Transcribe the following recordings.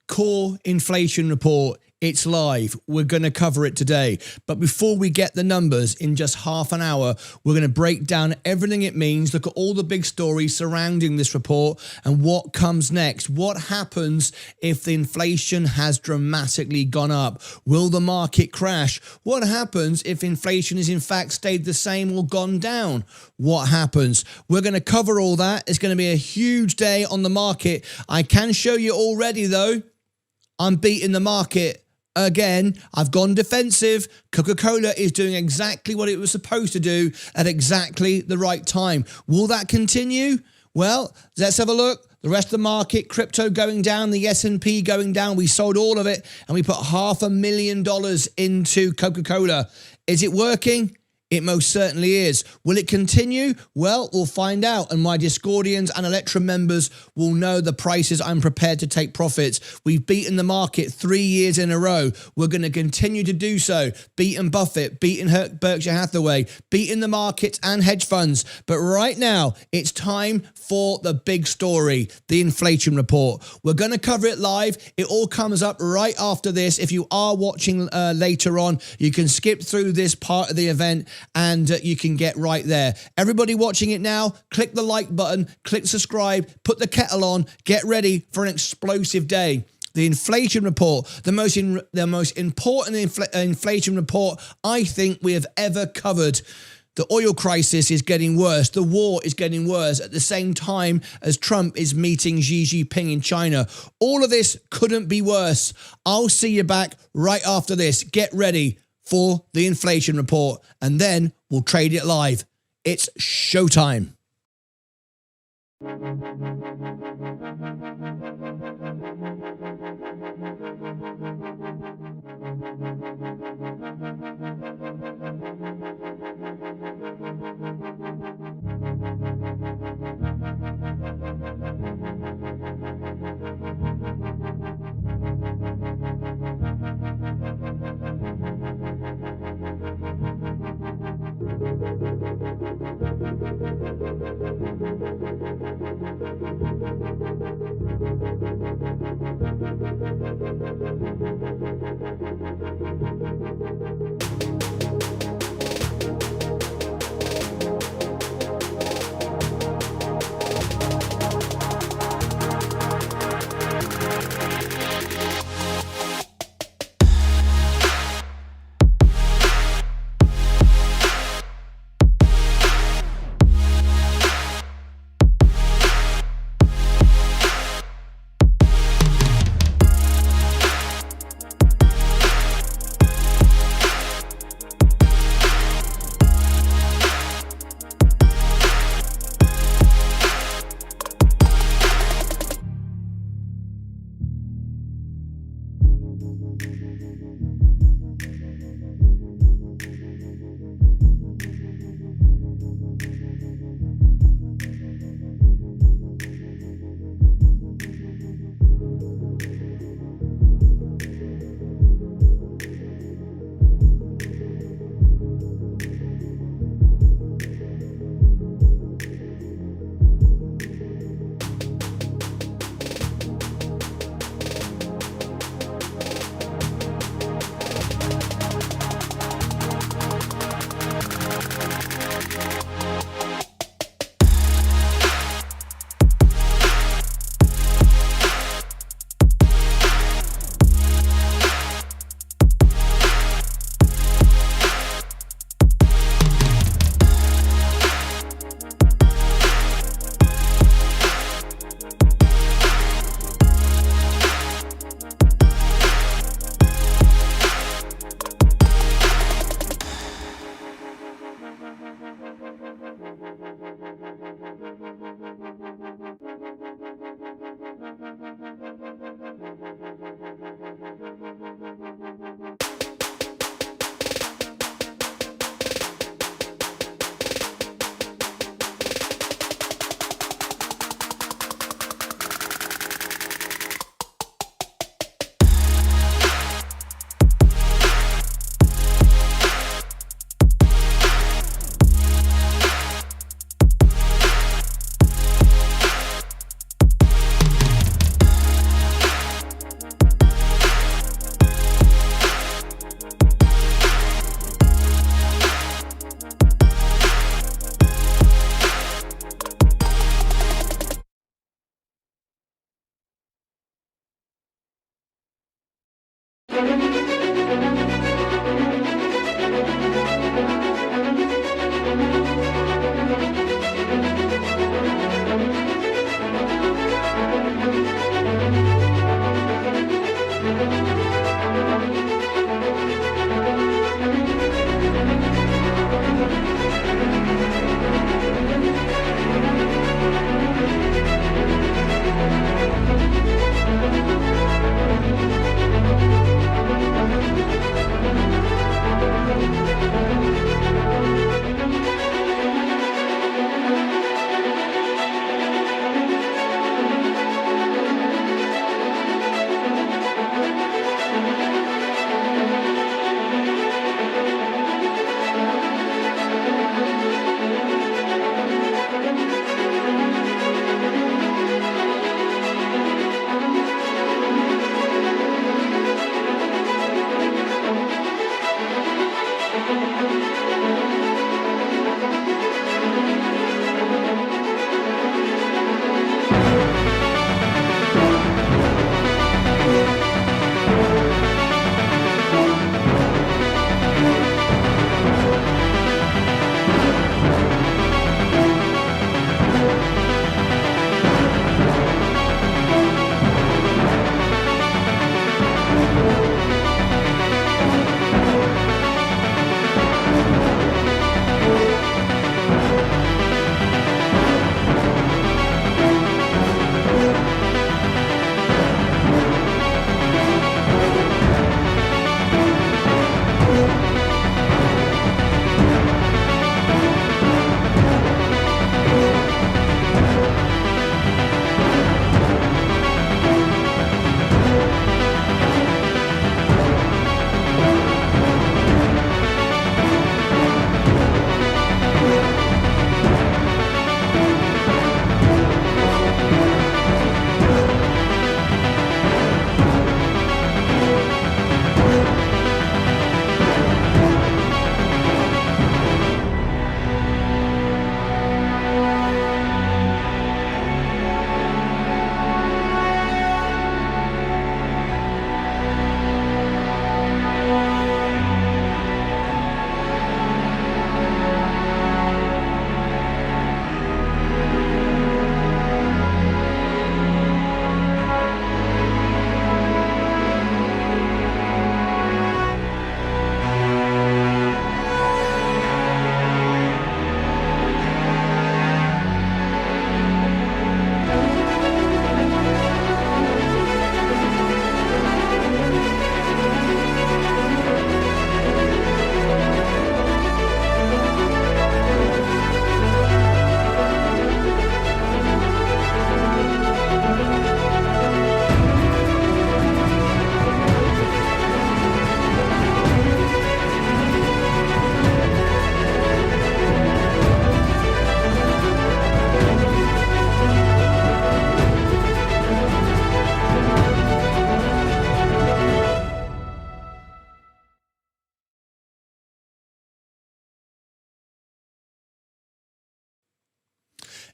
core inflation report. It's live. We're going to cover it today. But before we get the numbers in just half an hour, we're going to break down everything it means, look at all the big stories surrounding this report and what comes next. What happens if the inflation has dramatically gone up? Will the market crash? What happens if inflation has in fact stayed the same or gone down? What happens? We're going to cover all that. It's going to be a huge day on the market. I can show you already though, I'm beating the market. Again, I've gone defensive. Coca-Cola is doing exactly what it was supposed to do at exactly the right time. Will that continue? Well, let's have a look. The rest of the market, crypto going down, the S&P going down. We sold all of it and we put $500,000 into Coca-Cola. Is it working? It most certainly is. Will it continue? Well, we'll find out. And my Discordians and Electrum members will know the prices I'm prepared to take profits. We've beaten the market 3 years in a row. We're going to continue to do so. Beaten Buffett, beaten Berkshire Hathaway, beaten the markets and hedge funds. But right now, it's time for the big story, the inflation report. We're going to cover it live. It all comes up right after this. If you are watching later on, you can skip through this part of the event and you can get right there. Everybody watching it now, click the like button, click subscribe, put the kettle on, get ready for an explosive day. The inflation report, the most important inflation report I think we have ever covered. The oil crisis is getting worse. The war is getting worse at the same time as Trump is meeting Xi Jinping in China. All of this couldn't be worse. I'll see you back right after this. Get ready for the inflation report, and then we'll trade it live. It's showtime.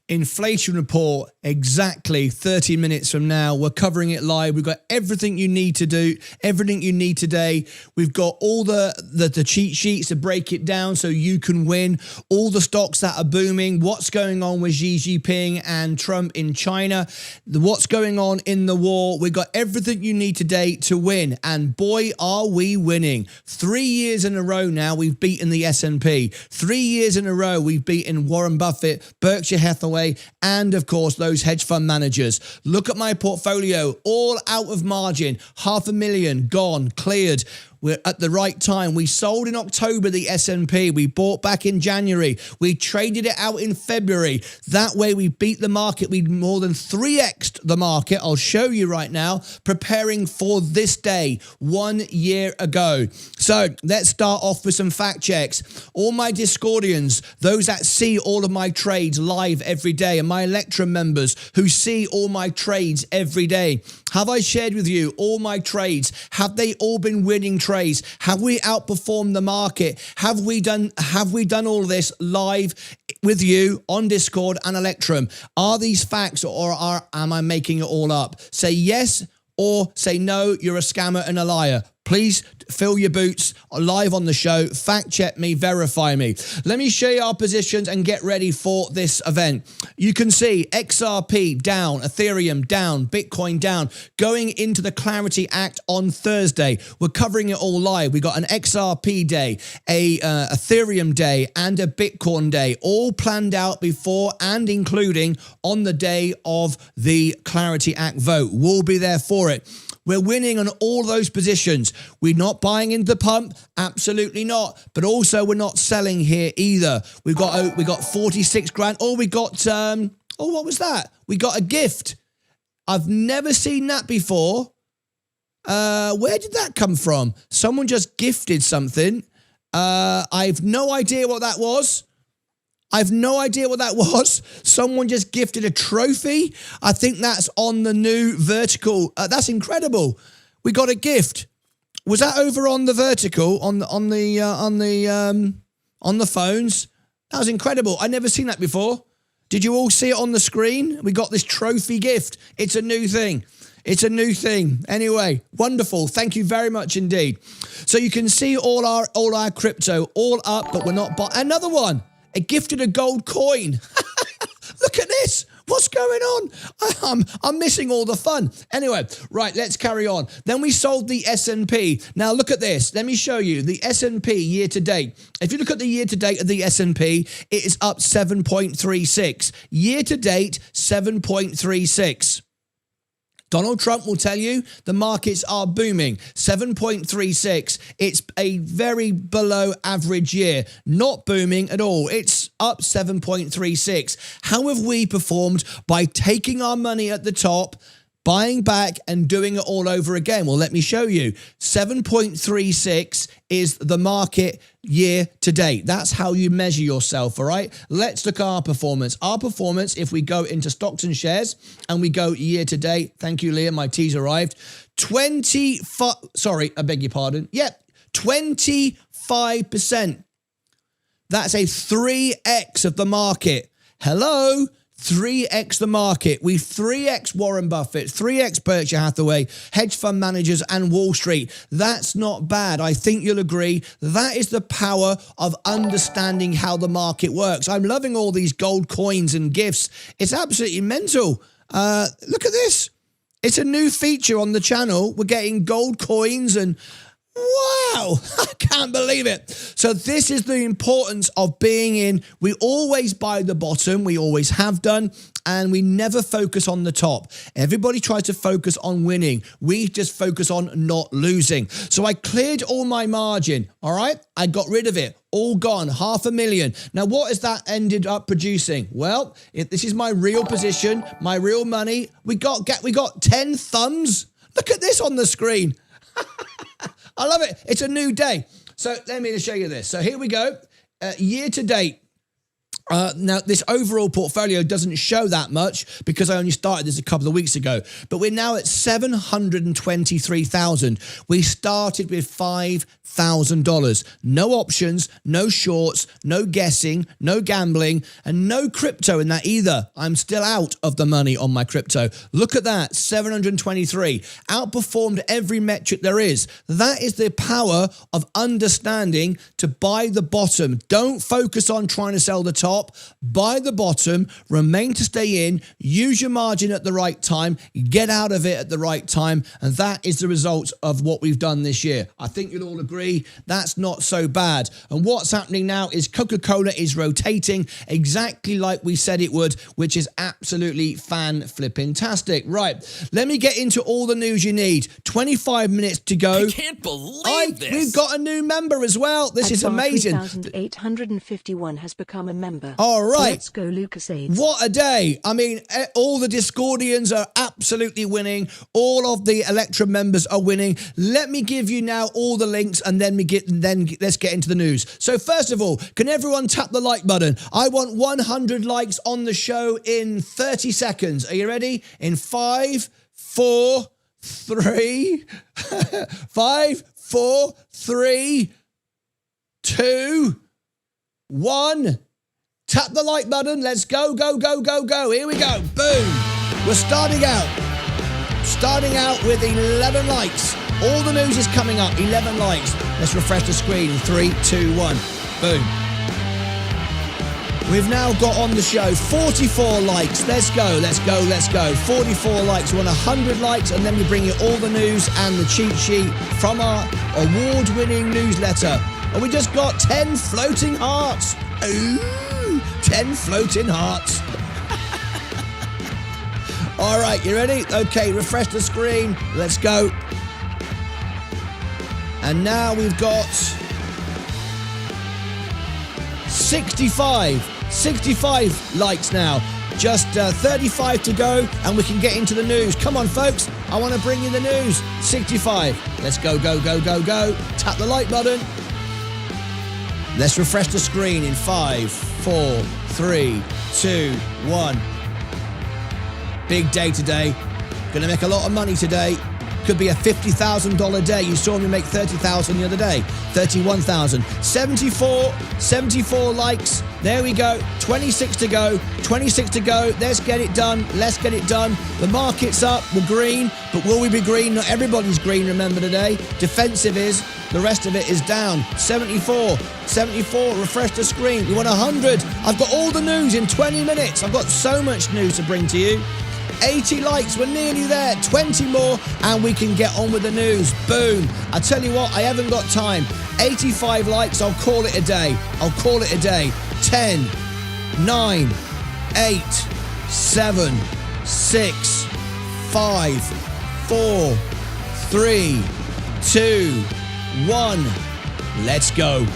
inflation report exactly 30 minutes from now. We're covering it live. We've got everything you need to do, everything you need today. We've got all the cheat sheets to break it down so you can win. All the stocks that are booming, what's going on with Xi Jinping and Trump in China, what's going on in the war. We've got everything you need today to win. And boy, are we winning. 3 years in a row now, we've beaten the S&P. 3 years in a row, we've beaten Warren Buffett, Berkshire Hathaway, and of course, those hedge fund managers. Look at my portfolio, all out of margin, $500,000 gone, cleared. We're at the right time. We sold in October the S&P. We bought back in January. We traded it out in February. That way we beat the market. We more than 3x'd the market. I'll show you right now, preparing for this day 1 year ago. So let's start off with some fact checks. All my Discordians, those that see all of my trades live every day, and my Electrum members who see all my trades every day. Have I shared with you all my trades? Have they all been winning trades? Have we outperformed the market? Have we done all of this live with you on Discord and Electrum? Are these facts, or am I making it all up? Say yes or say no, you're a scammer and a liar. Please fill your boots live on the show. Fact check me, verify me. Let me show you our positions and get ready for this event. You can see XRP down, Ethereum down, Bitcoin down, going into the Clarity Act on Thursday. We're covering it all live. We got an XRP day, a Ethereum day, and a Bitcoin day, all planned out before and including on the day of the Clarity Act vote. We'll be there for it. We're winning on all those positions. We're not buying into the pump, absolutely not. But also we're not selling here either. We got 46 grand. Oh, we got what was that? We got a gift. I've never seen that before. Where did that come from? Someone just gifted something. I've no idea what that was. Someone just gifted a trophy. I think that's on the new vertical. That's incredible. We got a gift. Was that over on the vertical on the phones? That was incredible. I never seen that before. Did you all see it on the screen? We got this trophy gift. It's a new thing. Anyway, wonderful. Thank you very much indeed. So you can see all our crypto all up, but we're not buying another one. It gifted a gold coin. Look at this. What's going on? I'm missing all the fun. Anyway, right, let's carry on. Then we sold the S&P. Now look at this. Let me show you the S&P year to date. If you look at the year to date of the S&P, it is up 7.36. Year to date, 7.36. Donald Trump will tell you the markets are booming. 7.36. It's a very below average year. Not booming at all. It's up 7.36. How have we performed? By taking our money at the top, buying back and doing it all over again. Well, let me show you. 7.36 is the market year to date. That's how you measure yourself, all right? Let's look at our performance. Our performance, if we go into stocks and shares and we go year to date, thank you, Leah, my tea's arrived. 25%. That's a 3x of the market. Hello? 3x the market. We 3x Warren Buffett, 3x Berkshire Hathaway, hedge fund managers, and Wall Street. That's not bad. I think you'll agree. That is the power of understanding how the market works. I'm loving all these gold coins and gifts. It's absolutely mental. Look at this. It's a new feature on the channel. We're getting gold coins and wow, I can't believe it. So this is the importance of being in. We always buy the bottom. We always have done. And we never focus on the top. Everybody tries to focus on winning. We just focus on not losing. So I cleared all my margin. All right. I got rid of it. All gone. $500,000. Now, what has that ended up producing? Well, this is my real position, my real money. We got 10 thumbs. Look at this on the screen. I love it. It's a new day. So let me show you this. So here we go. Year to date. Now, this overall portfolio doesn't show that much because I only started this a couple of weeks ago, but we're now at $723,000. We started with $5,000. No options, no shorts, no guessing, no gambling, and no crypto in that either. I'm still out of the money on my crypto. Look at that, 723. Outperformed every metric there is. That is the power of understanding to buy the bottom. Don't focus on trying to sell the top. Buy the bottom, remain to stay in, use your margin at the right time, get out of it at the right time, and that is the result of what we've done this year. I think you'll all agree that's not so bad. And what's happening now is Coca-Cola is rotating exactly like we said it would, which is absolutely fan-flipping-tastic. Right, let me get into all the news you need. 25 minutes to go. I can't believe this. We've got a new member as well. This is amazing. 3,851 has become a member. All right. Let's go, Lucas Aids. What a day. I mean, all the Discordians are absolutely winning. All of the Electra members are winning. Let me give you now all the links and then let's get into the news. So first of all, can everyone tap the like button? I want 100 likes on the show in 30 seconds. Are you ready? In 5, 4, 3, 5, 4, 3, 2, 1. Tap the like button. Let's go, go, go, go, go. Here we go. Boom. We're starting out with 11 likes. All the news is coming up. 11 likes. Let's refresh the screen in 3, 2, 1. Boom. We've now got on the show 44 likes. Let's go, let's go, let's go. 44 likes. We want 100 likes, and then we bring you all the news and the cheat sheet from our award-winning newsletter. And we just got 10 floating hearts. Ooh. 10 floating hearts. All right, you ready? Okay, refresh the screen. Let's go. And now we've got 65 likes now. Just 35 to go, and we can get into the news. Come on, folks. I want to bring you the news. 65. Let's go, go, go, go, go. Tap the like button. Let's refresh the screen in 5, 4, 3, 2, 1. Big day today. Gonna make a lot of money today. Could be a $50,000 day. You saw me make 30,000 the other day. 31,000. 74 likes. There we go. 26 to go. 26 to go. Let's get it done. Let's get it done. The market's up. We're green. But will we be green? Not everybody's green, remember, today. Defensive is. The rest of it is down. 74. Refresh the screen. We want 100. I've got all the news in 20 minutes. I've got so much news to bring to you. 80 likes, we're nearly there. 20 more and we can get on with the news. Boom. I tell you what, I haven't got time. 85 likes, I'll call it a day. 10, 9, 8, 7, 6, 5, 4, 3, 2, 1. Let's go.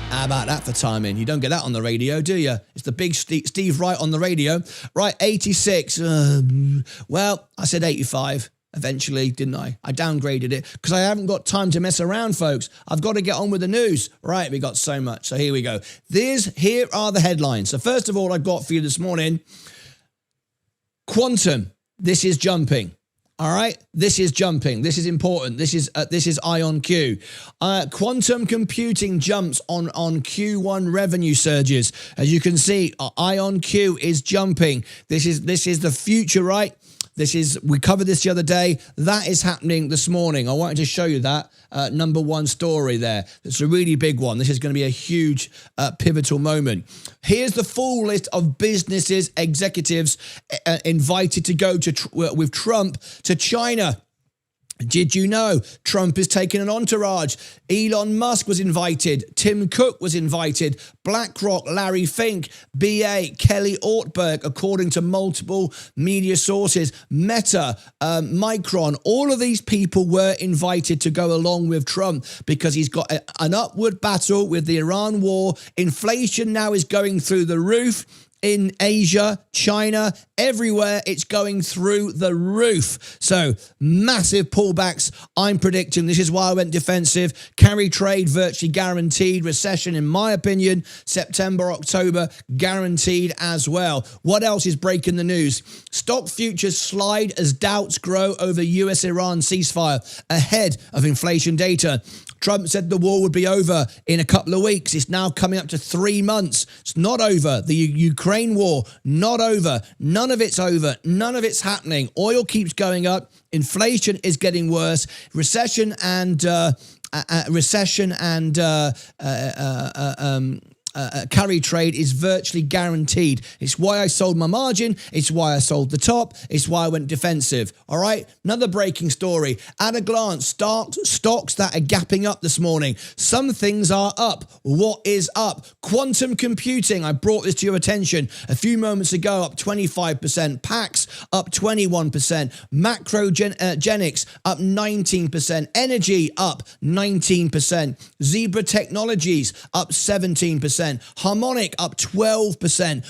How about that for timing? You don't get that on the radio, do you? It's the big Steve Wright on the radio. Right, 86. Well, I said 85 eventually, didn't I? I downgraded it because I haven't got time to mess around, folks. I've got to get on with the news. Right, we got so much. So here we go. Here are the headlines. So first of all, I've got for you this morning, quantum. This is jumping. All right, this is jumping. This is important. This is IonQ. Quantum computing jumps on Q1 revenue surges. As you can see, IonQ is jumping. This is the future, right? We covered this the other day. That is happening this morning. I wanted to show you that number one story there. It's a really big one. This is going to be a huge pivotal moment. Here's the full list of businesses, executives invited to go with Trump to China. Did you know Trump is taking an entourage? Elon Musk was invited. Tim Cook was invited. BlackRock, Larry Fink, BA, Kelly Ortberg, according to multiple media sources. Meta, Micron, all of these people were invited to go along with Trump because he's got an upward battle with the Iran war. Inflation now is going through the roof. in Asia, China, everywhere. It's going through the roof. So massive pullbacks I'm predicting. This is why I went defensive. Carry trade virtually guaranteed. Recession, in my opinion, September, October, guaranteed as well. What else is breaking the news? Stock futures slide as doubts grow over US-Iran ceasefire ahead of inflation data. Trump said the war would be over in a couple of weeks. It's now coming up to 3 months. It's not over. The Ukraine war, not over. None of it's over. None of it's happening. Oil keeps going up. Inflation is getting worse. Recession and carry trade is virtually guaranteed. It's why I sold my margin. It's why I sold the top. It's why I went defensive. All right. Another breaking story. At a glance, stocks that are gapping up this morning. Some things are up. What is up? Quantum computing. I brought this to your attention a few moments ago, up 25%. PAX up 21%. Macrogenics up 19%. Energy up 19%. Zebra Technologies up 17%. Harmonic up 12%.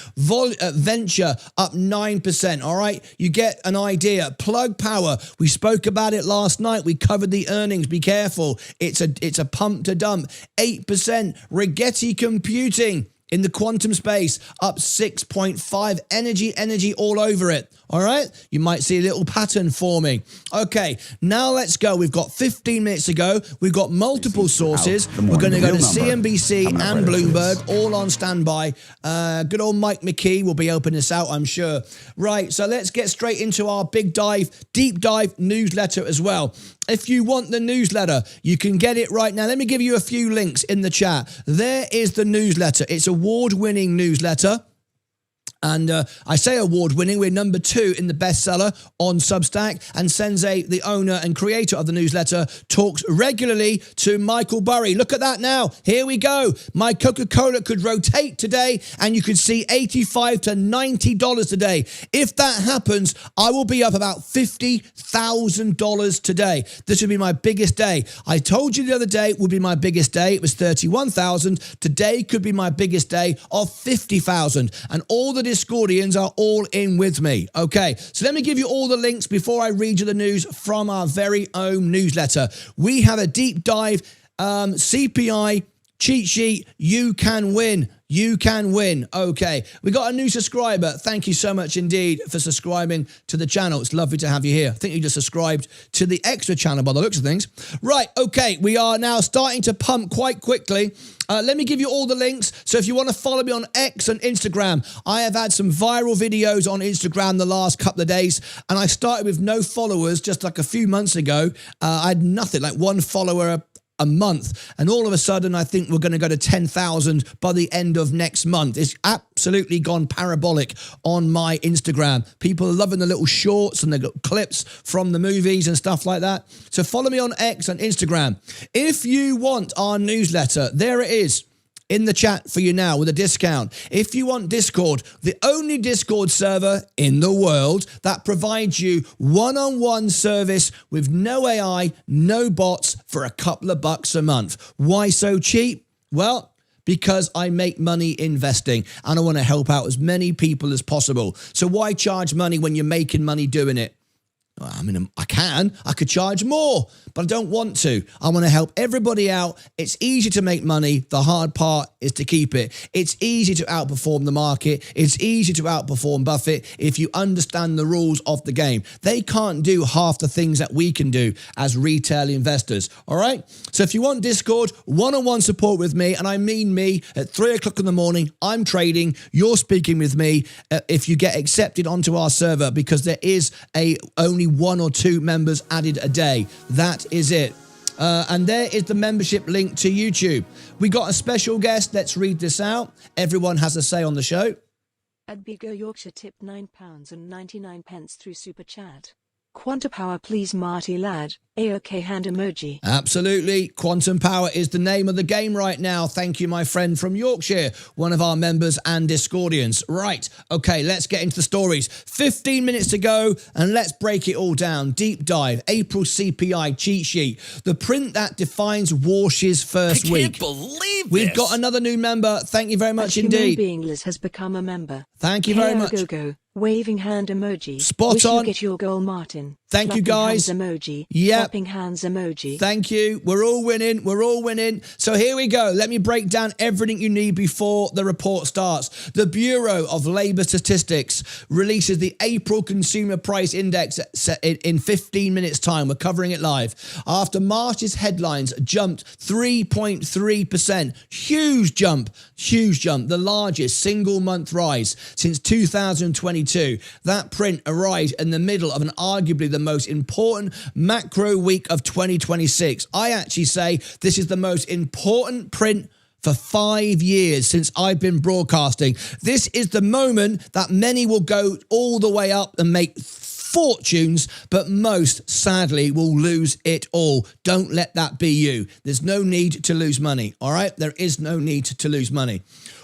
Venture up 9%. All right, you get an idea. Plug Power, we spoke about it last night. We covered the earnings. Be careful. It's a pump to dump. 8%. Rigetti Computing in the quantum space up 6.5. Energy all over it. All right, you might see a little pattern forming. Okay, now let's go. We've got 15 minutes to go. We've got multiple sources. We're going to go to CNBC and Bloomberg, all on standby. Good old Mike McKee will be opening this out, I'm sure. Right, so let's get straight into our deep dive newsletter as well. If you want the newsletter, you can get it right now. Let me give you a few links in the chat. There is the newsletter. It's award-winning newsletter. And I say award-winning, we're number 2 in the bestseller on Substack. And Sensei, the owner and creator of the newsletter, talks regularly to Michael Burry. Look at that now. Here we go. My Coca-Cola could rotate today, and you could see $85 to $90 today. If that happens, I will be up about $50,000 today. This will be my biggest day. I told you the other day would be my biggest day. It was $31,000. Today could be my biggest day of $50,000. And all the Discordians are all in with me. Okay, so let me give you all the links before I read you the news from our very own newsletter. We have a deep dive CPI cheat sheet. You can win. You can win. Okay, we got a new subscriber. Thank you so much indeed for subscribing to the channel. It's lovely to have you here. I think you just subscribed to the extra channel by the looks of things. Right, okay, we are now starting to pump quite quickly. Let me give you all the links. So if you want to follow me on X and Instagram, I have had some viral videos on Instagram the last couple of days, and I started with no followers just like a few months ago. I had nothing, like 1 follower a month, and all of a sudden I think we're going to go to 10,000 by the end of next month. It's absolutely gone parabolic on my Instagram. People are loving the little shorts and the clips from the movies and stuff like that. So follow me on X and Instagram. If you want our newsletter, there it is in the chat for you now with a discount. If you want Discord, the only Discord server in the world that provides you one-on-one service with no AI, no bots for a couple of bucks a month. Why so cheap? Well, because I make money investing and I want to help out as many people as possible. So why charge money when you're making money doing it? I mean, I could charge more, but I don't want to. I want to help everybody out. It's easy to make money. The hard part is to keep it. It's easy to outperform the market. It's easy to outperform Buffett if you understand the rules of the game. They can't do half the things that we can do as retail investors. All right. So if you want Discord, one-on-one support with me, and I mean me, at 3 o'clock in the morning, I'm trading. You're speaking with me. If you get accepted onto our server, because there is only 1 or 2 members added a day. That is it. And there is the membership link to YouTube. We got a special guest. Let's read this out. Everyone has a say on the show. At Bigger Yorkshire tipped £9.99 through Super Chat. Quanta power please Marty lad, AOK hand emoji. Absolutely. Quantum Power is the name of the game right now. Thank you, my friend from Yorkshire, one of our members and Discordians. Right. Okay, let's get into the stories. 15 minutes to go and let's break it all down. Deep dive. April CPI cheat sheet. The print that defines Warsh's first week. I can't believe We've this. got another new member. Thank you very much indeed. Human being Liz has become a member. Thank you very much. Go. Waving hand emoji. Spot Wish on. You get your goal, Martin. Thank you, Clapping guys. Hands emoji. Yep. Clapping hands emoji. Thank you. We're all winning. We're all winning. So here we go. Let me break down everything you need before the report starts. The Bureau of Labour Statistics releases the April Consumer Price Index in 15 minutes time. We're covering it live. After March's headlines jumped 3.3%. Huge jump. The largest single month rise since 2022. That print arrived in the middle of an arguably the most important macro week of 2026. I actually say this is the most important print for 5 years since I've been broadcasting. This is the moment that many will go all the way up and make fortunes, but most sadly will lose it all. Don't let that be you. There's no need to lose money. All right. There is no need to lose money.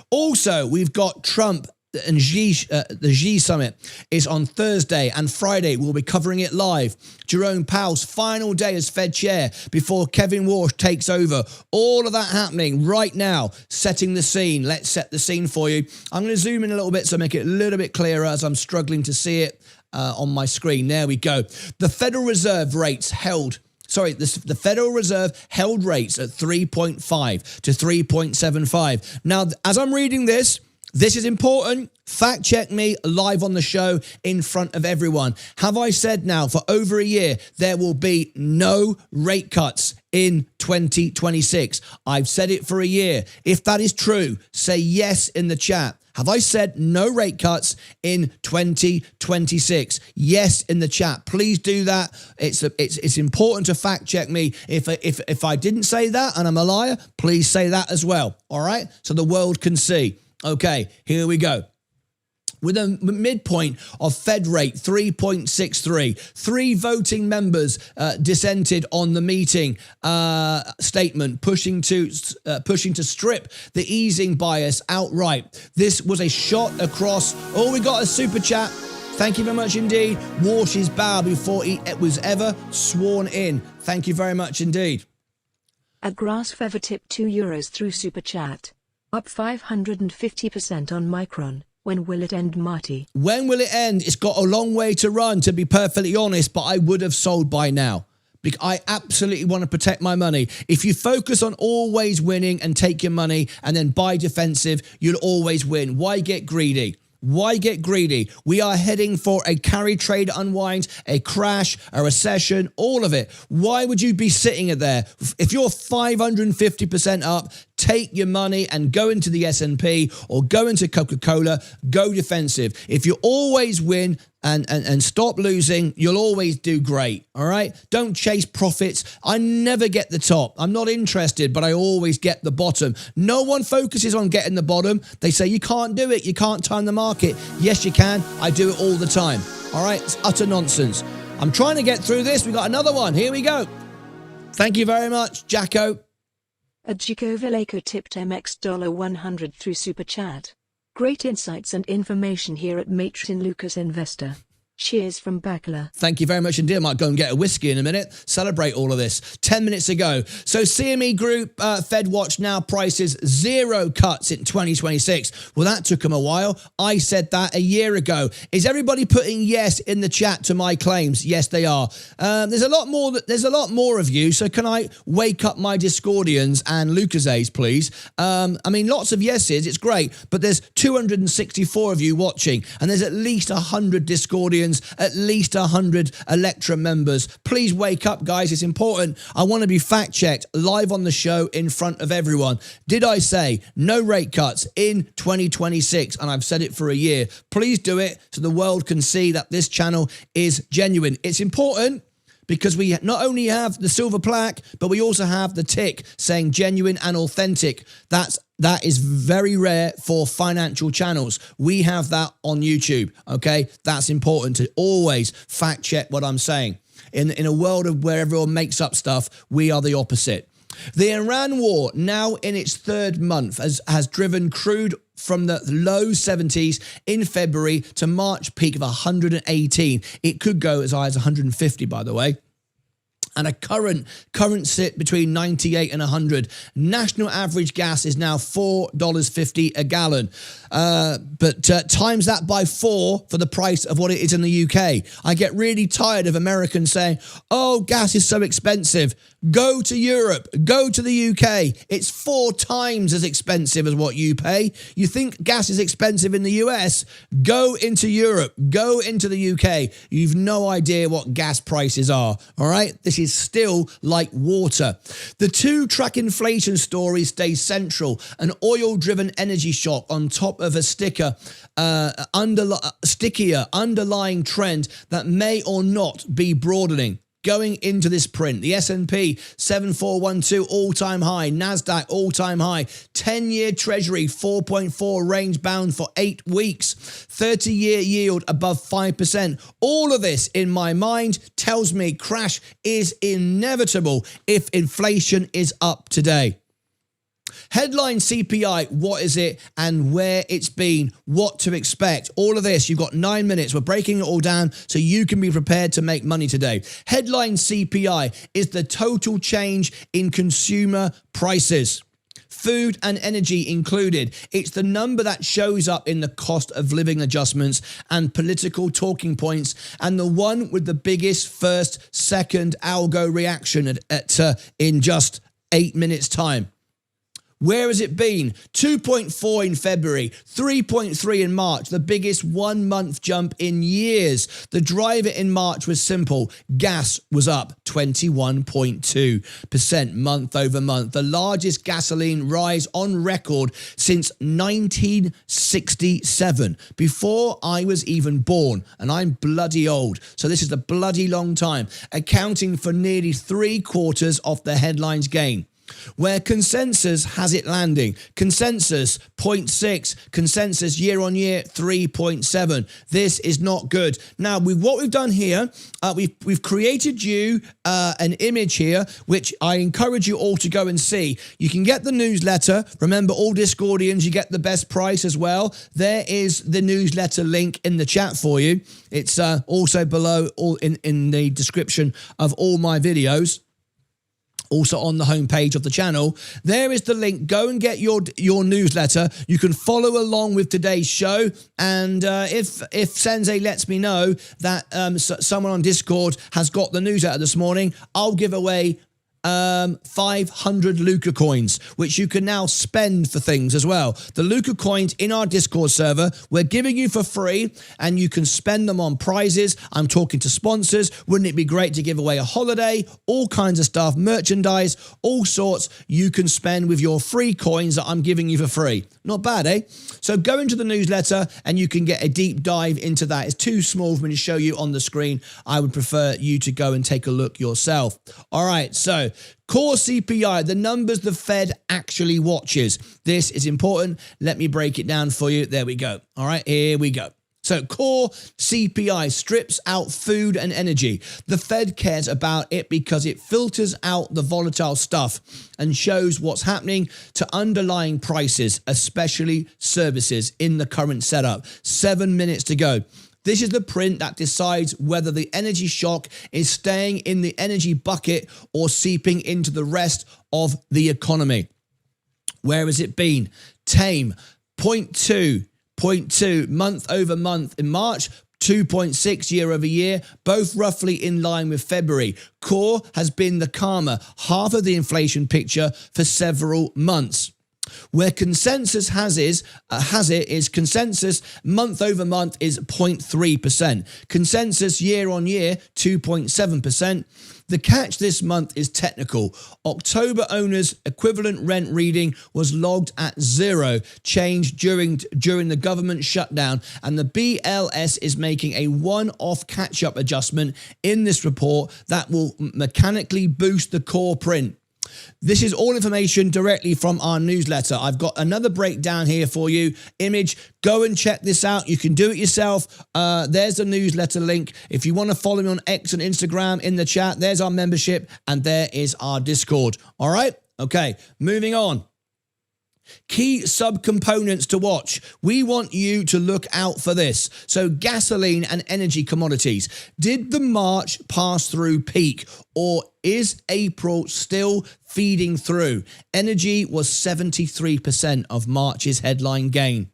Also, we've got Trump and the Xi summit is on Thursday and Friday. We'll be covering it live. Jerome Powell's final day as Fed chair before Kevin Warsh takes over. All of that happening right now, setting the scene. Let's set the scene for you. I'm going to zoom in a little bit so make it a little bit clearer as I'm struggling to see it on my screen. There we go. The Federal Reserve rates held. The Federal Reserve held rates at 3.5 to 3.75. Now, as I'm reading this is important. Fact check me live on the show in front of everyone. Have I said now for over a year there will be no rate cuts in 2026? I've said it for a year. If that is true, say yes in the chat. Have I said no rate cuts in 2026? Yes in the chat. Please do that. It's important to fact check me. If I didn't say that and I'm a liar, please say that as well. All right? So the world can see. Okay, here we go. With a midpoint of Fed rate 3.63, 3 voting members dissented on the meeting statement, pushing to strip the easing bias outright. This was a shot across. Oh, we got a super chat. Thank you very much indeed. Warsh's bow before he was ever sworn in. Thank you very much indeed. A grass feather tip €2 through super chat. Up 550% on Micron. When will it end, Marty? When will it end? It's got a long way to run, to be perfectly honest, but I would have sold by now. Because I absolutely want to protect my money. If you focus on always winning and take your money and then buy defensive, you'll always win. Why get greedy? Why get greedy? We are heading for a carry trade unwind, a crash, a recession, all of it. Why would you be sitting there? If you're 550% up, take your money and go into the S&P or go into Coca-Cola, go defensive. If you always win and stop losing, you'll always do great, all right? Don't chase profits. I never get the top. I'm not interested, but I always get the bottom. No one focuses on getting the bottom. They say, you can't do it. You can't time the market. Yes, you can. I do it all the time, all right? It's utter nonsense. I'm trying to get through this. We got another one. Here we go. Thank you very much, Jacko. Adjiko Vallejo tipped MX $100 through Super Chat. Great insights and information here at Martyn Lucas Investor. Cheers from Bacala. Thank you very much indeed. I might go and get a whiskey in a minute. Celebrate all of this. 10 minutes ago. So CME Group, Fed Watch now prices 0 cuts in 2026. Well, that took them a while. I said that a year ago. Is everybody putting yes in the chat to my claims? Yes, they are. There's a lot more of you. So can I wake up my Discordians and Lucases, please? I mean, lots of yeses. It's great. But there's 264 of you watching. And there's at least 100 Discordians, at least 100 Electra members. Please wake up, guys. It's important. I want to be fact checked live on the show in front of everyone. Did I say no rate cuts in 2026? And I've said it for a year. Please do it so the world can see that this channel is genuine. It's important because we not only have the silver plaque, but we also have the tick saying genuine and authentic. That's That is very rare for financial channels. We have that on YouTube, okay? That's important to always fact check what I'm saying. In a world of where everyone makes up stuff, we are the opposite. The Iran war, now in its third month, has driven crude from the low 70s in February to March peak of 118. It could go as high as 150, by the way. And a current sit between 98 and 100. National average gas is now $4.50 a gallon. But times that by 4 for the price of what it is in the UK. I get really tired of Americans saying, oh, gas is so expensive. Go to Europe, go to the UK. It's 4 times as expensive as what you pay. You think gas is expensive in the US? Go into Europe, go into the UK. You've no idea what gas prices are, all right? This is still like water. The 2-track inflation story stays central. An oil-driven energy shock on top of a stickier underlying trend that may or not be broadening. Going into this print, the S&P 7412 all-time high, Nasdaq all-time high, 10-year Treasury 4.4 range bound for 8 weeks, 30-year yield above 5%. All of this, in my mind, tells me crash is inevitable if inflation is up today. Headline CPI, what is it and where it's been, what to expect. All of this, you've got 9 minutes. We're breaking it all down so you can be prepared to make money today. Headline CPI is the total change in consumer prices. Food and energy included. It's the number that shows up in the cost of living adjustments and political talking points, and the one with the biggest first, second algo reaction in just 8 minutes time. Where has it been? 2.4 in February, 3.3 in March, the biggest 1 month jump in years. The driver in March was simple. Gas was up 21.2% month over month, the largest gasoline rise on record since 1967, before I was even born, and I'm bloody old. So this is a bloody long time, accounting for nearly 3/4 of the headlines gain. Where consensus has it landing. Consensus 0.6, consensus year on year 3.7. This is not good. Now, what we've done here, we've created you an image here, which I encourage you all to go and see. You can get the newsletter. Remember, all Discordians, you get the best price as well. There is the newsletter link in the chat for you. It's also below in the description of all my videos. Also on the homepage of the channel. There is the link. Go and get your newsletter. You can follow along with today's show. And if Sensei lets me know that someone on Discord has got the newsletter this morning, I'll give away 500 Luca coins, which you can now spend for things as well. The Luca coins in our Discord server, we're giving you for free, and you can spend them on prizes. I'm talking to sponsors. Wouldn't it be great to give away a holiday? All kinds of stuff, merchandise, all sorts you can spend with your free coins that I'm giving you for free. Not bad, eh? So go into the newsletter and you can get a deep dive into that. It's too small for me to show you on the screen. I would prefer you to go and take a look yourself. All right, so Core CPI, the numbers the Fed actually watches. This is important. Let me break it down for you. There we go. All right, here we go. So Core CPI strips out food and energy. The Fed cares about it because it filters out the volatile stuff and shows what's happening to underlying prices, especially services in the current setup. 7 minutes to go. This is the print that decides whether the energy shock is staying in the energy bucket or seeping into the rest of the economy. Where has it been? Tame, 0.2 month over month in March, 2.6 year over year, both roughly in line with February. Core has been the calmer, half of the inflation picture for several months. Where consensus has it is consensus month over month is 0.3%. Consensus year on year, 2.7%. The catch this month is technical. October owners' equivalent rent reading was logged at 0 change during the government shutdown, and the BLS is making a one-off catch-up adjustment in this report that will mechanically boost the core print. This is all information directly from our newsletter. I've got another breakdown here for you. Image, go and check this out. You can do it yourself. There's the newsletter link. If you want to follow me on X and Instagram in the chat, there's our membership and there is our Discord. All right? Okay, moving on. Key subcomponents to watch. We want you to look out for this. So gasoline and energy commodities. Did the March pass through peak or is April still feeding through? Energy was 73% of March's headline gain.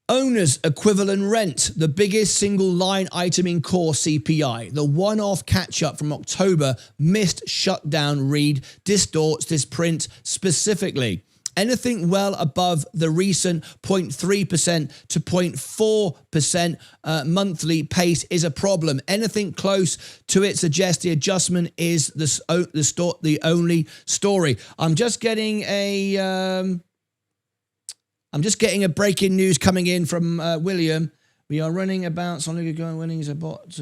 Owner's equivalent rent, the biggest single line item in core CPI. The one-off catch-up from October missed shutdown read distorts this print specifically. Anything well above the recent 0.3% to 0.4% monthly pace is a problem. Anything close to it suggests the adjustment is the only story. I'm just getting a breaking news coming in from William. We are running about something going winnings about.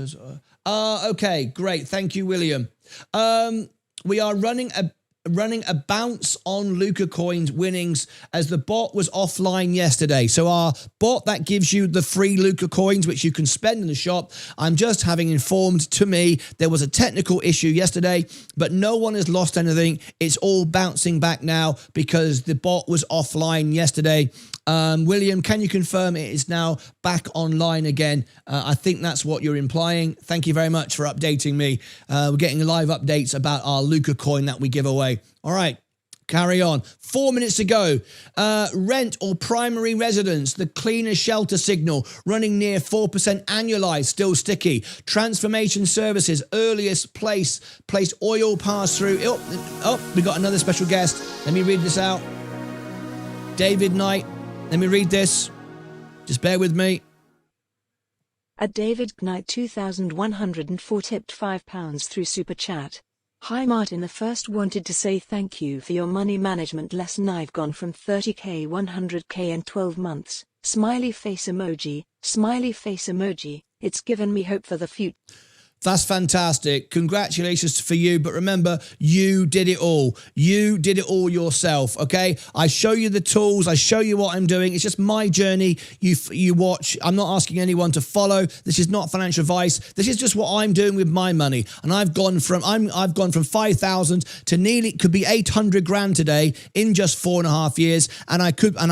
Okay, great. Thank you, William. We are running a bounce on Luca Coins winnings as the bot was offline yesterday. So our bot that gives you the free Luca Coins, which you can spend in the shop. I'm just having informed to me there was a technical issue yesterday, but no one has lost anything. It's all bouncing back now because the bot was offline yesterday. William, can you confirm it is now back online again? I think that's what you're implying. Thank you very much for updating me. We're getting live updates about our Luca coin that we give away. All right, carry on. 4 minutes to go. Rent or primary residence, the cleaner shelter signal running near 4% annualized, still sticky. Transformation services, earliest placed oil pass through. Oh, we got another special guest. Let me read this out. David Knight. Let me read this. Just bear with me. At David Knight 2104 tipped £5 through Super Chat. Hi Martin, the first wanted to say thank you for your money management lesson. I've gone from 30k 100k in 12 months. Smiley face emoji, smiley face emoji. It's given me hope for the future. That's fantastic. Congratulations for you. But remember, you did it all. You did it all yourself, okay? I show you the tools. I show you what I'm doing. It's just my journey. You watch. I'm not asking anyone to follow. This is not financial advice. This is just what I'm doing with my money. And I've gone from 5,000 to nearly, could be 800 grand today in just 4.5 years. And I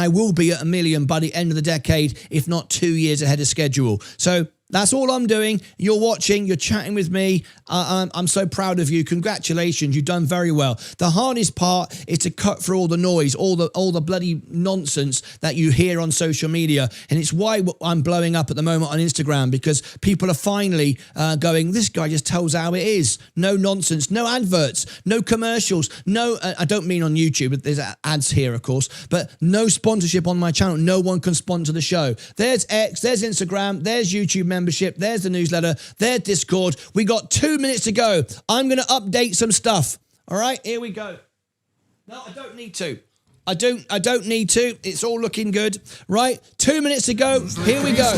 will be at $1 million by the end of the decade, if not 2 years ahead of schedule. So that's all I'm doing. You're watching, you're chatting with me. I'm so proud of you. Congratulations, you've done very well. The hardest part is to cut through all the noise, all the bloody nonsense that you hear on social media. And it's why I'm blowing up at the moment on Instagram, because people are finally going, this guy just tells how it is. No nonsense, no adverts, no commercials, no, I don't mean on YouTube, but there's ads here, of course, but no sponsorship on my channel. No one can sponsor the show. There's X, there's Instagram, there's YouTube membership, there's the newsletter, there's Discord. We got 2 minutes to go. I'm going to update some stuff. All right, here we go. No, I don't need to. I don't need to. It's all looking good. Right, 2 minutes to go. Here we go.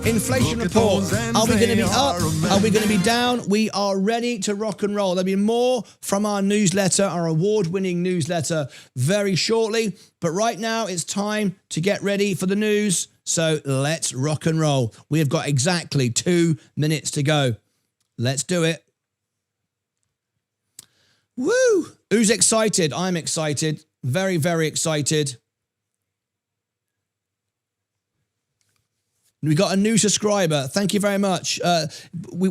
Inflation report. Are we going to be up? Are we going to be down? We are ready to rock and roll. There'll be more from our newsletter, our award-winning newsletter, very shortly. But right now, it's time to get ready for the news. So let's rock and roll. We have got exactly 2 minutes to go. Let's do it. Woo! Who's excited? I'm excited. Very, very excited. We got a new subscriber. Thank you very much. We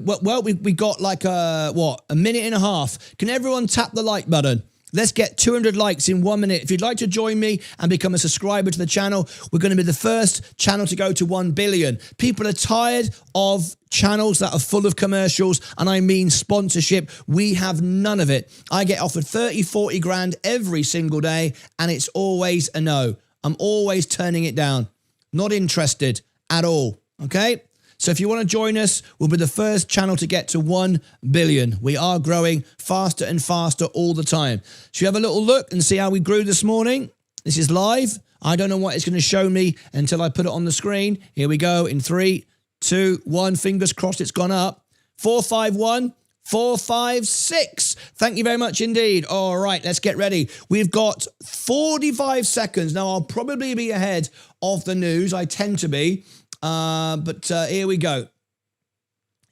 got like a minute and a half. Can everyone tap the like button? Let's get 200 likes in 1 minute. If you'd like to join me and become a subscriber to the channel, we're going to be the first channel to go to 1 billion. People are tired of channels that are full of commercials, and I mean sponsorship. We have none of it. I get offered 30, 40 grand every single day, and it's always a no. I'm always turning it down. Not interested at all, okay? So if you want to join us, we'll be the first channel to get to 1 billion. We are growing faster and faster all the time. Should we have a little look and see how we grew this morning? This is live. I don't know what it's going to show me until I put it on the screen. Here we go in 3, 2, 1. Fingers crossed it's gone up. 451, 4, 5, 6. Thank you very much indeed. All right, let's get ready. We've got 45 seconds. Now, I'll probably be ahead of the news. I tend to be. But here we go.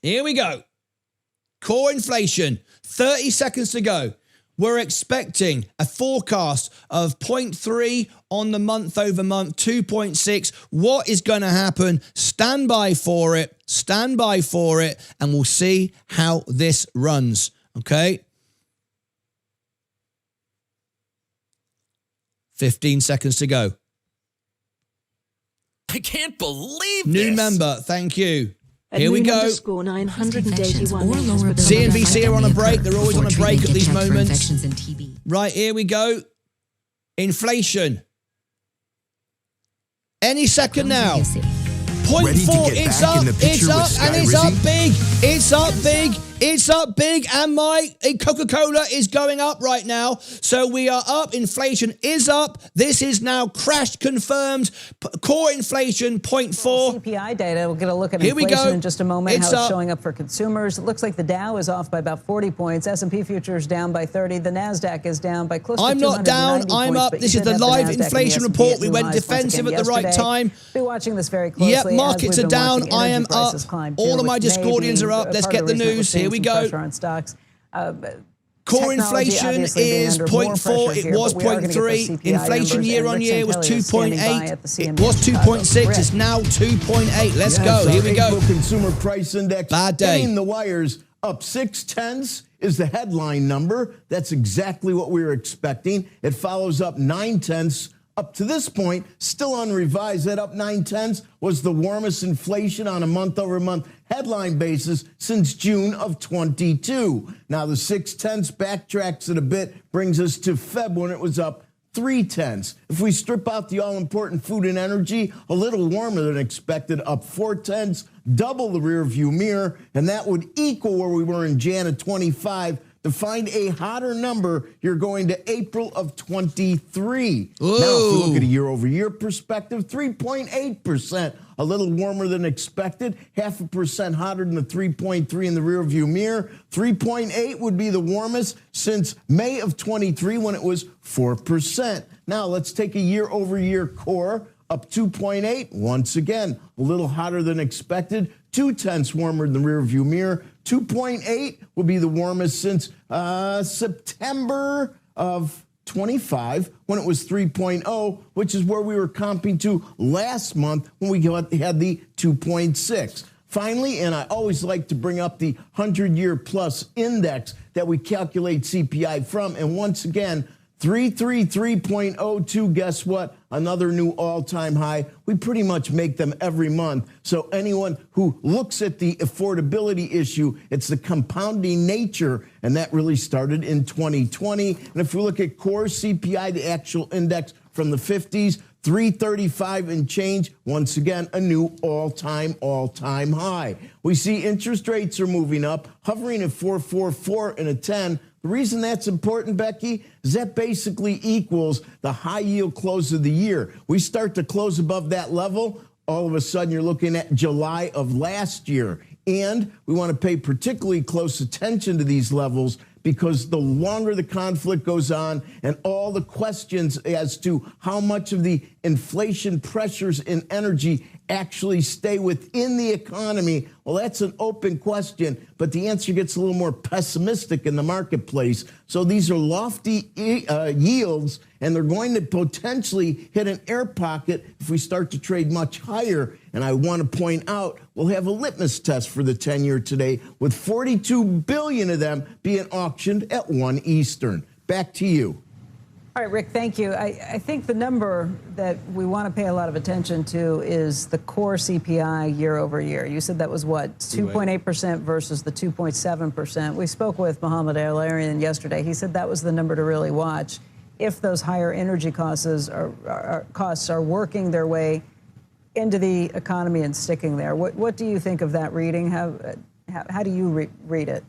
Here we go. Core inflation, 30 seconds to go. We're expecting a forecast of 0.3 on the month over month, 2.6. What is going to happen? Stand by for it. Stand by for it. And we'll see how this runs. Okay? 15 seconds to go. I can't believe New this. member. Thank you. Here we go. _981 CNBC are on a break. They're always on a break at these moments. Right, here we go. Inflation. Any second now. 0.4, it's up, and it's up big. It's up big. It's up big, and my Coca-Cola is going up right now. So we are up. Inflation is up. This is now crash confirmed. Core inflation 0.4. CPI data. We'll get a look at Here inflation in just a moment. It's how it's up. showing up for consumers. It looks like the Dow is off by about 40 points. S&P futures down by 30. The Nasdaq is down by close to 290 I'm not down. I'm points, up. but This you is did the have live Nasdaq and the inflation S&P report. at We new went highs once defensive again at the right yesterday. time. Be watching this very closely. Yep, as markets we've are been down. watching I energy am up. prices climb, too, All of my which may Discordians be are up. Let's part get of the reason that we're news. Here seeing we some go. pressure on stocks. Core Technology inflation obviously being is under more 0.4. pressure It here, was but we are gonna get those 0.3. CPI Inflation numbers, year and on Rick year was Santelli is standing by 2.8. at the It CME was Chicago. 2.6. Rick. It's now 2.8. Let's Yes, go. Here we go. April Consumer Price Index. Bad day. Hitting the wires up 0.6 is the headline number. That's exactly what we were expecting. It follows up 0.9. Up to this point, still unrevised. That up 0.9 was the warmest inflation on a month-over-month headline basis since June of 22. Now the 0.6 backtracks it a bit, brings us to Feb when it was up 0.3. If we strip out the all-important food and energy, a little warmer than expected, up 0.4, double the rear view mirror, and that would equal where we were in Jan of 25. To find a hotter number, you're going to April of 23. Now, if you look at a year-over-year perspective, 3.8%, a little warmer than expected, 0.5% hotter than the 3.3 in the rearview mirror. 3.8 would be the warmest since May of 23 when it was 4%. Now, let's take a year-over-year core. Up 2.8, once again, a little hotter than expected, 0.2 warmer than the rearview mirror. 2.8 will be the warmest since September of 25 when it was 3.0, which is where we were comping to last month when we had the 2.6. Finally, and I always like to bring up the 100-year plus index that we calculate CPI from, and once again, 333.02, guess what? Another new all-time high. We pretty much make them every month. So anyone who looks at the affordability issue, it's the compounding nature, and that really started in 2020. And if we look at core CPI, the actual index from the 50s, 335 and change, once again, a new all-time high. We see interest rates are moving up, hovering at 4.44 and a 10. The reason that's important, Becky, is that basically equals the high yield close of the year. We start to close above that level, all of a sudden you're looking at July of last year. And we want to pay particularly close attention to these levels because the longer the conflict goes on and all the questions as to how much of the inflation pressures in energy actually stay within the economy, well, that's an open question, but the answer gets a little more pessimistic in the marketplace. So these are lofty yields, and they're going to potentially hit an air pocket if we start to trade much higher. And I want to point out, we'll have a litmus test for the 10-year today with 42 billion of them being auctioned at 1 Eastern. Back to you. All right, Rick, thank you. I think the number that we want to pay a lot of attention to is the core CPI year over year. You said that was what, 2.8% versus the 2.7%. We spoke with Mohammed Al-Arian yesterday. He said that was the number to really watch if those higher energy costs are working their way into the economy and sticking there. What do you think of that reading? How do you read it?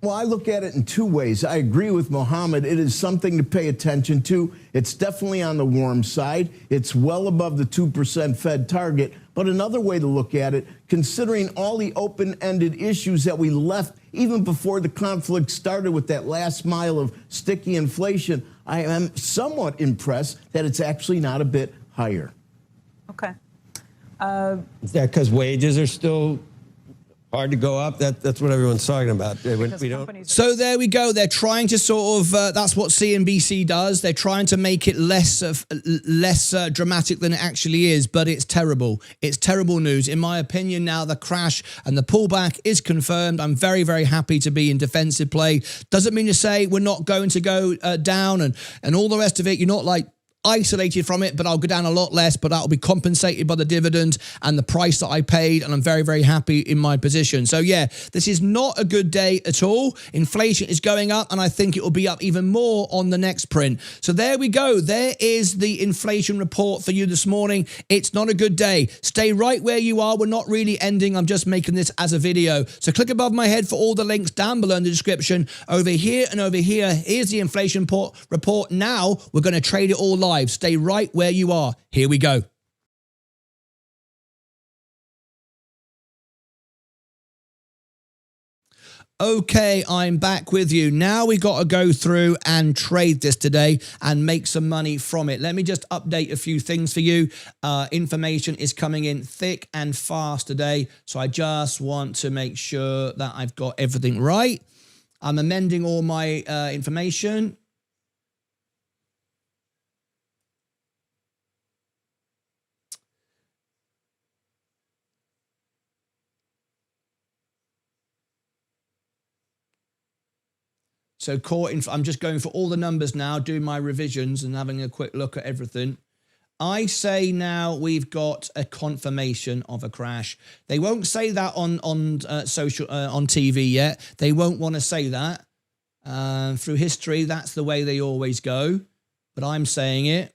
Well, I look at it in two ways. I agree with Mohammed. It is something to pay attention to. It's definitely on the warm side. It's well above the 2% Fed target. But another way to look at it, considering all the open-ended issues that we left even before the conflict started with that last mile of sticky inflation, I am somewhat impressed that it's actually not a bit higher. Okay. Is that because wages are still hard to go up? That's what everyone's talking about. We don't. So there we go. They're trying to sort of, that's what CNBC does. They're trying to make it less dramatic than it actually is, but it's terrible. It's terrible news. In my opinion now, the crash and the pullback is confirmed. I'm very, very happy to be in defensive play. Doesn't mean to say we're not going to go down and all the rest of it. You're not like isolated from it, but I'll go down a lot less, but that'll be compensated by the dividend and the price that I paid, and I'm very, very happy in my position. So yeah, this is not a good day at all. Inflation is going up, and I think it will be up even more on the next print. So there we go. There is the inflation report for you this morning. It's not a good day. Stay right where you are. We're not really ending. I'm just making this as a video. So click above my head for all the links down below in the description. Over here and over here, here's the inflation report. Now we're going to trade it all live. Stay right where you are. Here we go. Okay, I'm back with you. Now we got to go through and trade this today and make some money from it. Let me just update a few things for you. Information is coming in thick and fast today, so I just want to make sure that I've got everything right. I'm amending all my information. So I'm just going for all the numbers now, doing my revisions and having a quick look at everything. I say now we've got a confirmation of a crash. They won't say that on TV yet. They won't want to say that. Through history, that's the way they always go. But I'm saying it.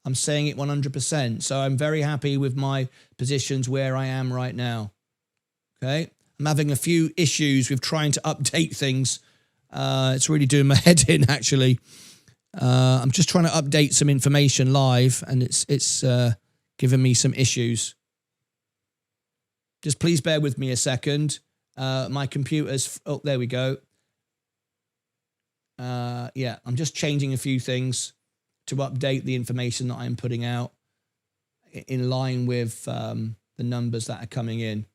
I'm saying it 100%. So I'm very happy with my positions where I am right now. Okay. I'm having a few issues with trying to update things. It's really doing my head in, actually. I'm just trying to update some information live, and it's giving me some issues. Just please bear with me a second. My computer's... Oh, there we go. Yeah, I'm just changing a few things to update the information that I'm putting out in line with the numbers that are coming in.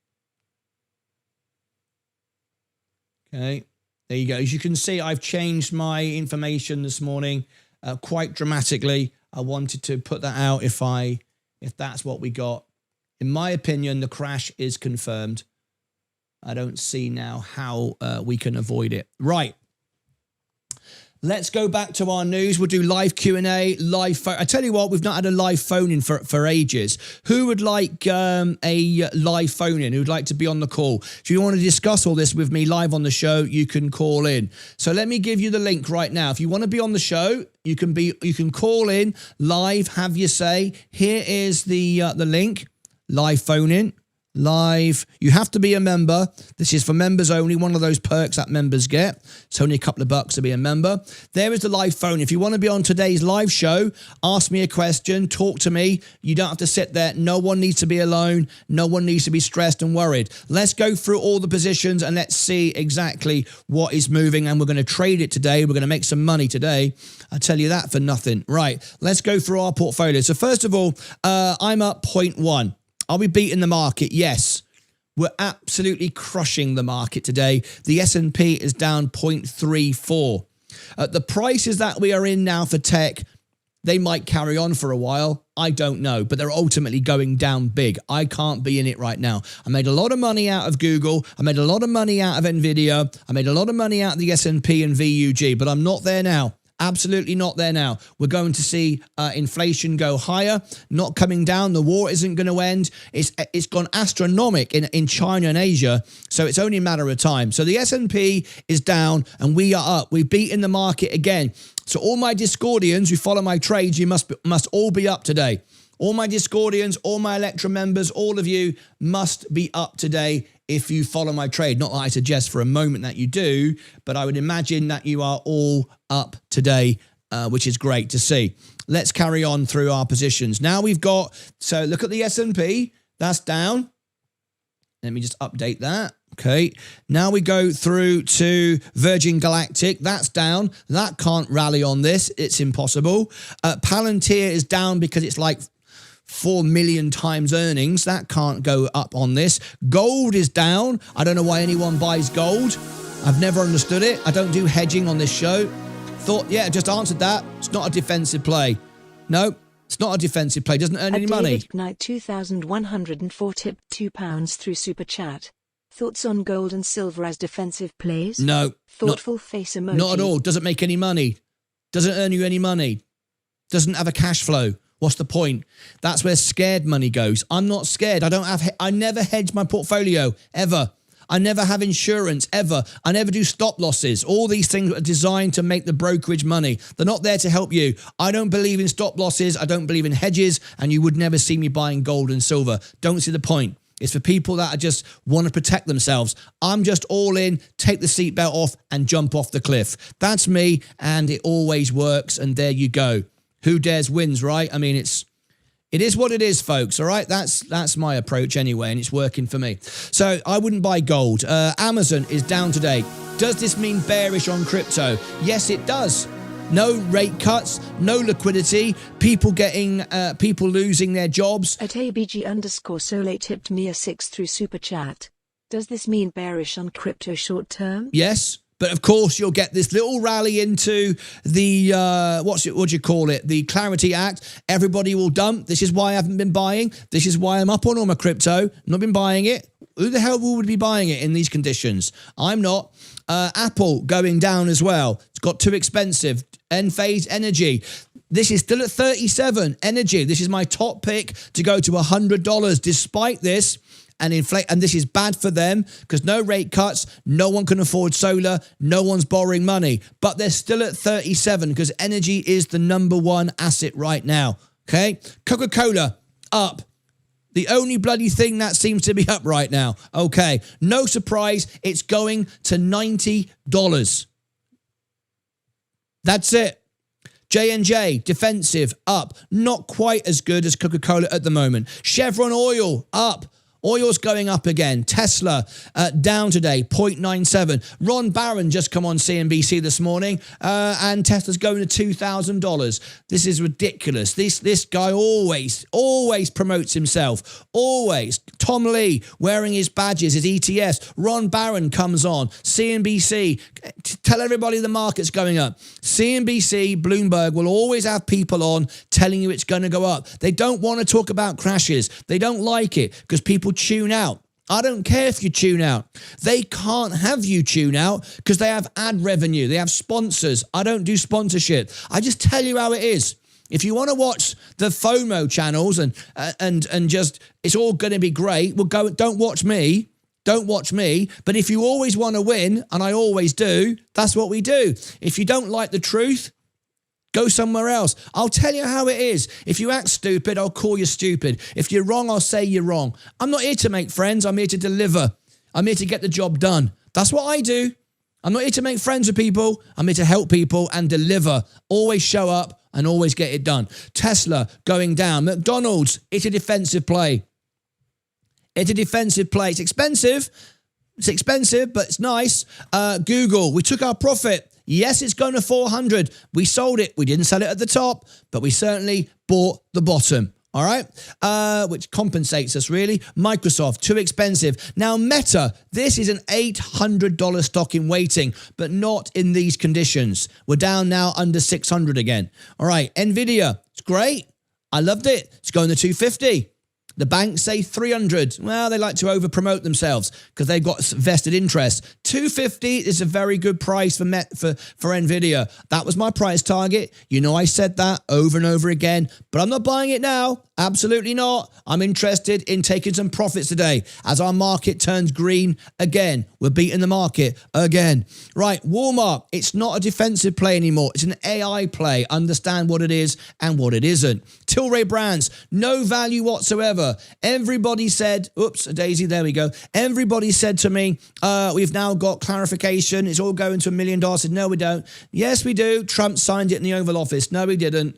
Okay, there you go. As you can see, I've changed my information this morning quite dramatically. I wanted to put that out if that's what we got. In my opinion, the crash is confirmed. I don't see now how we can avoid it. Right. Let's go back to our news. We'll do live Q&A, live phone. I tell you what, we've not had a live phone in for ages. Who would like a live phone in? Who'd like to be on the call? If you want to discuss all this with me live on the show, you can call in. So let me give you the link right now. If you want to be on the show, you can call in live, have your say. Here is the link, live phone in. Live. You have to be a member. This is for members only. One of those perks that members get. It's only a couple of bucks to be a member. There is the live phone. If you want to be on today's live show, ask me a question, talk to me. You don't have to sit there. No one needs to be alone. No one needs to be stressed and worried. Let's go through all the positions and let's see exactly what is moving. And we're going to trade it today. We're going to make some money today. I tell you that for nothing. Right. Let's go through our portfolio. So first of all, I'm up 0.1. Are we beating the market? Yes. We're absolutely crushing the market today. The S&P is down 0.34. The prices that we are in now for tech, they might carry on for a while. I don't know, but they're ultimately going down big. I can't be in it right now. I made a lot of money out of Google. I made a lot of money out of Nvidia. I made a lot of money out of the S&P and VUG, but I'm not there now. Absolutely not there now. We're going to see inflation go higher, not coming down. The war isn't going to end. It's gone astronomical in China and Asia, so it's only a matter of time. So the S&P is down and we are up. We've beaten the market again. So all my Discordians who follow my trades, you must all be up today. All my Discordians, all my Electra members, all of you must be up today if you follow my trade. Not that I suggest for a moment that you do, but I would imagine that you are all up today, which is great to see. Let's carry on through our positions. Now we've got, so look at the S&P, that's down. Let me just update that. Okay, now we go through to Virgin Galactic. That's down. That can't rally on this. It's impossible. Palantir is down because it's like 4 million times earnings. That can't go up on this. Gold is down. I don't know why anyone buys gold. I've never understood it. I don't do hedging on this show. Thought, yeah, just answered that. It's not a defensive play. No, it's not a defensive play. Doesn't earn any money. David Knight 2104 tipped £2 through Super Chat. Thoughts on gold and silver as defensive plays? No. Thoughtful face emoji. Not at all. Doesn't make any money. Doesn't earn you any money. Doesn't have a cash flow. What's the point? That's where scared money goes. I'm not scared. I never hedge my portfolio, ever. I never have insurance, ever. I never do stop losses. All these things are designed to make the brokerage money. They're not there to help you. I don't believe in stop losses. I don't believe in hedges. And you would never see me buying gold and silver. Don't see the point. It's for people that just want to protect themselves. I'm just all in, take the seatbelt off and jump off the cliff. That's me, and it always works, and there you go. Who dares wins, right? I mean, it is what it is, folks, all right? That's my approach anyway, and it's working for me. So I wouldn't buy gold. Amazon is down today. Does this mean bearish on crypto? Yes, it does. No rate cuts, no liquidity, people losing their jobs. At ABG_Sole tipped me a 6 through Super Chat. Does this mean bearish on crypto short term? Yes. But of course, you'll get this little rally into the, what do you call it? The Clarity Act. Everybody will dump. This is why I haven't been buying. This is why I'm up on all my crypto. I've not been buying it. Who the hell would be buying it in these conditions? I'm not. Apple going down as well. It's got too expensive. Enphase Energy. This is still at 37. Energy. This is my top pick to go to $100 despite this. And this is bad for them because no rate cuts, no one can afford solar, no one's borrowing money. But they're still at 37 because energy is the #1 asset right now. Okay? Coca-Cola, up. The only bloody thing that seems to be up right now. Okay. No surprise, it's going to $90. That's it. J&J, defensive, up. Not quite as good as Coca-Cola at the moment. Chevron Oil, up. Oil's going up again. Tesla down today, 0.97. Ron Barron just come on CNBC this morning, and Tesla's going to $2,000. This is ridiculous. This guy always promotes himself. Always. Tom Lee wearing his badges, his ETFs. Ron Barron comes on. CNBC. Tell everybody the market's going up. CNBC, Bloomberg will always have people on telling you it's going to go up. They don't want to talk about crashes. They don't like it because people tune out. I don't care if you tune out. They can't have you tune out because they have ad revenue. They have sponsors. I don't do sponsorship. I just tell you how it is. If you want to watch the FOMO channels and just it's all going to be great, well, go. Don't watch me. Don't watch me. But if you always want to win, and I always do, that's what we do. If you don't like the truth, go somewhere else. I'll tell you how it is. If you act stupid, I'll call you stupid. If you're wrong, I'll say you're wrong. I'm not here to make friends. I'm here to deliver. I'm here to get the job done. That's what I do. I'm not here to make friends with people. I'm here to help people and deliver. Always show up and always get it done. Tesla going down. McDonald's, it's a defensive play. It's a defensive play. It's expensive. But it's nice. Google, we took our profit. Yes, it's going to 400. We sold it. We didn't sell it at the top, but we certainly bought the bottom. All right, which compensates us really. Microsoft, too expensive. Now Meta, this is an $800 stock in waiting, but not in these conditions. We're down now under 600 again. All right, Nvidia, it's great. I loved it. It's going to 250. The banks say 300. Well, they like to over-promote themselves because they've got vested interest. 250 is a very good price for Nvidia. That was my price target. You know I said that over and over again, but I'm not buying it now. Absolutely not. I'm interested in taking some profits today as our market turns green again. We're beating the market again. Right, Walmart, it's not a defensive play anymore. It's an AI play. Understand what it is and what it isn't. Tilray Brands, no value whatsoever. Everybody said, oops, a daisy, there we go. Everybody said to me, we've now got clarification. It's all going to $1 million. I said, no, we don't. Yes, we do. Trump signed it in the Oval Office. No, he didn't.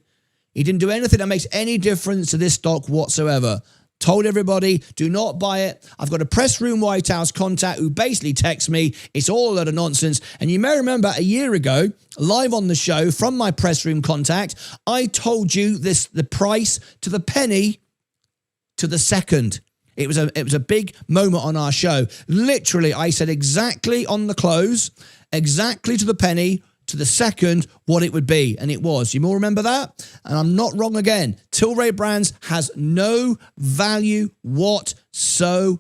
He didn't do anything that makes any difference to this stock whatsoever. Told everybody, do not buy it. I've got a press room White House contact who basically texts me, it's all a lot of nonsense. And you may remember a year ago, live on the show from my press room contact, I told you this, the price to the penny to the second. It was a big moment on our show. Literally, I said exactly on the close, exactly to the penny, to the second, what it would be. And it was. You all remember that? And I'm not wrong again. Tilray Brands has no value whatsoever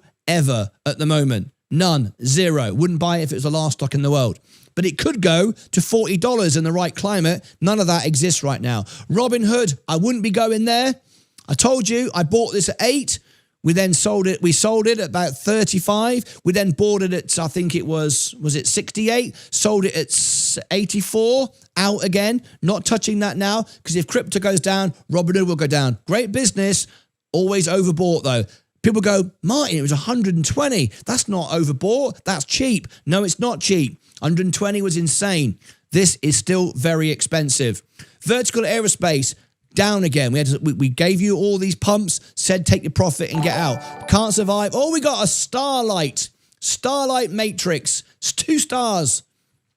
at the moment. None. Zero. Wouldn't buy it if it was the last stock in the world. But it could go to $40 in the right climate. None of that exists right now. Robinhood, I wouldn't be going there. I told you, I bought this at 8. We then sold it. We sold it at about 35. We then bought it at, I think it was it 68? Sold it at 84. Out again. Not touching that now, because if crypto goes down, Robinhood will go down. Great business. Always overbought though. People go, Martyn, it was 120. That's not overbought. That's cheap. No, it's not cheap. 120 was insane. This is still very expensive. Vertical aerospace. Down again. We gave you all these pumps, said take your profit and get out. Can't survive. Oh, we got a Starlight Matrix. It's 2 stars.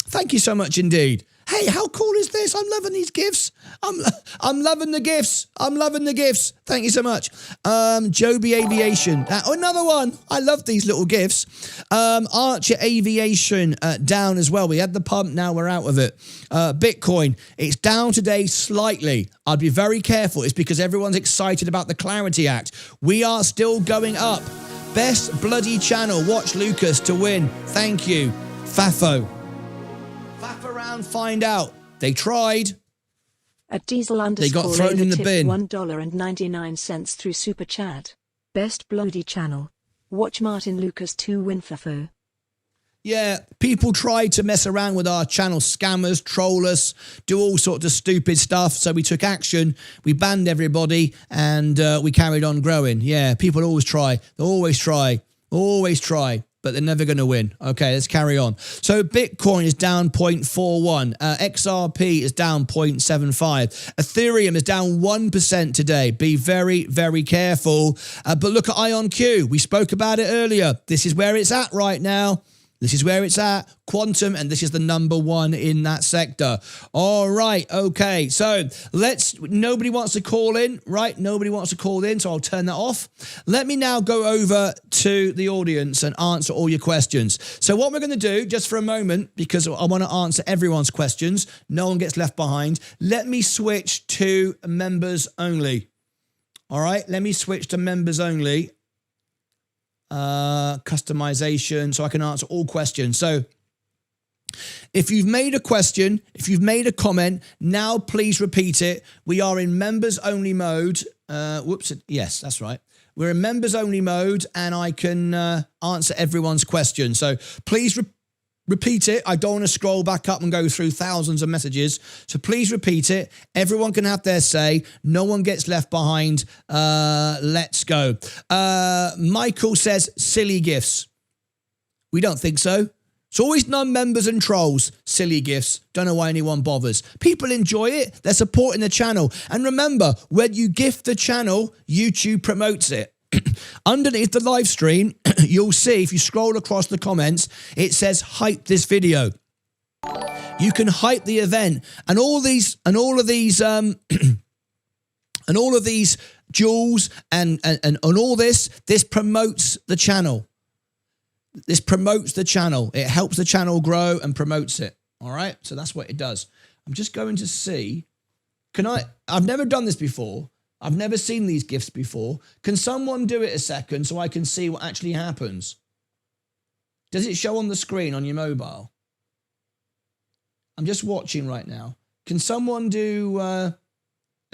Thank you so much indeed. Hey, how cool is this? I'm loving these gifts. I'm loving the gifts. I'm loving the gifts. Thank you so much. Joby Aviation. Another one. I love these little gifts. Archer Aviation down as well. We had the pump. Now we're out of it. Bitcoin. It's down today slightly. I'd be very careful. It's because everyone's excited about the Clarity Act. We are still going up. Best bloody channel. Watch Lucas to win. Thank you. Fafo. Faff around, find out. They tried. At Diesel _ They got thrown in the bin. $1.99 through Super Chat. Best bloody channel. Watch Martyn Lucas to win Fafo. Yeah, people tried to mess around with our channel, scammers, troll us, do all sorts of stupid stuff. So we took action, we banned everybody, and we carried on growing. Yeah, people always try. They always try. Always try. But they're never going to win. Okay, let's carry on. So Bitcoin is down 0.41. XRP is down 0.75. Ethereum is down 1% today. Be very, very careful. But look at IonQ. We spoke about it earlier. This is where it's at right now. This is where it's at. Quantum, and this is the number 1 in that sector. All right, okay. So nobody wants to call in, right? Nobody wants to call in, so I'll turn that off. Let me now go over to the audience and answer all your questions. So what we're going to do, just for a moment, because I want to answer everyone's questions, no one gets left behind, let me switch to members only. All right, let me switch to members only. Customization, so I can answer all questions. So if you've made a question, if you've made a comment, now please repeat it. We are in members only mode. Whoops, yes, that's right. We're in members only mode, and I can answer everyone's question. So please repeat it. I don't want to scroll back up and go through thousands of messages. So please repeat it. Everyone can have their say. No one gets left behind. Let's go. Michael says, silly gifts. We don't think so. It's always non-members and trolls. Silly gifts. Don't know why anyone bothers. People enjoy it. They're supporting the channel. And remember, when you gift the channel, YouTube promotes it. Underneath the live stream, you'll see, if you scroll across the comments, it says hype this video. You can hype the event, and all of these jewels and all this promotes the channel. This promotes the channel. It helps the channel grow and promotes it. All right, so that's what it does. I'm just going to see. I've never done this before. I've never seen these gifts before. Can someone do it a second so I can see what actually happens? Does it show on the screen on your mobile? I'm just watching right now. Can someone do a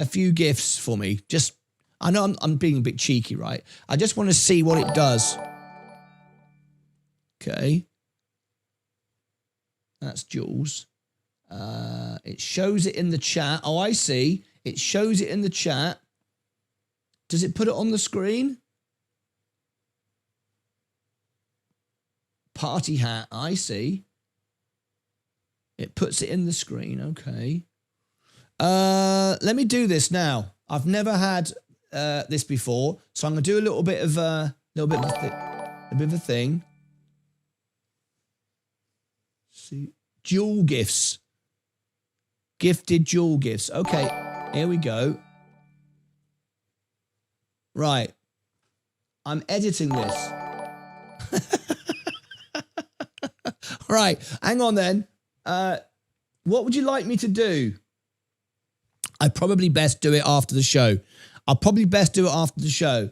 few gifts for me? Just, I know I'm being a bit cheeky, right? I just want to see what it does. Okay. That's Jules. It shows it in the chat. Oh, I see. It shows it in the chat. Does it put it on the screen? Party hat, I see. It puts it in the screen, okay. Let me do this now. I've never had this before, so I'm going to do a little bit of a thing. See, jewel gifts, gifted jewel gifts. Okay, here we go. Right, I'm editing this. Right, hang on then. What would you like me to do? I'd probably best do it after the show. I'll probably best do it after the show.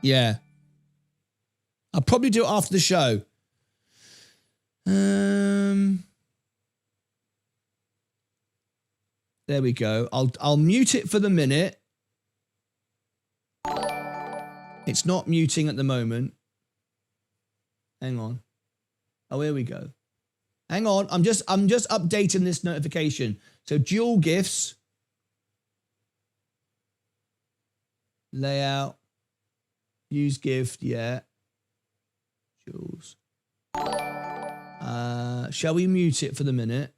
Yeah. I'll probably do it after the show. There we go. I'll mute it for the minute. It's not muting at the moment. Hang on. Oh, here we go. Hang on. I'm just updating this notification. So dual gifts. Layout. Use gift, yeah. Jewels. Shall we mute it for the minute?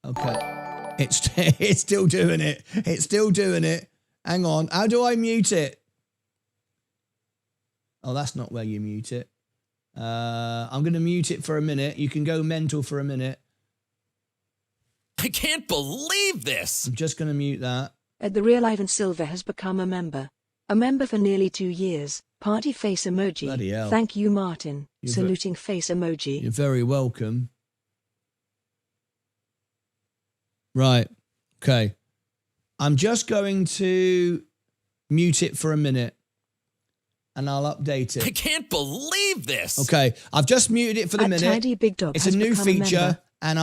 Okay. It's still doing it. It's still doing it. Hang on. How do I mute it? Oh, that's not where you mute it. I'm going to mute it for a minute. You can go mental for a minute. I can't believe this. I'm just going to mute that. At the Real Ivan Silver has become a member. A member for nearly 2 years. Party face emoji. Bloody hell. Thank you, Martin. You're Saluting face emoji. You're very welcome. Right. Okay. I'm just going to mute it for a minute. And I'll update it. I can't believe this. Okay, I've just muted it for the At minute. Tidy Big Dog It's has a new become feature, member. and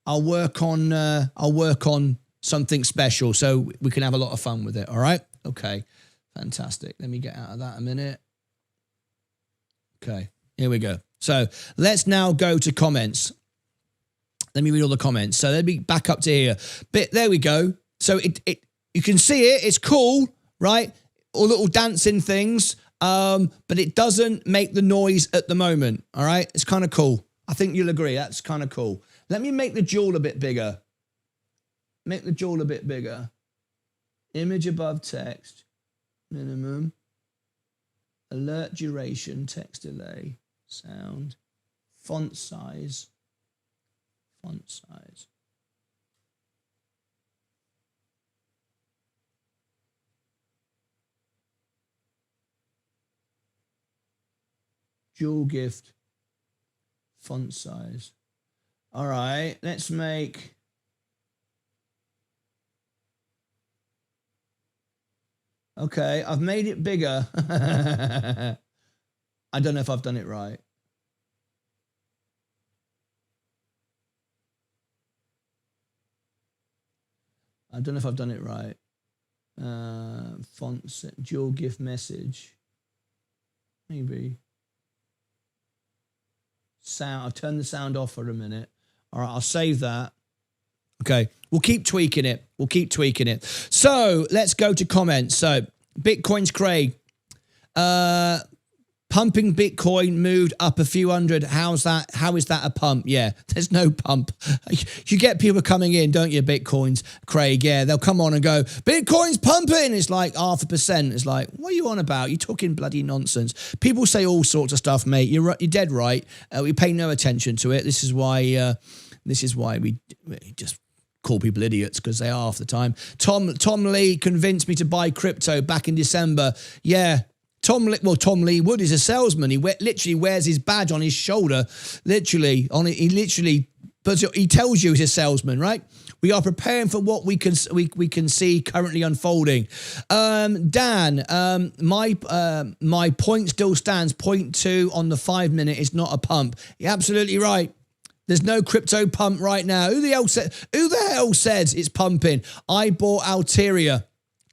I'll work on something special so we can have a lot of fun with it. All right? Okay, fantastic. Let me get out of that a minute. Okay, here we go. So let's now go to comments. Let me read all the comments. So let me back up to here. But there we go. So it you can see it. It's cool, right? All little dancing things, but it doesn't make the noise at the moment, all right? It's kind of cool. I think you'll agree. That's kind of cool. Let me make the jewel a bit bigger. Make the jewel a bit bigger. Image above text, minimum. Alert duration, text delay, sound, font size. Font size. Jewel gift, font size. All right, let's make. Okay, I've made it bigger. I don't know if I've done it right. I don't know if I've done it right. Font set, dual gift message. Maybe. Sound. I've turned the sound off for a minute. All right, I'll save that. Okay, we'll keep tweaking it. We'll keep tweaking it. So let's go to comments. So Bitcoin's Craig. Pumping Bitcoin moved up a few hundred. How's that? How is that a pump? Yeah, there's no pump. You get people coming in, don't you, Bitcoins, Craig? Yeah, they'll come on and go, Bitcoin's pumping. It's like 0.5%. It's like, what are you on about? You're talking bloody nonsense. People say all sorts of stuff, mate. You're dead right. We pay no attention to it. This is why we just call people idiots, because they are half the time. Tom Lee convinced me to buy crypto back in December. Yeah. Tom Lee Wood is a salesman. He literally wears his badge on his shoulder. He tells you he's a salesman, right? We are preparing for what we can see currently unfolding. Dan, my point still stands. 0.2 on the 5 minute is not a pump. You're absolutely right. There's no crypto pump right now. Who the hell says it's pumping? I bought Alteria.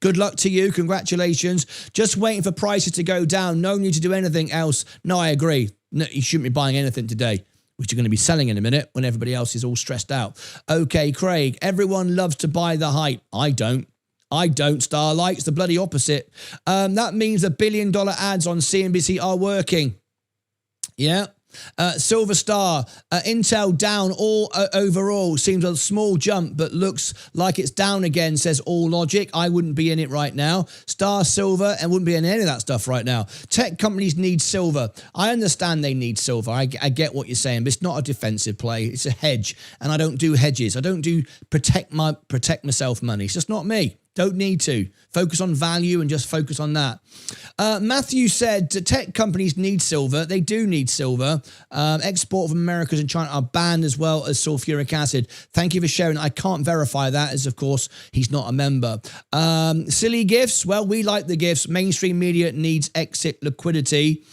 Good luck to you. Congratulations. Just waiting for prices to go down. No need to do anything else. No, I agree. No, you shouldn't be buying anything today, which you're going to be selling in a minute when everybody else is all stressed out. Okay, Craig, everyone loves to buy the hype. I don't. I don't. Starlight's the bloody opposite. That means the $1 billion ads on CNBC are working. Yeah. Silver Star, Intel down overall. Seems a small jump, but looks like it's down again, says All Logic. I wouldn't be in it right now. Star Silver, and wouldn't be in any of that stuff right now. Tech companies need silver. I understand they need silver. I get what you're saying, but it's not a defensive play. It's a hedge, and I don't do hedges. I don't do protect myself money. It's just not me. Don't need to. Focus on value and just focus on that. Matthew said tech companies need silver. They do need silver. Export of Americas and China are banned as well as sulfuric acid. Thank you for sharing. I can't verify that as, of course, he's not a member. Silly gifts. Well, we like the gifts. Mainstream media needs exit liquidity.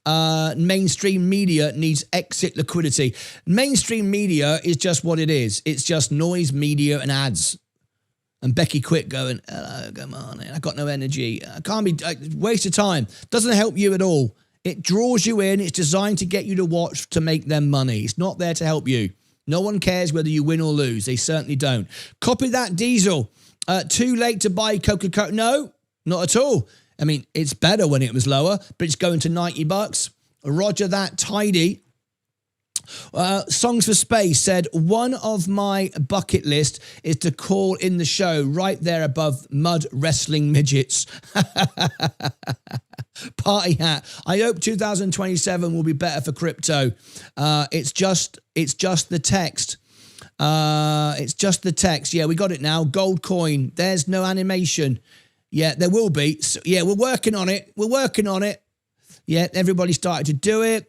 Mainstream media needs exit liquidity. Mainstream media is just what it is. It's just noise, media, and ads. And Becky Quick going, hello, come on, I got no energy. I can't be, waste of time. Doesn't help you at all. It draws you in. It's designed to get you to watch to make them money. It's not there to help you. No one cares whether you win or lose. They certainly don't. Copy that, Diesel. Too late to buy Coca-Cola. No, not at all. I mean, it's better when it was lower, but it's going to $90. Roger that, Tidy. Songs for Space said, one of my bucket list is to call in the show right there above mud wrestling midgets. Party hat. I hope 2027 will be better for crypto. It's just the text. It's just the text. Yeah, we got it now. Gold coin. There's no animation. Yeah, there will be. So, yeah, we're working on it. We're working on it. Yeah, everybody started to do it.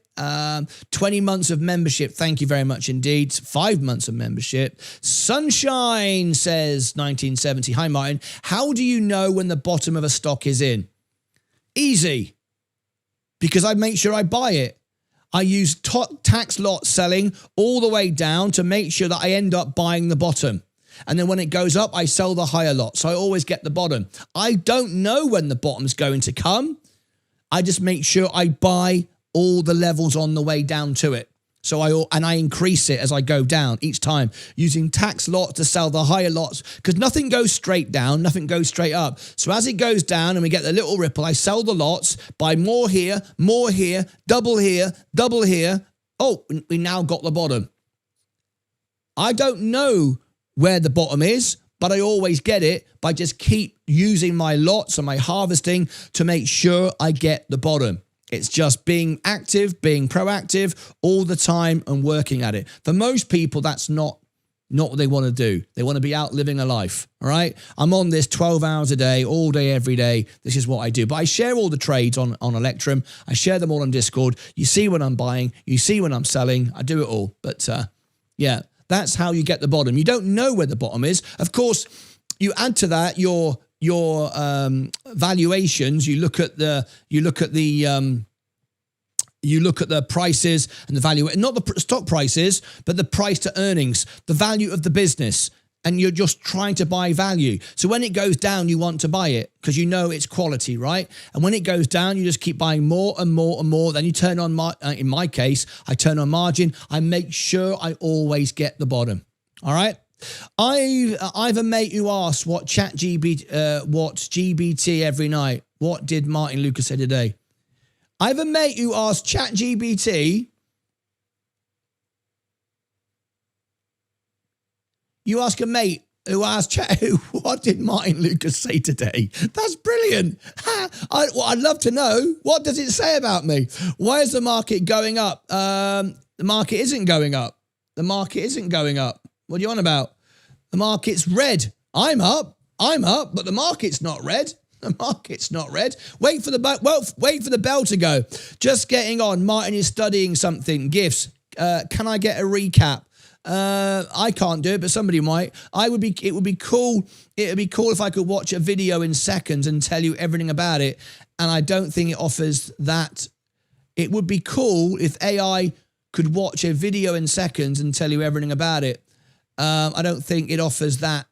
20 months of membership. Thank you very much indeed. 5 months of membership. Sunshine says 1970. Hi, Martyn. How do you know when the bottom of a stock is in? Easy. Because I make sure I buy it. I use tax lot selling all the way down to make sure that I end up buying the bottom. And then when it goes up, I sell the higher lot. So I always get the bottom. I don't know when the bottom's going to come. I just make sure I buy all the levels on the way down to it. So I increase it as I go down each time using tax lots to sell the higher lots because nothing goes straight down, nothing goes straight up. So as it goes down and we get the little ripple, I sell the lots, buy more here, double here. Oh, we now got the bottom. I don't know where the bottom is, but I always get it by just keep using my lots and my harvesting to make sure I get the bottom. It's just being active, being proactive all the time and working at it. For most people, that's not what they want to do. They want to be out living a life, all right? I'm on this 12 hours a day, all day, every day. This is what I do. But I share all the trades on Electrum. I share them all on Discord. You see when I'm buying. You see when I'm selling. I do it all. But yeah, that's how you get the bottom. You don't know where the bottom is. Of course, you add to that your valuations. You look at the prices and the value, not the stock prices, but the price to earnings, the value of the business. And you're just trying to buy value. So when it goes down, you want to buy it because you know it's quality, right? And when it goes down, you just keep buying more and more and more. Then you turn on, in my case, I turn on margin. I make sure I always get the bottom. All right. I have a mate who asked what's GBT every night. What did Martyn Lucas say today? I have a mate who asked ChatGPT. You ask a mate who asked what did Martyn Lucas say today? That's brilliant. I'd love to know. What does it say about me? Why is the market going up? The market isn't going up. The market isn't going up. What are you on about? The market's red. I'm up, but the market's not red. The market's not red. Wait for the bell to go. Just getting on. Martyn is studying something. Gifts. Can I get a recap? I can't do it, but somebody might. It would be cool. It would be cool if I could watch a video in seconds and tell you everything about it. And I don't think it offers that. It would be cool if AI could watch a video in seconds and tell you everything about it. I don't think it offers that.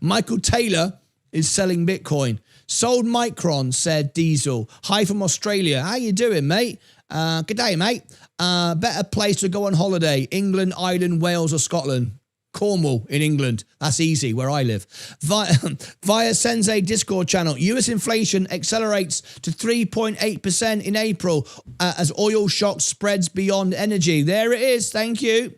Michael Taylor is selling Bitcoin. Sold Micron, said Diesel. Hi from Australia. How you doing, mate? Good day, mate. Better place to go on holiday. England, Ireland, Wales or Scotland? Cornwall in England. That's easy where I live. Via Sensei Discord channel, US inflation accelerates to 3.8% in April as oil shock spreads beyond energy. There it is. Thank you.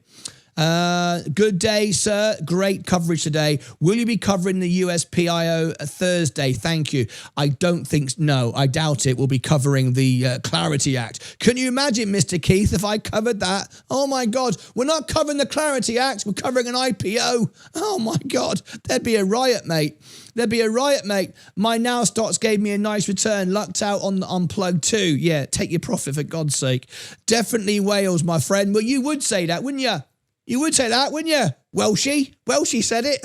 Good day, sir. Great coverage today. Will you be covering the US PIO Thursday? Thank you. I don't think, no, I doubt it. We'll be covering the Clarity Act. Can you imagine, Mr. Keith, if I covered that? Oh my God, we're not covering the Clarity Act. We're covering an IPO. Oh my God, there'd be a riot, mate. There'd be a riot, mate. My Now stocks gave me a nice return. Lucked out on the Unplugged too. Yeah, take your profit for God's sake. Definitely Wales, my friend. Well, you would say that, wouldn't you? You would say that, wouldn't you? Welshie. Welshie said it.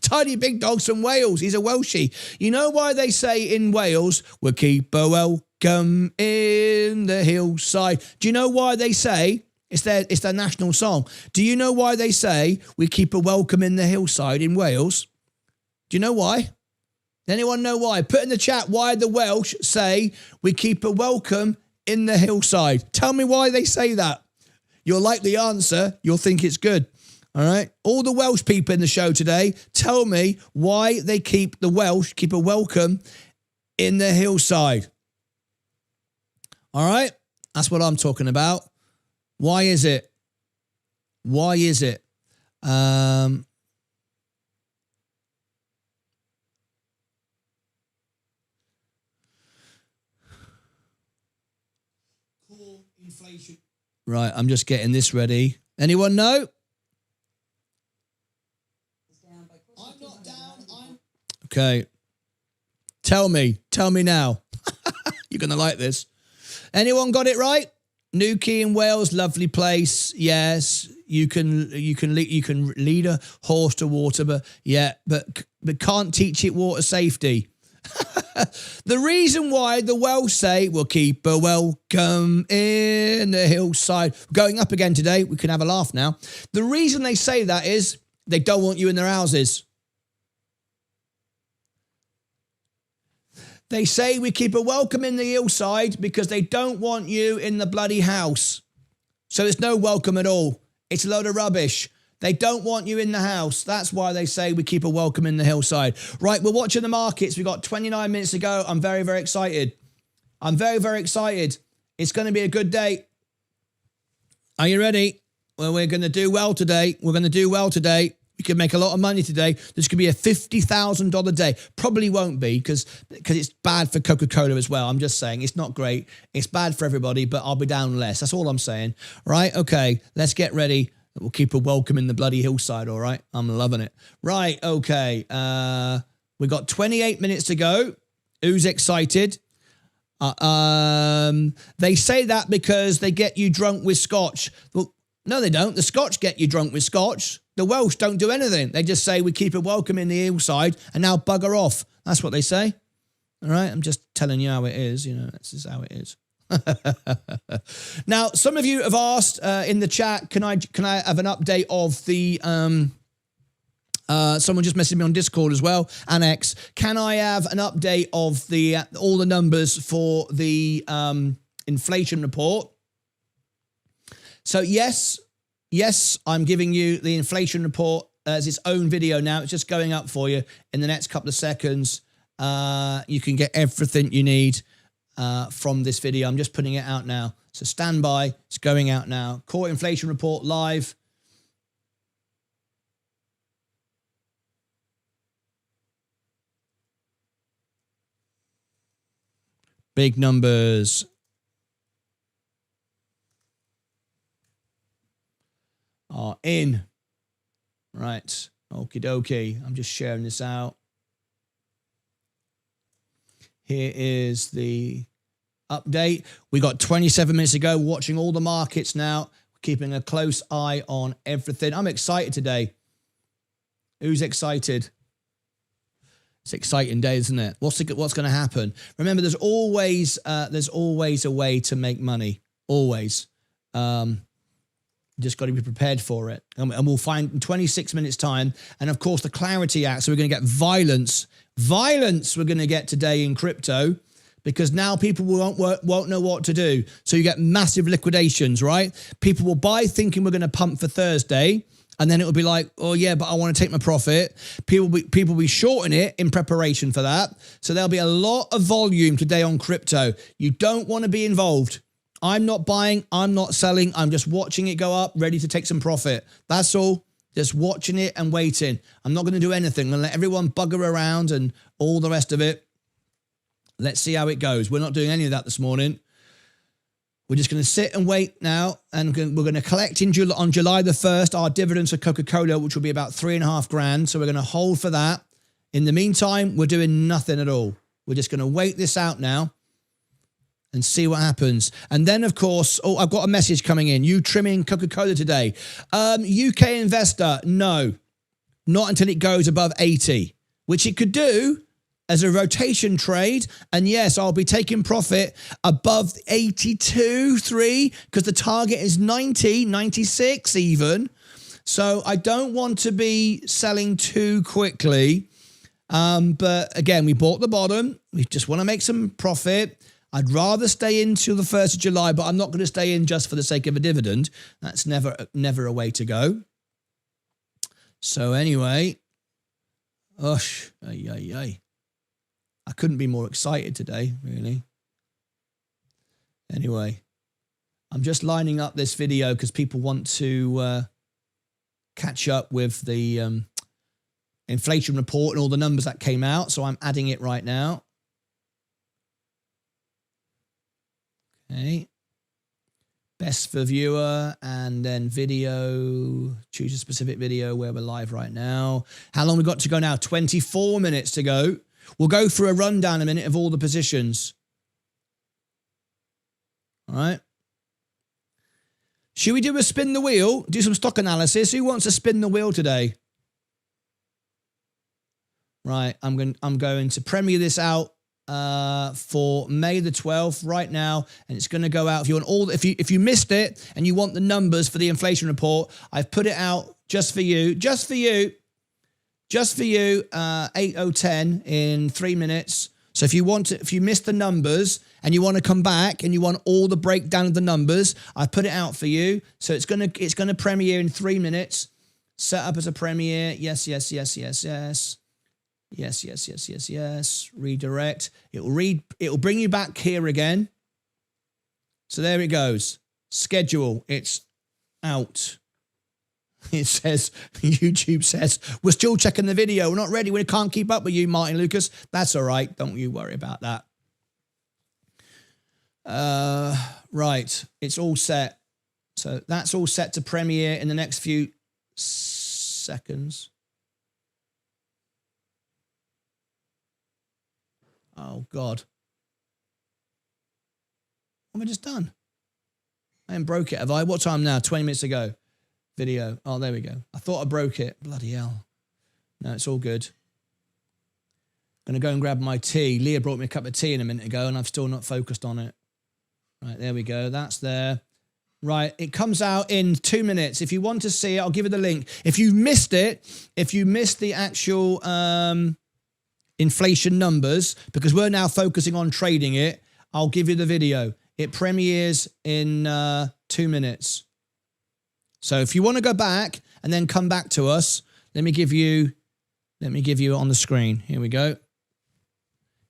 Tiny big dogs from Wales. He's a Welshie. You know why they say in Wales, we'll keep a welcome in the hillside? Do you know why they say, it's their national song. Do you know why they say, we keep a welcome in the hillside in Wales? Do you know why? Does anyone know why? Put in the chat why the Welsh say, we keep a welcome in the hillside. Tell me why they say that. You'll like the answer. You'll think it's good. All right. All the Welsh people in the show today, tell me why they keep the Welsh, keep a welcome in the hillside. All right. That's what I'm talking about. Why is it? Why is it? Core inflation. Right, I'm just getting this ready. Anyone know? I'm not down. Okay. Tell me now. You're going to like this. Anyone got it right? Newquay in Wales, lovely place. Yes, you can lead a horse to water, but can't teach it water safety. The reason why the Welsh say we'll keep a welcome in the hillside, going up again today, we can have a laugh now. The reason they say that is they don't want you in their houses. They say we keep a welcome in the hillside because they don't want you in the bloody house. So there's no welcome at all. It's a load of rubbish. They don't want you in the house. That's why they say we keep a welcome in the hillside. Right, we're watching the markets. We've got 29 minutes to go. I'm very, very excited. I'm very, very excited. It's going to be a good day. Are you ready? Well, we're going to do well today. We're going to do well today. We could make a lot of money today. This could be a $50,000 day. Probably won't be because it's bad for Coca-Cola as well. I'm just saying it's not great. It's bad for everybody, but I'll be down less. That's all I'm saying. Right? Okay, let's get ready. We'll keep a welcome in the bloody hillside, all right? I'm loving it. Right, okay. We got 28 minutes to go. Who's excited? They say that because they get you drunk with scotch. Well, no, they don't. The Scotch get you drunk with scotch. The Welsh don't do anything. They just say we keep a welcome in the hillside and now bugger off. That's what they say. All right, I'm just telling you how it is. You know, this is how it is. Now, some of you have asked in the chat, can I have an update of the someone just messaged me on Discord as well, Annex. Can I have an update of the all the numbers for the inflation report? So yes, I'm giving you the inflation report as its own video now. It's just going up for you in the next couple of seconds. You can get everything you need from this video. I'm just putting it out now. So stand by. It's going out now. Core inflation report live. Big numbers. Are in. Right. Okie dokie. I'm just sharing this out. Here is the update. We got 27 minutes to go, watching all the markets now, keeping a close eye on everything. I'm excited today. Who's excited? It's an exciting day, isn't it? What's going to happen? Remember, there's always a way to make money. Always. Just got to be prepared for it. And we'll find in 26 minutes time. And of course, the Clarity Act. So we're going to get violence we're going to get today in crypto, because now people won't know what to do. So you get massive liquidations, right? People will buy thinking we're going to pump for Thursday, And then it'll be like, oh yeah, but I want to take my profit. People will be shorting it in preparation for that. So there'll be a lot of volume today on crypto. You don't want to be involved. I'm not buying, I'm not selling. I'm just watching it go up, ready to take some profit. That's all. Just watching it and waiting. I'm not going to do anything. I'm going to let everyone bugger around and all the rest of it. Let's see how it goes. We're not doing any of that this morning. We're just going to sit and wait now, and we're going to collect on July the 1st our dividends for Coca-Cola, which will be about $3,500. So we're going to hold for that. In the meantime, we're doing nothing at all. We're just going to wait this out now and see what happens. And then, of course, I've got a message coming in. You trimming Coca-Cola today? UK investor, no. Not until it goes above 80, which it could do as a rotation trade. And yes, I'll be taking profit above 82.3 because the target is 90, 96 even. So I don't want to be selling too quickly. But again, we bought the bottom. We just want to make some profit. I'd rather stay in till the 1st of July, but I'm not going to stay in just for the sake of a dividend. That's never a way to go. So anyway, I couldn't be more excited today, really. Anyway, I'm just lining up this video because people want to catch up with the inflation report and all the numbers that came out. So I'm adding it right now. Okay. Best for viewer, and then video. Choose a specific video where we're live right now. How long we got to go now? 24 minutes to go. We'll go through a rundown in a minute of all the positions. All right. Should we do a spin the wheel? Do some stock analysis. Who wants to spin the wheel today? Right. I'm going to premiere this out for May the 12th right now, and it's going to go out. If you want if you missed it and you want the numbers for the inflation report, I've put it out just for you, 8:10 in 3 minutes. So if you missed the numbers and you want to come back and you want all the breakdown of the numbers, I've put it out for you. So it's gonna premiere in 3 minutes. Set up as a premiere. Yes. Yes. Redirect. It'll bring you back here again. So there it goes. Schedule. It's out. It says, YouTube says, we're still checking the video. We're not ready. We can't keep up with you, Martin Lucas. That's all right. Don't you worry about that. Right. It's all set. So that's all set to premiere in the next few seconds. Oh, God. What have I just done? I haven't broke it, have I? What time now? 20 minutes ago. Video. Oh, there we go. I thought I broke it. Bloody hell. No, it's all good. I'm going to go and grab my tea. Leah brought me a cup of tea in a minute ago, and I've still not focused on it. Right, there we go. That's there. Right, it comes out in 2 minutes. If you want to see it, I'll give you the link. If you missed it, if you missed the actual inflation numbers, because we're now focusing on trading it, I'll give you the video. It premieres in 2 minutes. So if you want to go back and then come back to us, let me give you on the screen. Here we go.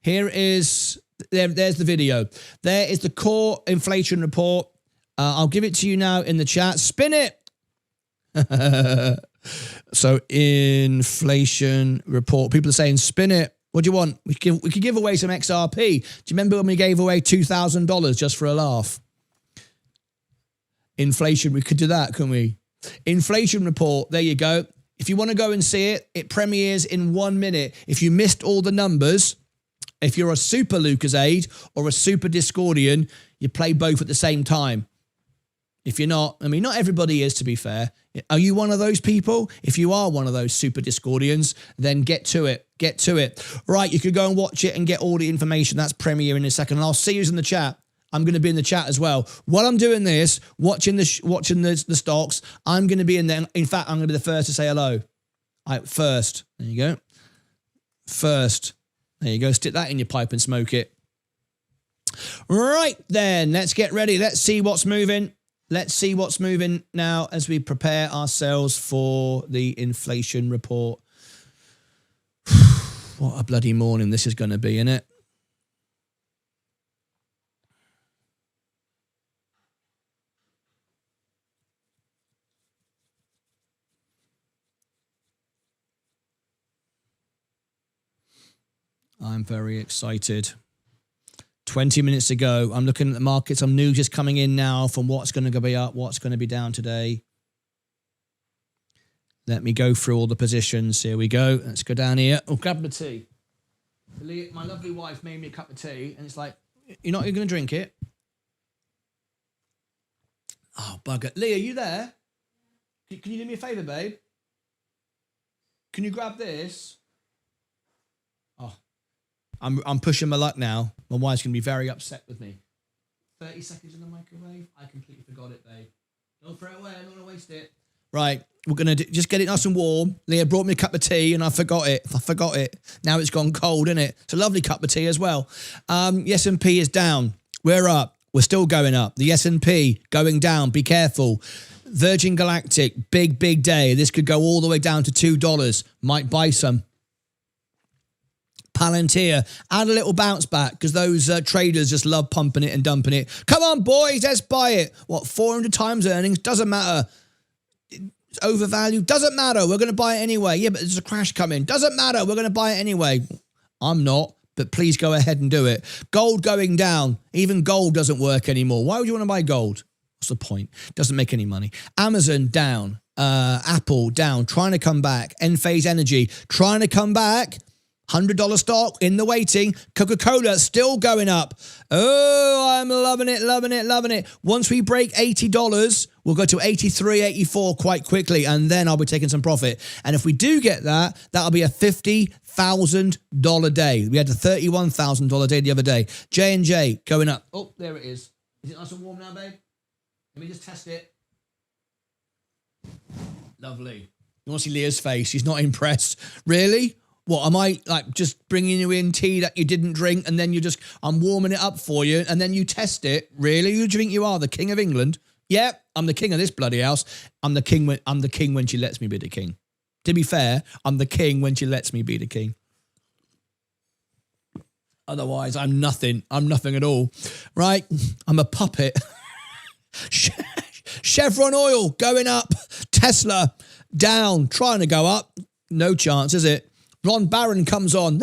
Here is, there's the video. There is the core inflation report. I'll give it to you now in the chat. Spin it. So inflation report. People are saying spin it. What do you want? We could give away some XRP. Do you remember when we gave away $2,000 just for a laugh? Inflation, we could do that, couldn't we? Inflation report, there you go. If you want to go and see it, it premieres in 1 minute. If you missed all the numbers, if you're a super Lucasade or a super Discordian, you play both at the same time. If you're not, I mean, not everybody is, to be fair. Are you one of those people? If you are one of those super Discordians, then get to it. Get to it. Right, you could go and watch it and get all the information. That's premiere in a second. And I'll see you in the chat. I'm going to be in the chat as well. While I'm doing this, watching the stocks, I'm going to be in there. In fact, I'm going to be the first to say hello. All right, first. There you go. First. There you go. Stick that in your pipe and smoke it. Right then, let's get ready. Let's see what's moving. Let's see what's moving now as we prepare ourselves for the inflation report. What a bloody morning this is going to be, isn't it? I'm very excited. 20 minutes ago, I'm looking at the markets. I'm new just coming in now from what's going to be up, what's going to be down today. Let me go through all the positions. Here we go. Let's go down here. Oh, grab the tea. My lovely wife made me a cup of tea, and it's like, you're not even going to drink it? Oh, bugger. Leah, you there? Can you do me a favour, babe? Can you grab this? Oh, I'm pushing my luck now. My wife's going to be very upset with me. 30 seconds in the microwave? I completely forgot it, babe. Don't throw it away. I don't want to waste it. Right, we're going to just get it nice and warm. Leah brought me a cup of tea and I forgot it. Now it's gone cold, isn't it? It's a lovely cup of tea as well. The S&P is down. We're up. We're still going up. The S&P going down. Be careful. Virgin Galactic, big day. This could go all the way down to $2. Might buy some. Palantir, add a little bounce back because those traders just love pumping it and dumping it. Come on, boys, let's buy it. What, 400 times earnings? Doesn't matter. It's overvalued. Doesn't matter. We're going to buy it anyway. Yeah, but there's a crash coming. Doesn't matter. We're going to buy it anyway. I'm not, but please go ahead and do it. Gold going down. Even gold doesn't work anymore. Why would you want to buy gold? What's the point? Doesn't make any money. Amazon down. Apple down. Trying to come back. Enphase Energy trying to come back. $100 stock in the waiting. Coca-Cola still going up. Oh, I'm loving it. Once we break $80, we'll go to 83, 84 quite quickly, and then I'll be taking some profit. And if we do get that, that'll be a $50,000 day. We had a $31,000 day the other day. J&J going up. Oh, there it is. Is it nice and warm now, babe? Let me just test it. Lovely. You want to see Leah's face? She's not impressed. Really? What, am I like just bringing you in tea that you didn't drink and then I'm warming it up for you and then you test it? Really? Who do you think you are, the King of England? Yeah, I'm the king of this bloody house. I'm the king when she lets me be the king. To be fair, I'm the king when she lets me be the king. Otherwise, I'm nothing. I'm nothing at all. Right? I'm a puppet. Chevron oil going up. Tesla down, trying to go up. No chance, is it? Ron Barron comes on.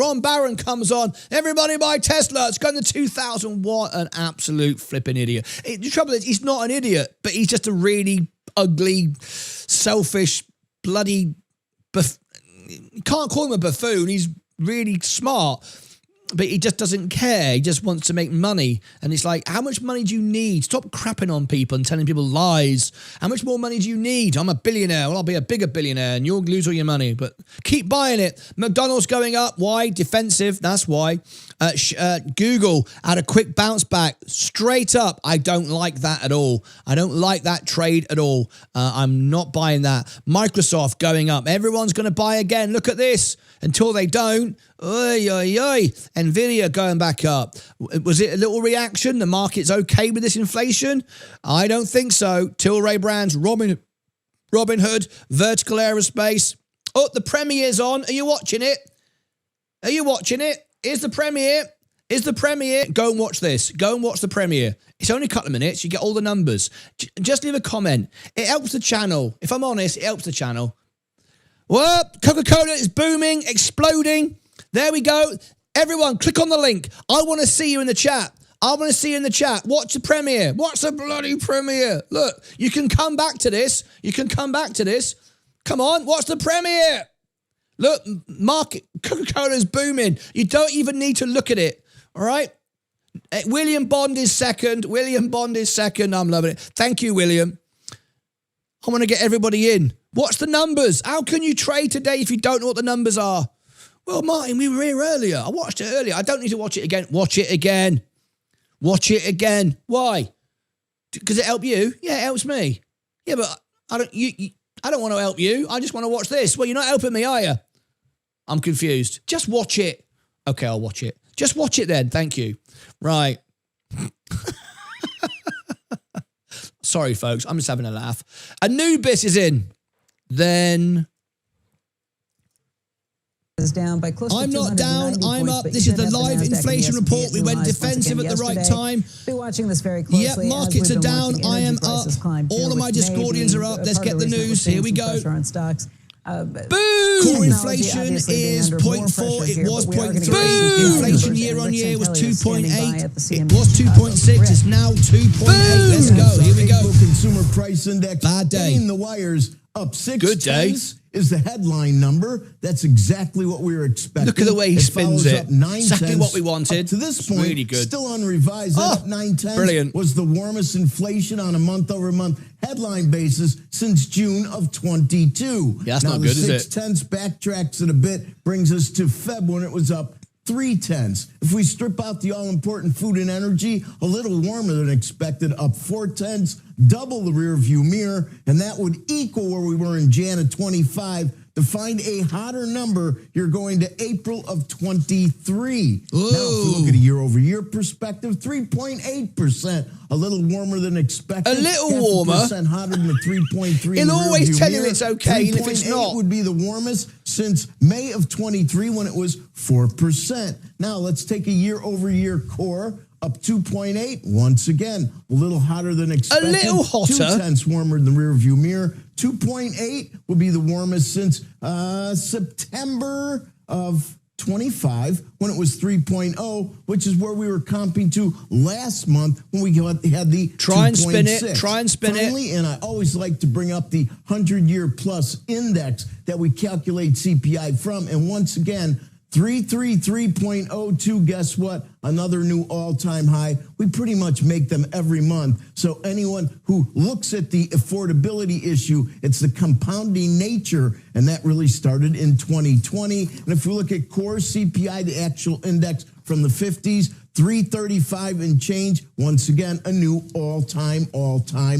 Everybody buy Tesla. It's going to 2,000. What an absolute flipping idiot. The trouble is, he's not an idiot, but he's just a really ugly, selfish, bloody... You can't call him a buffoon. He's really smart, but he just doesn't care. He just wants to make money. And it's like, how much money do you need? Stop crapping on people and telling people lies. How much more money do you need? I'm a billionaire. Well, I'll be a bigger billionaire and you'll lose all your money. But keep buying it. McDonald's going up. Why? Defensive. That's why. Google had a quick bounce back. Straight up. I don't like that at all. I don't like that trade at all. I'm not buying that. Microsoft going up. Everyone's going to buy again. Look at this. Until they don't. Oy, oy, oy. Nvidia going back up. Was it a little reaction? The market's okay with this inflation? I don't think so. Tilray Brands, Robin Hood, Vertical Aerospace. Oh, the premiere's on. Are you watching it? Here's the premiere. Go and watch this. Go and watch the premiere. It's only a couple of minutes. You get all the numbers. Just leave a comment. It helps the channel. If I'm honest, it helps the channel. Well, Coca-Cola is booming, exploding. There we go. Everyone, click on the link. I want to see you in the chat. Watch the premiere. Watch the bloody premiere. Look, you can come back to this. Come on, watch the premiere. Look, Coca-Cola is booming. You don't even need to look at it. All right? William Bond is second. I'm loving it. Thank you, William. I want to get everybody in. Watch the numbers. How can you trade today if you don't know what the numbers are? Well, Martin, we were here earlier. I watched it earlier. I don't need to watch it again. Watch it again. Why? Because it helped you? Yeah, it helps me. Yeah, but I don't want to help you. I just want to watch this. Well, you're not helping me, are you? I'm confused. Just watch it. Okay, I'll watch it. Just watch it then. Thank you. Right. Sorry, folks. I'm just having a laugh. Anubis is in. Then is down by close to I'm not down, 290 I'm points, up. but This you is the did have live Nasdaq and inflation the S&P report. We at new went highs once defensive again at the right yesterday. time. Be watching this very closely. Yep, as markets we've are been down. watching I energy am prices up. climb, too, All of my which may Discordians be are up. part Let's of get the reason that we're news. seeing Here we some go. pressure on stocks. Boom! Technology Inflation obviously being is under more 0.4. pressure It here, was but we are gonna 0.3. get some Inflation numbers, year and on Rick year was Santelli is standing 2.8. by at the It CME was Chicago. 2.6. It's now 2.8. Let's go. Here we go. April Consumer Price Index. Bad day. Hitting the wires up 6 Good day. tenths is the headline number. That's exactly what we were expecting. Look at the way he spins follows it. up 9 Exactly tenths what we wanted. Up to this It's point, really good. still unrevised. That Oh, up 9 tenths brilliant. was the warmest inflation on a month-over-month headline basis since June of 22. Yeah, that's now, not the good, is 6 it? tenths backtracks it a bit, brings us to Feb when it was up 3 tenths. If we strip out the all-important food and energy, a little warmer than expected, up 4 tenths, double the rear view mirror, and that would equal where we were in Jan of 25. To find a hotter number, you're going to April of 23. Now, if you look at a year-over-year perspective, 3.8%, a little warmer than expected. A little warmer. 0.5% hotter than the 3.3. It'll always rearview tell you mirror. it's okay, and if it's 3.8 not, would be the warmest since May of 23 when it was 4%. Now, let's take a year-over-year core. Up 2.8, once again, a little hotter than expected. A little hotter. 2 tenths warmer than the rear view mirror. 2.8 will be the warmest since September of 25 when it was 3.0, which is where we were comping to last month when we had the Try and spin it. 2.6. Try and spin Finally, and I always like to bring up the 100-year plus index that we calculate CPI from. And once again, 333.02, guess what? Another new all-time high. We pretty much make them every month. So anyone who looks at the affordability issue, it's the compounding nature, and that really started in 2020. And if we look at core CPI, the actual index from the 50s, 335 and change. Once again, a new all-time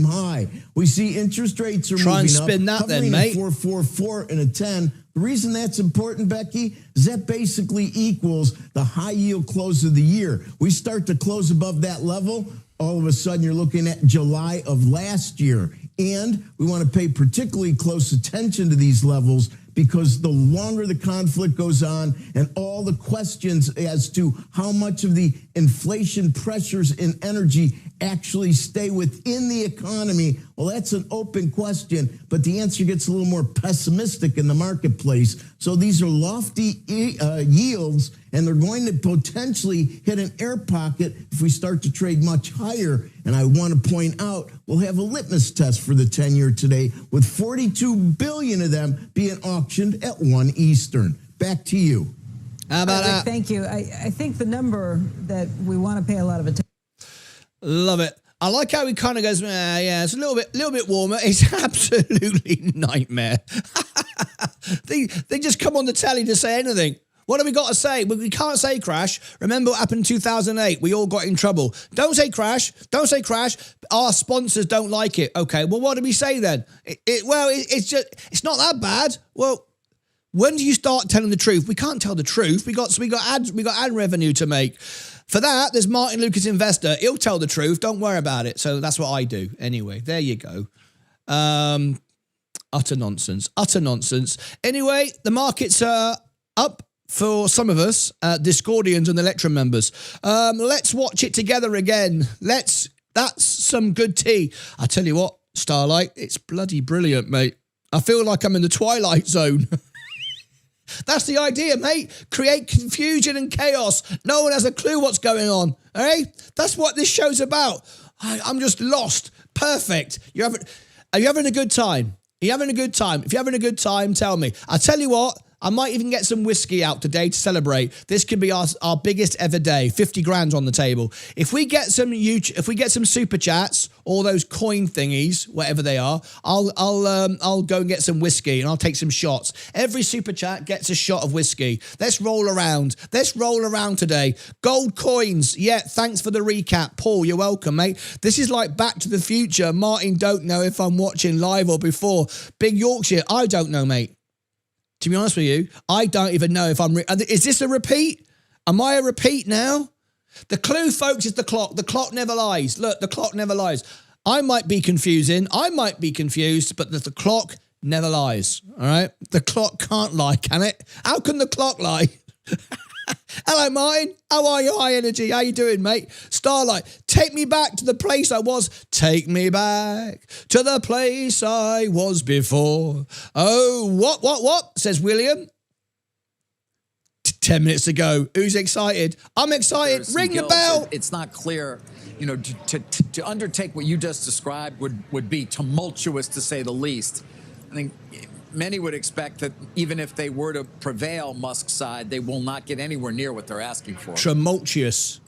high. We see interest rates are Try and moving up. spin that then, hovering mate. at 444 and a 10. The reason that's important, Becky, is that basically equals the high yield close of the year. We start to close above that level, all of a sudden you're looking at July of last year. And we want to pay particularly close attention to these levels because the longer the conflict goes on and all the questions as to how much of the inflation pressures in energy actually stay within the economy, well, that's an open question, but the answer gets a little more pessimistic in the marketplace. So these are lofty yields, and they're going to potentially hit an air pocket if we start to trade much higher. And I want to point out, we'll have a litmus test for the 10-year today with 42 billion of them being auctioned at 1 Eastern. Back to you. How about that? Thank you. I think the number that we want to pay a lot of attention. Love it. I like how he kind of goes, yeah, it's a little bit warmer. It's absolutely nightmare. They just come on the telly to say anything. What have we got to say? Well, we can't say crash. Remember what happened in 2008? We all got in trouble. Don't say crash. Don't say crash. Our sponsors don't like it. Okay, well, what do we say then? It's not that bad. Well, when do you start telling the truth? We can't tell the truth. We got ad revenue to make. For that, there's Martyn Lucas Investor. He'll tell the truth. Don't worry about it. So that's what I do. Anyway, there you go. Utter nonsense. Utter nonsense. Anyway, the markets are up for some of us, Discordians and Electrum members. Let's watch it together again. That's some good tea. I tell you what, Starlight, it's bloody brilliant, mate. I feel like I'm in the Twilight Zone. That's the idea, mate. Create confusion and chaos. No one has a clue what's going on. Eh? That's what this show's about. I'm just lost. Perfect. Are you having a good time? Are you having a good time? If you're having a good time, tell me. I tell you what, I might even get some whiskey out today to celebrate. This could be our biggest ever day. 50 grand on the table. If we get some super chats, all those coin thingies, whatever they are, I'll go and get some whiskey and I'll take some shots. Every super chat gets a shot of whiskey. Let's roll around. Let's roll around today. Gold coins. Yeah, thanks for the recap, Paul. You're welcome, mate. This is like Back to the Future. Martin don't know if I'm watching live or before. Big Yorkshire. I don't know, mate. To be honest with you, I don't even know if I'm... Is this a repeat? Am I a repeat now? The clue, folks, is the clock. The clock never lies. Look, the clock never lies. I might be confusing. I might be confused, but the clock never lies. All right? The clock can't lie, can it? How can the clock lie? Hello, Martyn. How are you? High energy. How you doing, mate? Starlight, take me back to the place I was. Take me back to the place I was before. Oh, what? Says William. 10 minutes ago. Who's excited? I'm excited. Ring the bell. It's not clear, you know, to undertake what you just described would be tumultuous, to say the least. I think many would expect that even if they were to prevail Musk's side, they will not get anywhere near what they're asking for. Tumultuous.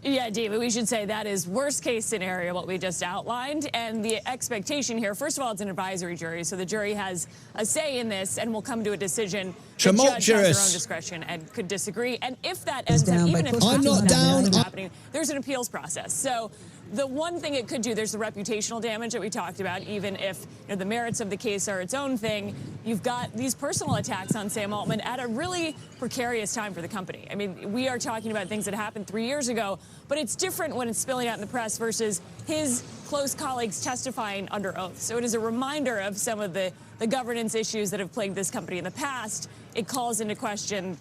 Yeah, David, we should say that is worst case scenario, what we just outlined. And the expectation here, first of all, it's an advisory jury. So the jury has a say in this and will come to a decision. The judge has their own discretion and could disagree. And if that ends up, even if I'm not down. Happening, there's an appeals process. So the one thing it could do, there's the reputational damage that we talked about. Even if the merits of the case are its own thing, you've got these personal attacks on Sam Altman at a really precarious time for the company. I mean, we are talking about things that happened 3 years ago, but it's different when it's spilling out in the press versus his close colleagues testifying under oath. So it is a reminder of some of the governance issues that have plagued this company in the past. It calls into question,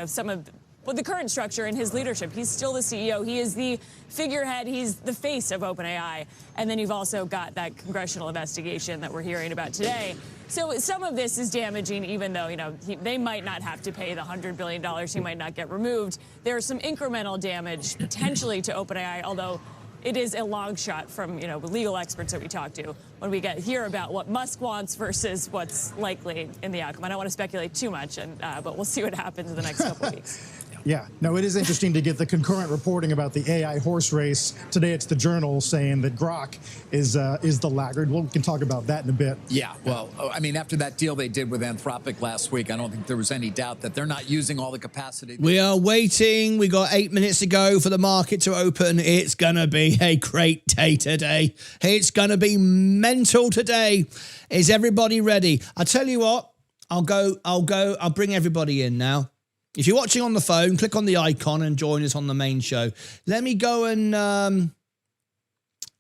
some of the current structure and his leadership. He's still the CEO. He is the figurehead. He's the face of OpenAI. And then you've also got that congressional investigation that we're hearing about today. So some of this is damaging, even though, they might not have to pay the $100 billion. He might not get removed. There's some incremental damage potentially to OpenAI, although it is a long shot from, legal experts that we talk to when we hear about what Musk wants versus what's likely in the outcome. I don't want to speculate too much, but we'll see what happens in the next couple of weeks. Yeah, no, it is interesting to get the concurrent reporting about the AI horse race. Today, it's the Journal saying that Grok is the laggard. Well, we can talk about that in a bit. Yeah, well, I mean, after that deal they did with Anthropic last week, I don't think there was any doubt that they're not using all the capacity. We are waiting. We got 8 minutes to go for the market to open. It's going to be a great day today. It's going to be mental today. Is everybody ready? I'll tell you what, I'll bring everybody in now. If you're watching on the phone, click on the icon and join us on the main show. Let me go and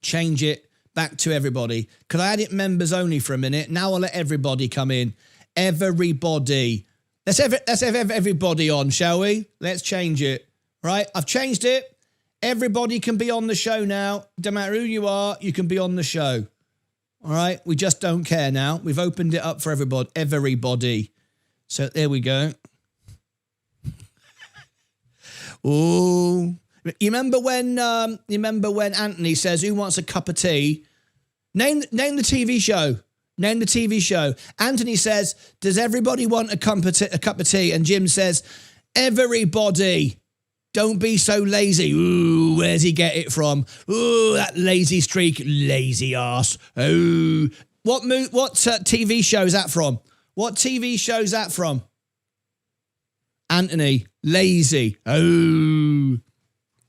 change it back to everybody. Could I add it members only for a minute? Now I'll let everybody come in. Everybody. Let's have everybody on, shall we? Let's change it. Right, I've changed it. Everybody can be on the show now. Don't matter who you are, you can be on the show. All right, we just don't care now. We've opened it up for everybody. So there we go. Ooh, you remember when Anthony says, "Who wants a cup of tea?" Name the TV show. Name the TV show. Anthony says, "Does everybody want a cup of tea?" And Jim says, "Everybody." Don't be so lazy. Ooh, where's he get it from? Ooh, that lazy streak, lazy ass. Ooh, what TV show is that from? What TV show is that from? Anthony, lazy. Oh.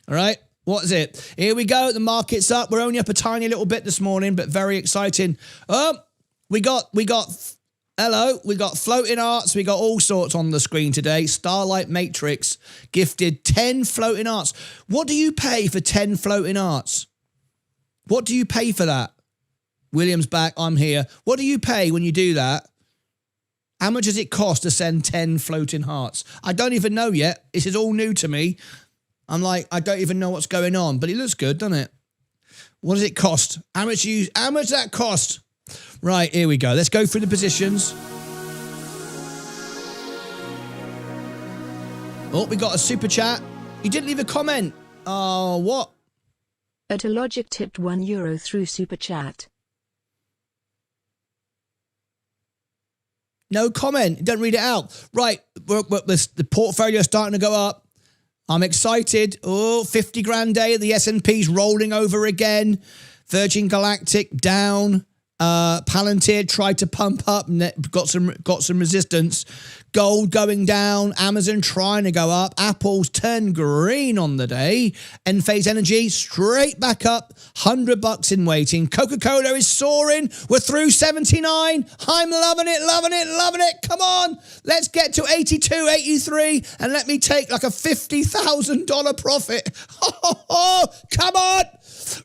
All right. What is it? Here we go. The market's up. We're only up a tiny little bit this morning, but very exciting. Oh, we got floating arts. We got all sorts on the screen today. Starlight Matrix gifted 10 floating arts. What do you pay for 10 floating arts? What do you pay for that? William's back. I'm here. What do you pay when you do that? How much does it cost to send 10 floating hearts? I don't even know yet. This is all new to me. I'm like, I don't even know what's going on, but it looks good, doesn't it? What does it cost? How much does that cost? Right, here we go. Let's go through the positions. Oh, we got a super chat. You didn't leave a comment. Oh, what? Logic tipped €1 through super chat. No comment. Don't read it out. Right. The portfolio's starting to go up. I'm excited. Oh, 50 grand day. The S&P's rolling over again. Virgin Galactic down. Palantir tried to pump up, got some resistance. Gold going down. Amazon trying to go up. Apple's turned green on the day. Enphase Energy straight back up. $100 in waiting. Coca-Cola is soaring. We're through 79. I'm loving it. Come on. Let's get to 82, 83, and let me take like a $50,000 profit. Come on.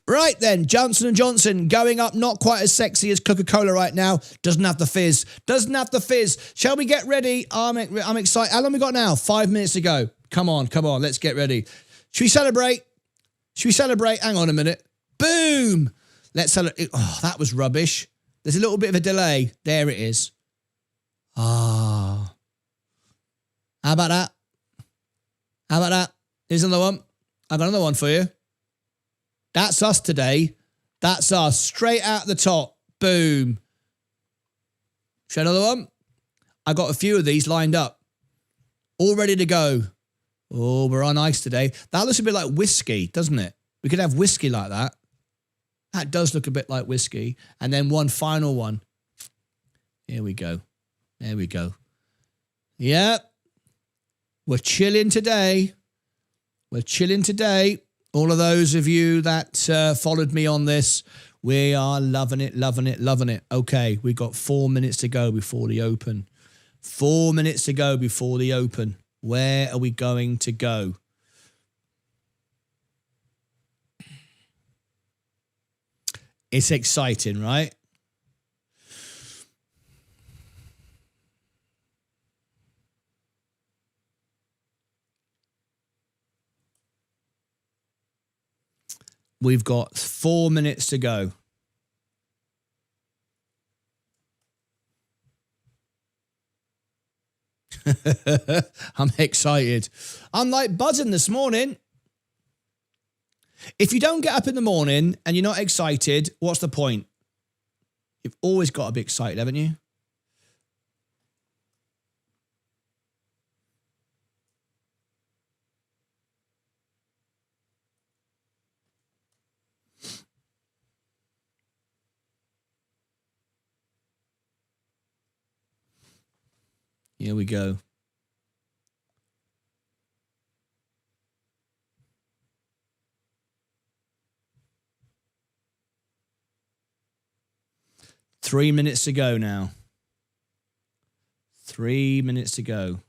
Right then, Johnson & Johnson going up, not quite as sexy as Coca-Cola right now. Doesn't have the fizz. Doesn't have the fizz. Shall we get ready? I'm excited. How long we got now? 5 minutes to go. Come on. Let's get ready. Should we celebrate? Hang on a minute. Boom. Let's celebrate. Oh, that was rubbish. There's a little bit of a delay. There it is. Ah. How about that? Here's another one. I've got another one for you. That's us today. That's us. Straight out the top. Boom. Show another one. I got a few of these lined up. All ready to go. Oh, we're on ice today. That looks a bit like whiskey, doesn't it? We could have whiskey like that. That does look a bit like whiskey. And then one final one. Here we go. There we go. Yep. We're chilling today. All of those of you that followed me on this, we are loving it. Okay, we got 4 minutes to go before the open. 4 minutes to go before the open. Where are we going to go? It's exciting, right? We've got 4 minutes to go. I'm excited. I'm like buzzing this morning. If you don't get up in the morning and you're not excited, what's the point? You've always got to be excited, haven't you? Here we go. Three minutes to go now. 3 minutes to go.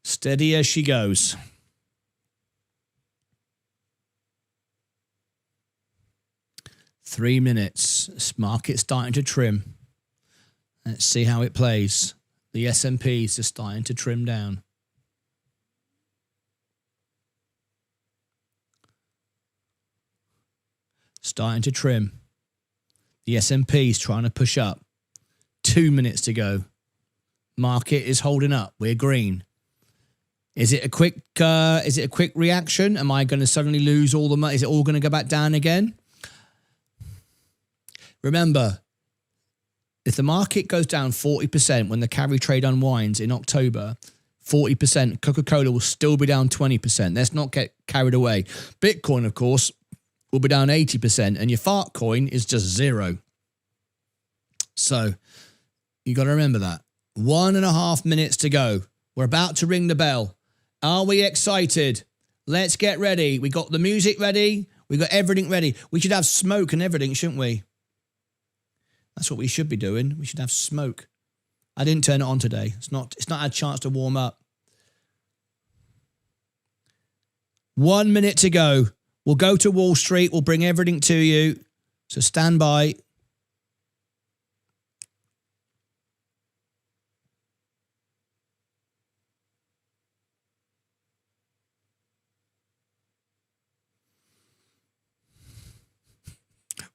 Steady as she goes. Three minutes. This market's starting to trim. Let's see how it plays. The S&P is just starting to trim down. Starting to trim. The S&P is trying to push up. 2 minutes to go. Market is holding up. We're green. Is it a quick reaction? Am I going to suddenly lose all the money? Is it all going to go back down again? Remember, if the market goes down 40% when the carry trade unwinds in October, 40%, Coca-Cola will still be down 20%. Let's not get carried away. Bitcoin, of course, will be down 80%, and your fart coin is just zero. So you got to remember that. 1.5 minutes to go. We're about to ring the bell. Are we excited? Let's get ready. We got the music ready. We got everything ready. We should have smoke and everything, shouldn't we? That's what we should be doing. We should have smoke. I didn't turn it on today. It's not had a chance to warm up. 1 minute to go. We'll go to Wall Street. We'll bring everything to you. So stand by.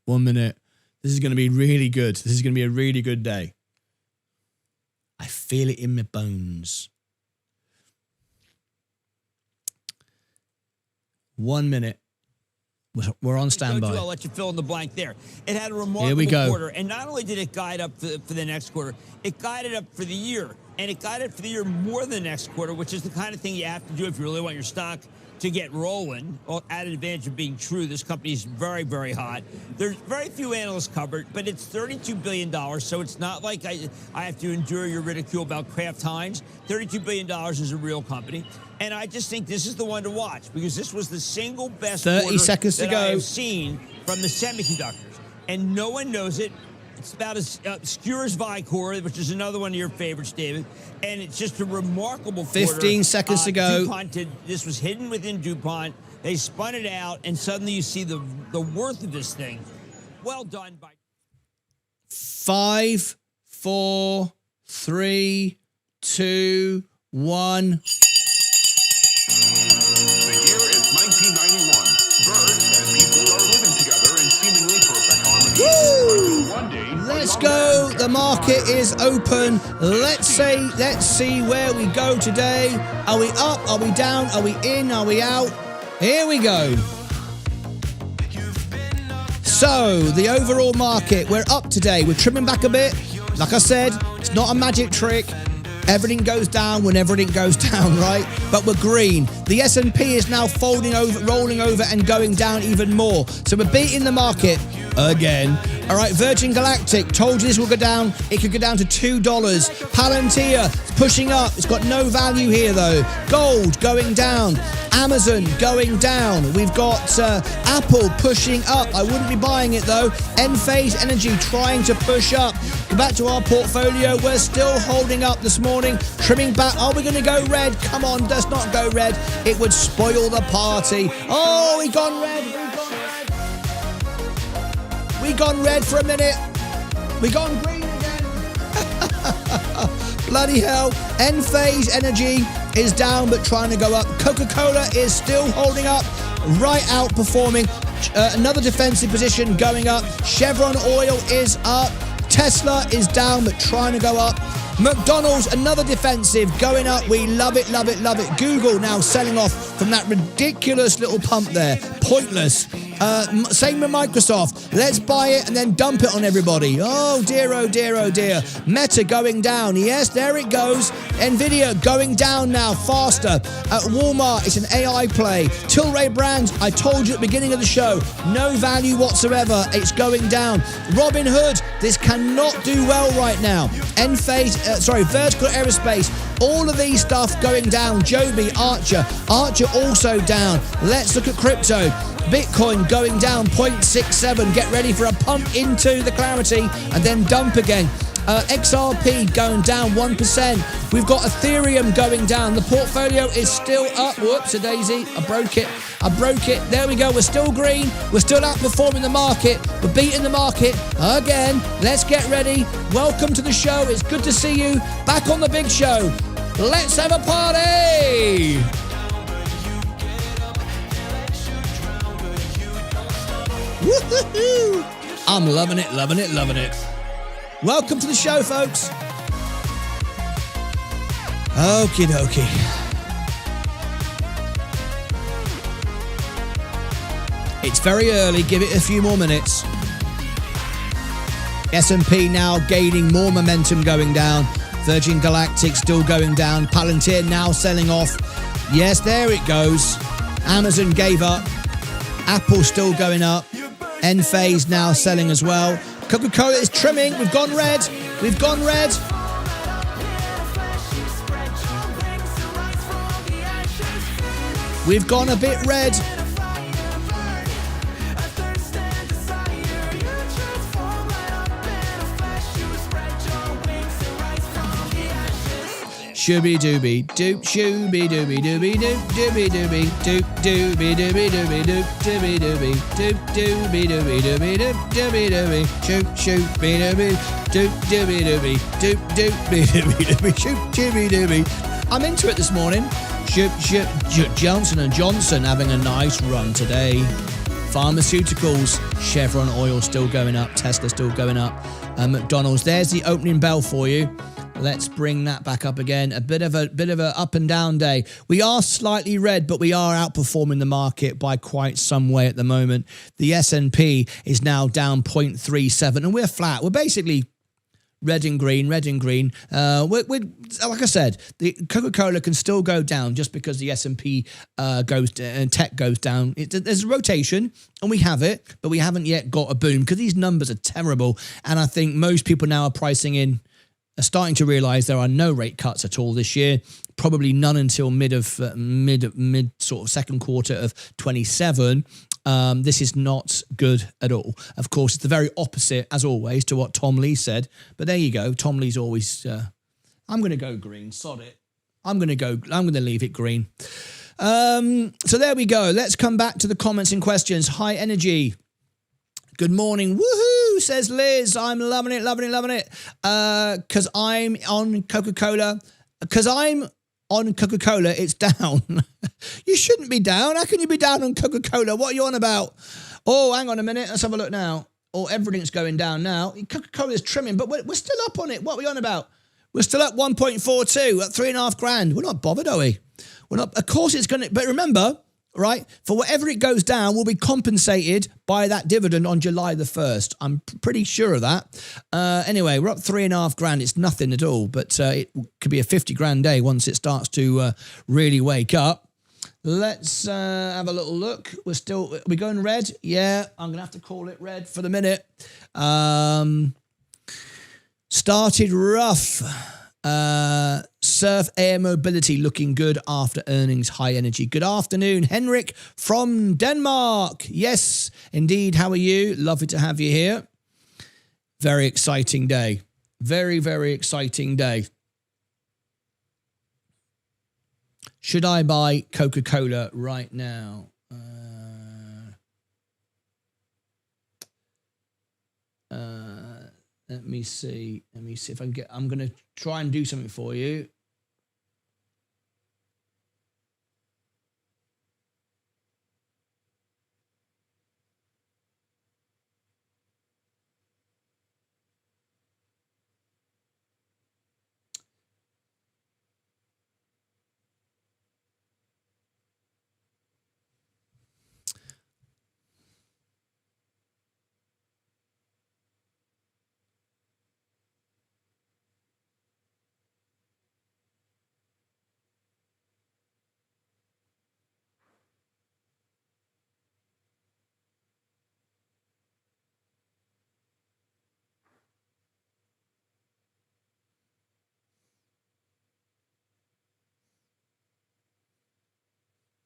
One minute. This is going to be really good. This is going to be a really good day. I feel it in my bones. 1 minute. We're on standby. I'll let you fill in the blank there. It had a remarkable quarter, and not only did it guide up for the next quarter, it guided up for the year, and it guided for the year more than the next quarter, which is the kind of thing you have to do if you really want your stock to get rolling. Well, added advantage of being true, this company is very, very hot. There's very few analysts covered, but it's $32 billion, so it's not like I have to endure your ridicule about Kraft Heinz. $32 billion is a real company. And I just think this is the one to watch because this was the single best 30 seconds to go. I have seen from the semiconductors. And no one knows it. It's about as obscure as Vicor, which is another one of your favorites, David. And it's just a remarkable quarter. 15 seconds to go. This was hidden within DuPont. They spun it out, and suddenly you see the worth of this thing. Well done by 5, 4, 3, 2, 1. The year is 1991. Birds and people are living together in seemingly perfect harmony. Woo! One day, Let's go. The market is open. Let's see where we go today. Are we up? Are we down? Are we in? Are we out? Here we go. So, the overall market, we're up today. We're trimming back a bit. Like I said, it's not a magic trick. Everything goes down when everything goes down, right? But we're green. The S&P is now folding over, rolling over and going down even more. So we're beating the market again. All right, Virgin Galactic, told you this will go down. It could go down to $2. Palantir pushing up. It's got no value here, though. Gold going down. Amazon going down. We've got Apple pushing up. I wouldn't be buying it, though. Enphase Energy trying to push up. Go back to our portfolio. We're still holding up this morning. Trimming back. Are we going to go red? Come on, let's not go red. It would spoil the party. Oh, we gone red. We gone red for a minute. We gone green again. Bloody hell. Enphase Energy is down but trying to go up. Coca-Cola is still holding up, right outperforming. Another defensive position going up. Chevron Oil is up. Tesla is down but trying to go up. McDonald's, another defensive, going up. We love it, love it, love it. Google now selling off from that ridiculous little pump there. Pointless. Same with Microsoft. Let's buy it and then dump it on everybody. Oh dear, oh dear, oh dear. Meta going down. Yes, there it goes. Nvidia going down now, faster. Walmart, it's an AI play. Tilray Brands, I told you at the beginning of the show, no value whatsoever. It's going down. Robinhood, this cannot do well right now. Vertical Aerospace, all of these stuff going down. Joby, Archer also down. Let's look at crypto. Bitcoin going down 0.67. Get ready for a pump into the clarity and then dump again. XRP going down 1%. We've got Ethereum going down. The portfolio is still up. Whoops, a daisy. I broke it. There we go. We're still green. We're still outperforming the market. We're beating the market again. Let's get ready. Welcome to the show. It's good to see you back on the big show. Let's have a party. Woo-hoo-hoo. I'm loving it, loving it, loving it. Welcome to the show, folks. Okie dokie. It's very early. Give it a few more minutes. S&P now gaining more momentum going down. Virgin Galactic still going down. Palantir now selling off. Yes, there it goes. Amazon gave up. Apple still going up. Enphase now selling as well. Coca-Cola is trimming. We've gone red. We've gone red. We've gone a bit red. Shooby dooby doop, shooby dooby dooby doop, dooby dooby doop, dooby dooby dooby doop, dooby dooby doop, dooby dooby dooby doop, dooby dooby shoop shooby dooby doop, dooby dooby doop, dooby dooby dooby shoop shooby dooby. I'm into it this morning. Johnson & Johnson having a nice run today. Pharmaceuticals, Chevron Oil still going up, Tesla still going up. McDonald's, there's the opening bell for you. Let's bring that back up again. A bit of a up and down day. We are slightly red, but we are outperforming the market by quite some way at the moment. The S&P is now down 0.37, and we're flat. We're basically red and green, red and green. We're like I said, the Coca-Cola can still go down just because the S&P goes and tech goes down. There's a rotation, and we have it, but we haven't yet got a boom because these numbers are terrible. And I think most people now are pricing in, are starting to realise there are no rate cuts at all this year. Probably none until mid sort of second quarter of 27. This is not good at all. Of course, it's the very opposite, as always, to what Tom Lee said. But there you go. Tom Lee's always, I'm going to go green. Sod it. I'm going to leave it green. So there we go. Let's come back to the comments and questions. High energy. Good morning. Woohoo, says Liz. I'm loving it. Because I'm on Coca-Cola. Because I'm on Coca-Cola, it's down. You shouldn't be down. How can you be down on Coca-Cola? What are you on about? Oh, hang on a minute. Let's have a look now. Oh, everything's going down now. Coca-Cola's trimming, but we're still up on it. What are we on about? We're still at 1.42 at 3.5 grand. We're not bothered, are we? We're not. Of course it's going to, but remember, right, for whatever it goes down, we'll be compensated by that dividend on July the 1st. I'm pretty sure of that. Anyway, we're up 3.5 grand. It's nothing at all, but it could be a 50 grand day once it starts to really wake up. Let's have a little look. Are we going red? Yeah, I'm going to have to call it red for the minute. Started rough. Surf Air Mobility looking good after earnings. High energy. Good afternoon, Henrik from Denmark. Yes, indeed. How are you? Lovely to have you here. Very exciting day. Very, very exciting day. Should I buy Coca-Cola right now? Let me see if I can get, I'm going to try and do something for you.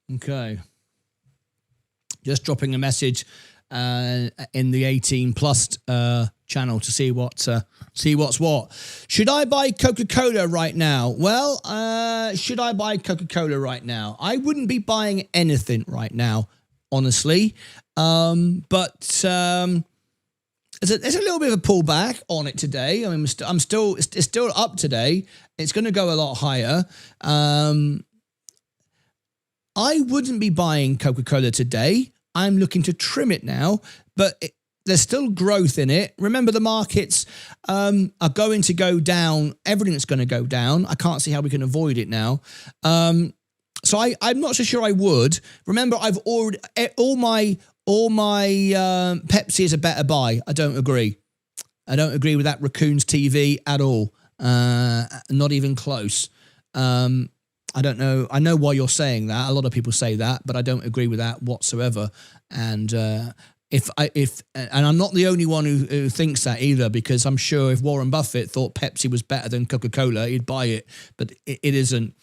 Okay. Just dropping a message in the 18 plus channel to see what's what. Should I buy Coca-Cola right now? Well, should I buy Coca-Cola right now? I wouldn't be buying anything right now, honestly. But there's a little bit of a pullback on it today. I mean, it's still up today. It's going to go a lot higher. I wouldn't be buying Coca-Cola today. I'm looking to trim it now, but there's still growth in it. Remember, the markets are going to go down. Everything's going to go down. I can't see how we can avoid it now. So I'm not so sure I would. Remember, I've already all my Pepsi is a better buy. I don't agree. I don't agree with that Raccoons TV at all. Not even close. I don't know. I know why you're saying that. A lot of people say that, but I don't agree with that whatsoever. And and I'm not the only one who thinks that either, because I'm sure if Warren Buffett thought Pepsi was better than Coca-Cola, he'd buy it. But it isn't.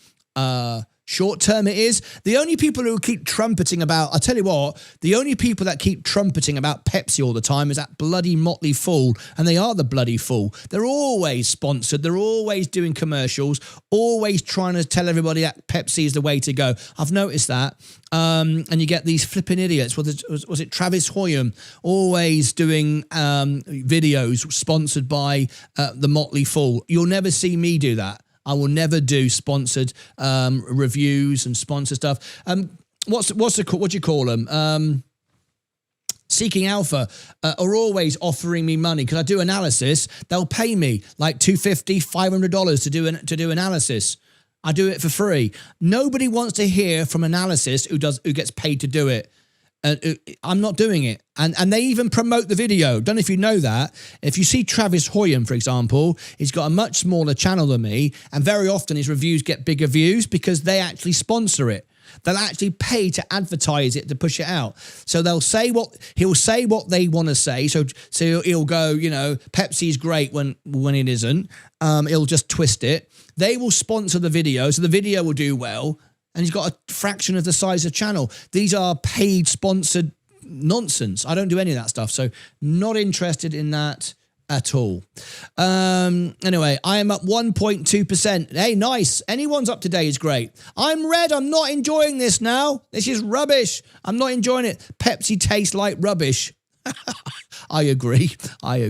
Short term it is. The only people who keep trumpeting about, I tell you what, the only people that keep trumpeting about Pepsi all the time is that bloody motley fool, and they are the bloody fool. They're always sponsored. They're always doing commercials, always trying to tell everybody that Pepsi is the way to go. I've noticed that. And you get these flipping idiots. Was it Travis Hoyam always doing videos sponsored by the motley fool? You'll never see me do that. I will never do sponsored reviews and sponsored stuff. What do you call them? Seeking Alpha are always offering me money because I do analysis. They'll pay me like $250, $500 to do analysis. I do it for free. Nobody wants to hear from analysis who gets paid to do it. I'm not doing it. And they even promote the video. Don't know if you know that. If you see Travis Hoyam, for example, he's got a much smaller channel than me, and very often his reviews get bigger views because they actually sponsor it. They'll actually pay to advertise it, to push it out. So he'll say what they want to say. So he'll go, Pepsi's great when it isn't. He'll just twist it. They will sponsor the video, so the video will do well. And he's got a fraction of the size of channel. These are paid, sponsored nonsense. I don't do any of that stuff. So not interested in that at all. Anyway, I am up 1.2%. Hey, nice. Anyone's up today is great. I'm red. I'm not enjoying this now. This is rubbish. I'm not enjoying it. Pepsi tastes like rubbish. I agree. But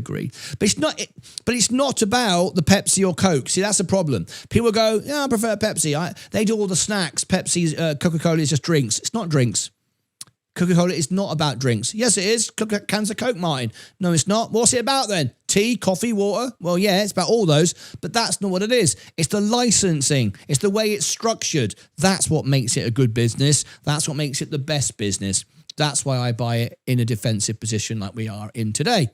it's not about the Pepsi or Coke. See, that's the problem. People go, yeah, I prefer Pepsi. They do all the snacks. Pepsi's, Coca-Cola is just drinks. It's not drinks. Coca-Cola is not about drinks. Yes, it is. Cans of Coke, Martyn. No, it's not. What's it about then? Tea, coffee, water? Well, yeah, it's about all those, but that's not what it is. It's the licensing. It's the way it's structured. That's what makes it a good business. That's what makes it the best business. That's why I buy it in a defensive position like we are in today.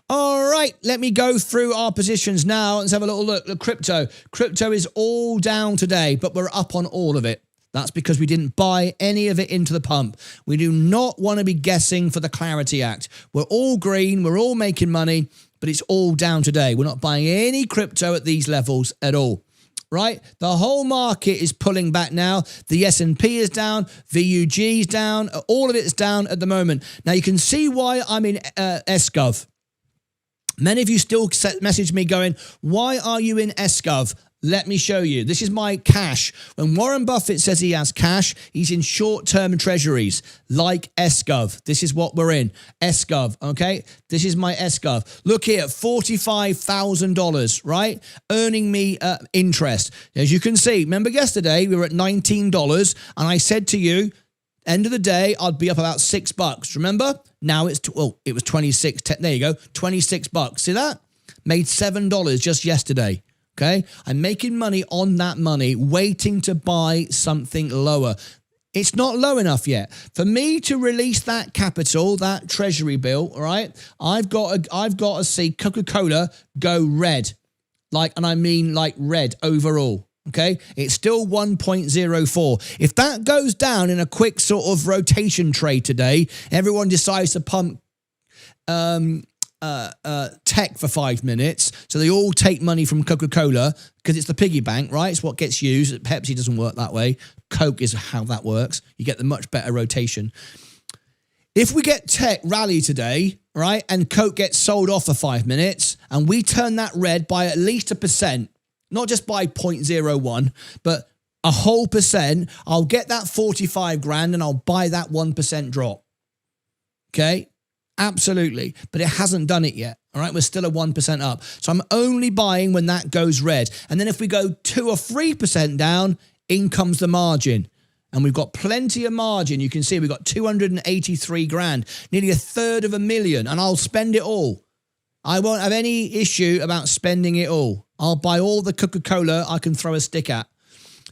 All right, let me go through our positions now. Let's have a little look at crypto. Crypto is all down today, but we're up on all of it. That's because we didn't buy any of it into the pump. We do not want to be guessing for the Clarity Act. We're all green. We're all making money, but it's all down today. We're not buying any crypto at these levels at all. Right? The whole market is pulling back now. The S&P is down. VUG is down. All of it is down at the moment. Now, you can see why I'm in SGov. Many of you still message me going, why are you in SGov? Let me show you. This is my cash. When Warren Buffett says he has cash, he's in short-term treasuries like SGov. This is what we're in. SGov, okay? This is my SGov. Look here, $45,000, right? Earning me interest. As you can see, remember yesterday we were at $19 and I said to you, end of the day, I'd be up about $6. Remember? Now it's, it was 26. There you go. $26. See that? Made $7 just yesterday. Okay, I'm making money on that money, waiting to buy something lower. It's not low enough yet. For me to release that capital, that treasury bill, all right, I've got to see Coca-Cola go red. And I mean like red overall. Okay, it's still 1.04. If that goes down in a quick sort of rotation trade today, everyone decides to pump tech for 5 minutes, so they all take money from Coca-Cola because it's the piggy bank, right? It's what gets used. Pepsi doesn't work that way. Coke is how that works. You get the much better rotation. If we get tech rally today, right, and Coke gets sold off for 5 minutes, and we turn that red by at least 1%, not just by 0.01, but a whole percent, I'll get that 45 grand and I'll buy that 1% drop. Okay? Absolutely. But it hasn't done it yet. All right. We're still at 1% up. So I'm only buying when that goes red. And then if we go 2 or 3% down, in comes the margin. And we've got plenty of margin. You can see we've got 283 grand, nearly $350,000. And I'll spend it all. I won't have any issue about spending it all. I'll buy all the Coca-Cola I can throw a stick at.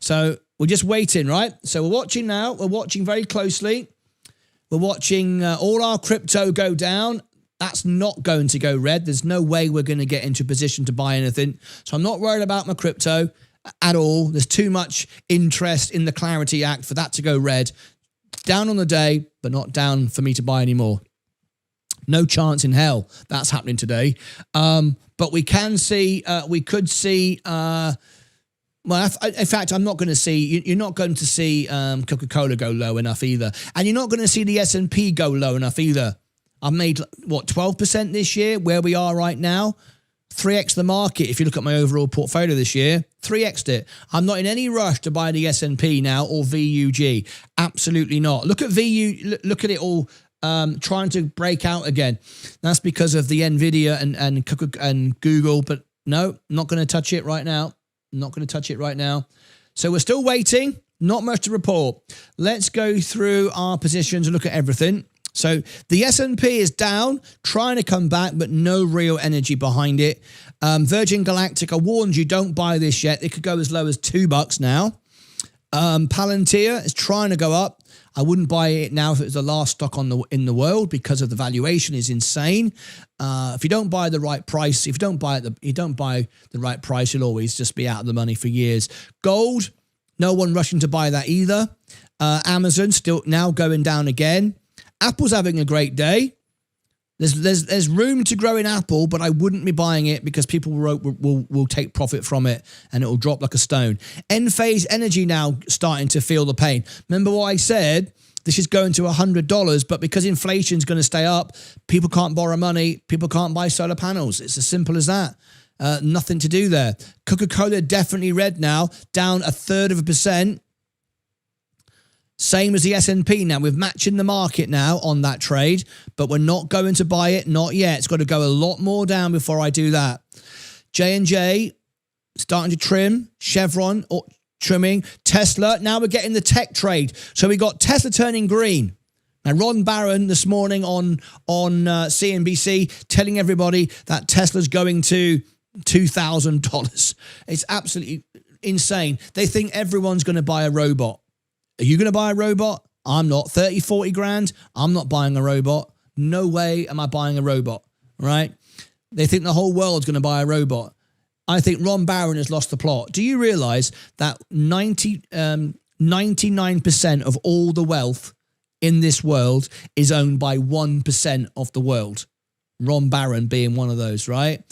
So we're just waiting, right? So we're watching now. We're watching very closely. We're watching all our crypto go down. That's not going to go red. There's no way we're going to get into a position to buy anything. So I'm not worried about my crypto at all. There's too much interest in the Clarity Act for that to go red. Down on the day, but not down for me to buy anymore. No chance in hell that's happening today. But we can see, we could see... well, in fact, I'm not going to see, you're not going to see Coca-Cola go low enough either. And you're not going to see the S&P go low enough either. I've made, what, 12% this year, where we are right now? 3x the market, if you look at my overall portfolio this year. 3x'd it. I'm not in any rush to buy the S&P now or VUG. Absolutely not. Look at look at it all trying to break out again. That's because of the NVIDIA and Google, but no, not going to touch it right now. Not going to touch it right now. So we're still waiting. Not much to report. Let's go through our positions and look at everything. So the S&P is down, trying to come back, but no real energy behind it. Virgin Galactic, I warned you, don't buy this yet. It could go as low as $2 now. Palantir is trying to go up. I wouldn't buy it now if it was the last stock in the world because of the valuation is insane. If you don't buy the right price, if you don't buy the right price, you'll always just be out of the money for years. Gold, no one rushing to buy that either. Amazon still now going down again. Apple's having a great day. There's room to grow in Apple, but I wouldn't be buying it because people will take profit from it and it will drop like a stone. Enphase Energy now starting to feel the pain. Remember what I said? this is going to $100, but because inflation is going to stay up, people can't borrow money, people can't buy solar panels. It's as simple as that. Nothing to do there. Coca-Cola definitely red now, down 1/3%. Same as the S&P now. We're matching the market now on that trade, but we're not going to buy it, not yet. It's got to go a lot more down before I do that. J&J starting to trim. Chevron trimming. Tesla, now we're getting the tech trade. So we got Tesla turning green. Now, Ron Barron this morning on CNBC telling everybody that Tesla's going to $2,000. It's absolutely insane. They think everyone's going to buy a robot. Are you going to buy a robot? I'm not. 30, 40 grand? I'm not buying a robot. No way am I buying a robot, right? They think the whole world's going to buy a robot. I think Ron Barron has lost the plot. Do you realize that 99% of all the wealth in this world is owned by 1% of the world? Ron Barron being one of those, right?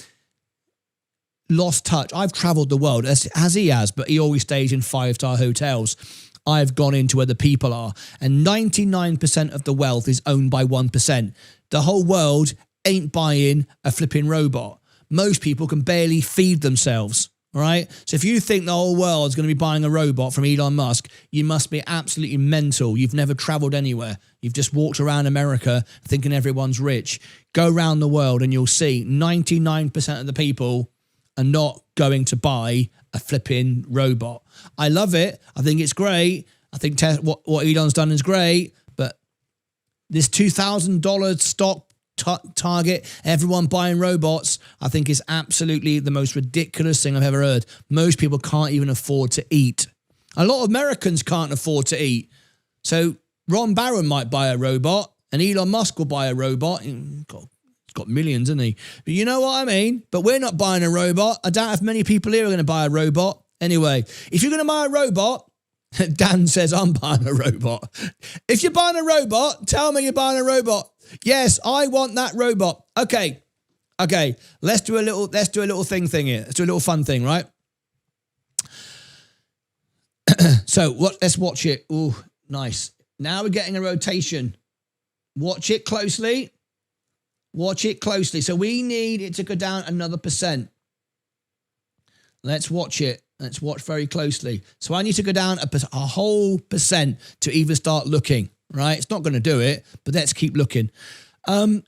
Lost touch. I've traveled the world, as he has, but he always stays in 5-star hotels. I've gone into where the people are, and 99% of the wealth is owned by 1%. The whole world ain't buying a flipping robot. Most people can barely feed themselves, right? So if you think the whole world's going to be buying a robot from Elon Musk, you must be absolutely mental. You've never traveled anywhere. You've just walked around America thinking everyone's rich. Go around the world and you'll see 99% of the people are not going to buy a flipping robot. I love it. I think it's great. I think what Elon's done is great, but this $2,000 stock target, everyone buying robots, I think is absolutely the most ridiculous thing I've ever heard. Most people can't even afford to eat. A lot of Americans can't afford to eat. So Ron Barron might buy a robot and Elon Musk will buy a robot. He's got millions, isn't he? But you know what I mean? But we're not buying a robot. I doubt if many people here are going to buy a robot. Anyway, if you're going to buy a robot, Dan says, I'm buying a robot. If you're buying a robot, tell me you're buying a robot. Yes, I want that robot. Okay. Let's do a little thing here. Let's do a little fun thing, right? So let's watch it. Ooh, nice. Now we're getting a rotation. Watch it closely. Watch it closely. So we need it to go down another %. Let's watch it. Let's watch very closely. So I need to go down a whole % to even start looking, right? It's not going to do it, but let's keep looking.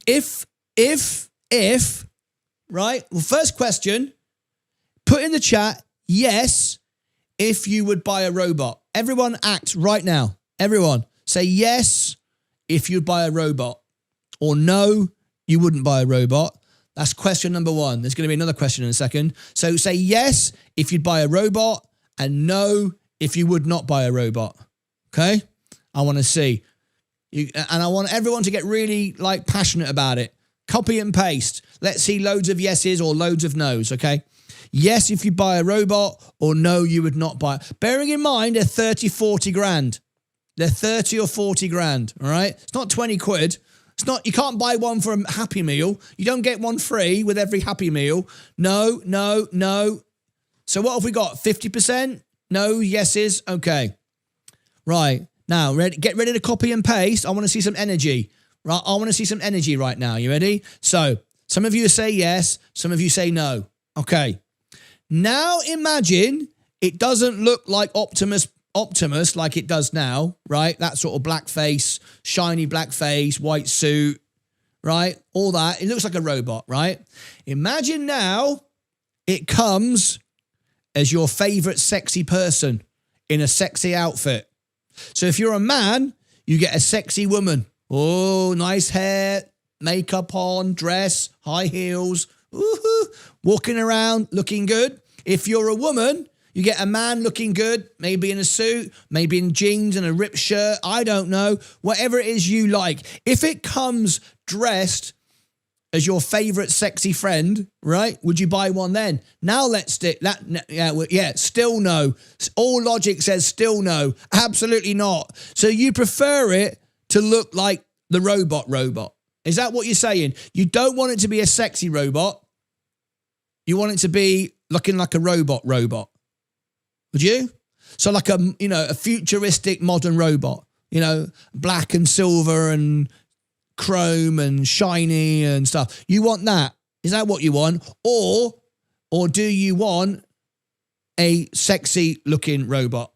If, right? Well, first question, put in the chat, yes, if you would buy a robot. Everyone act right now. Everyone say yes if you'd buy a robot, or no, you wouldn't buy a robot. That's question number one. There's going to be another question in a second. So say yes if you'd buy a robot and no if you would not buy a robot. Okay? I want to see. And I want everyone to get really passionate about it. Copy and paste. Let's see loads of yeses or loads of nos, okay? Yes if you buy a robot, or no you would not buy it. Bearing in mind they're 30, 40 grand. They're 30 or 40 grand, all right? It's not 20 quid. It's not, you can't buy one for a Happy Meal. You don't get one free with every Happy Meal. No. So what have we got? 50%? No, yeses? Okay. Right. Now, get ready to copy and paste. I want to see some energy. Right. I want to see some energy right now. You ready? So some of you say yes. Some of you say no. Okay. Now imagine it doesn't look like Optimus like it does now, right? That sort of black face, shiny black face, white suit, right? All that. It looks like a robot, right? Imagine now it comes as your favorite sexy person in a sexy outfit. So if you're a man, you get a sexy woman. Oh, nice hair, makeup on, dress, high heels, woohoo, walking around looking good. If you're a woman, you get a man looking good, maybe in a suit, maybe in jeans and a ripped shirt. I don't know. Whatever it is you like. If it comes dressed as your favorite sexy friend, right? Would you buy one then? Now let's stick that. Yeah, still no. All logic says still no. Absolutely not. So you prefer it to look like the robot. Is that what you're saying? You don't want it to be a sexy robot. You want it to be looking like a robot. Would you? So like a futuristic modern robot. you know, black and silver and chrome and shiny and stuff. You want that? Is that what you want? Or do you want a sexy looking robot?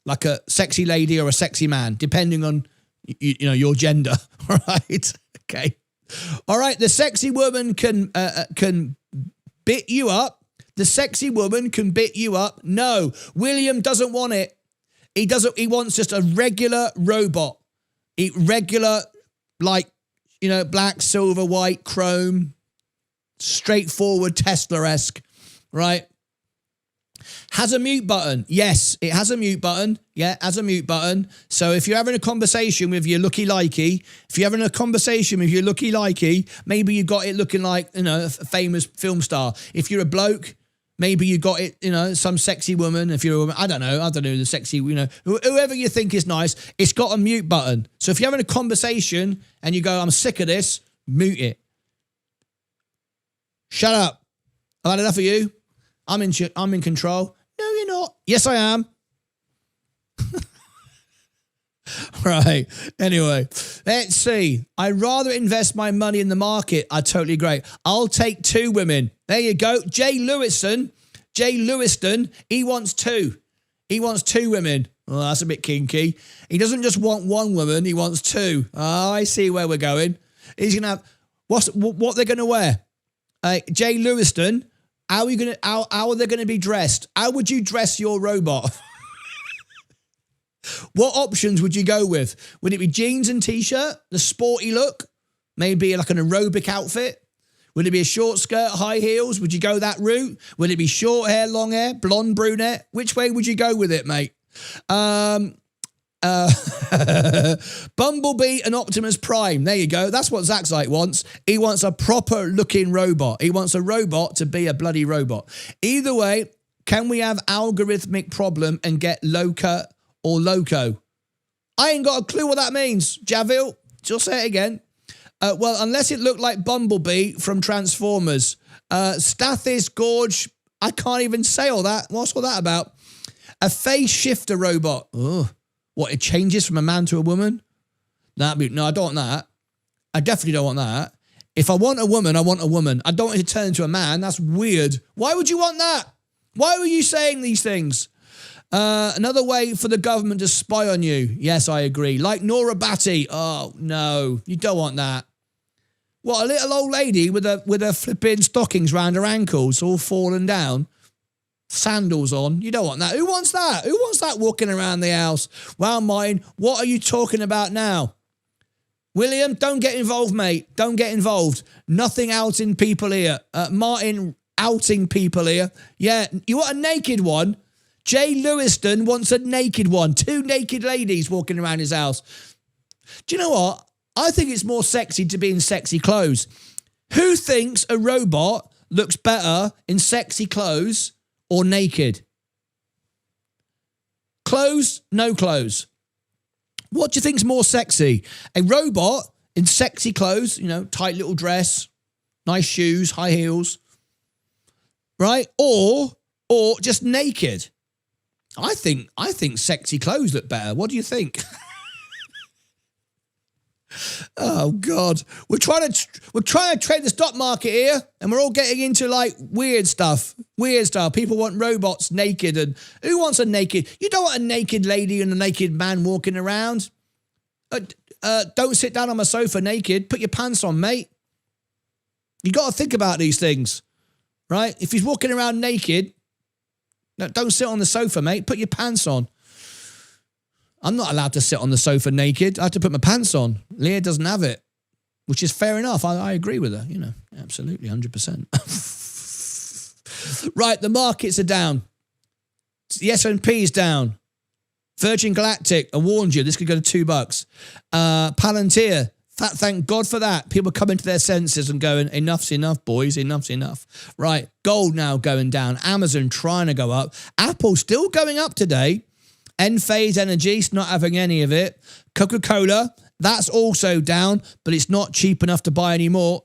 Like a sexy lady or a sexy man, depending on, you know, your gender, right? Okay. All right, the sexy woman can bit you up. The sexy woman can bit you up. No, William doesn't want it. He wants just a regular robot. Regular, like, you know, black, silver, white, chrome, straightforward Tesla-esque, right? Has a mute button. Yes, it has a mute button. Yeah, has a mute button. So if you're having a conversation with your looky-likey, maybe you got it looking like, you know, a famous film star. If you're a bloke, maybe you got it, you know, some sexy woman. If you're a woman, I don't know, the sexy, you know, whoever you think is nice, it's got a mute button. So if you're having a conversation and you go, I'm sick of this, mute it. Shut up. I've had enough of you. I'm in control. No, you're not. Yes, I am. Right. Anyway, let's see. I'd rather invest my money in the market. I totally agree. I'll take 2 women. There you go. Jay Lewiston, he wants 2. He wants 2 women. Oh, that's a bit kinky. He doesn't just want 1 woman. He wants 2. Oh, I see where we're going. He's going to have, what they're going to wear? Jay Lewiston, how are they going to be dressed? How would you dress your robot? What options would you go with? Would it be jeans and t-shirt, the sporty look? Maybe like an aerobic outfit? Would it be a short skirt, high heels? Would you go that route? Would it be short hair, long hair, blonde, brunette? Which way would you go with it, mate? Bumblebee and Optimus Prime. There you go. That's what Zach's wants. He wants a proper looking robot. He wants a robot to be a bloody robot. Either way, can we have algorithmic problem and get loca or loco? I ain't got a clue what that means. Javil, just say it again. Well, unless it looked like Bumblebee from Transformers. Stathis Gorge. I can't even say all that. What's all that about? A face shifter robot. Oh. What, it changes from a man to a woman? No, I don't want that. I definitely don't want that. If I want a woman, I want a woman. I don't want it to turn into a man. That's weird. Why would you want that? Why were you saying these things? Another way for the government to spy on you. Yes, I agree. Like Nora Batty. Oh, no. You don't want that. What, a little old lady with her flipping stockings round her ankles all falling down? Sandals on. You don't want that. Who wants that? Who wants that walking around the house? Well, Martyn, what are you talking about now? William, don't get involved, mate. Don't get involved. Nothing outing people here. Martyn outing people here. Yeah, you want a naked one? Jay Lewiston wants a naked one. 2 naked ladies walking around his house. Do you know what? I think it's more sexy to be in sexy clothes. Who thinks a robot looks better in sexy clothes or naked? Clothes, no clothes. What do you think's more sexy? A robot in sexy clothes, you know, tight little dress, nice shoes, high heels, right? Or just naked. I think sexy clothes look better. What do you think? Oh God, we're trying to trade the stock market here, and we're all getting into like weird stuff. People want robots naked, and who wants a naked? You don't want a naked lady and a naked man walking around. Don't sit down on my sofa naked. Put your pants on, mate. You got to think about these things, right? If he's walking around naked, don't sit on the sofa, mate. Put your pants on. I'm not allowed to sit on the sofa naked. I have to put my pants on. Leah doesn't have it, which is fair enough. I agree with her, you know, absolutely, 100%. Right, the markets are down. The S&P is down. Virgin Galactic, I warned you, this could go to $2. Palantir, thank God for that. People coming to their senses and going, enough's enough, boys, enough's enough. Right, gold now going down. Amazon trying to go up. Apple still going up today. Enphase Energy, not having any of it. Coca-Cola, that's also down, but it's not cheap enough to buy anymore.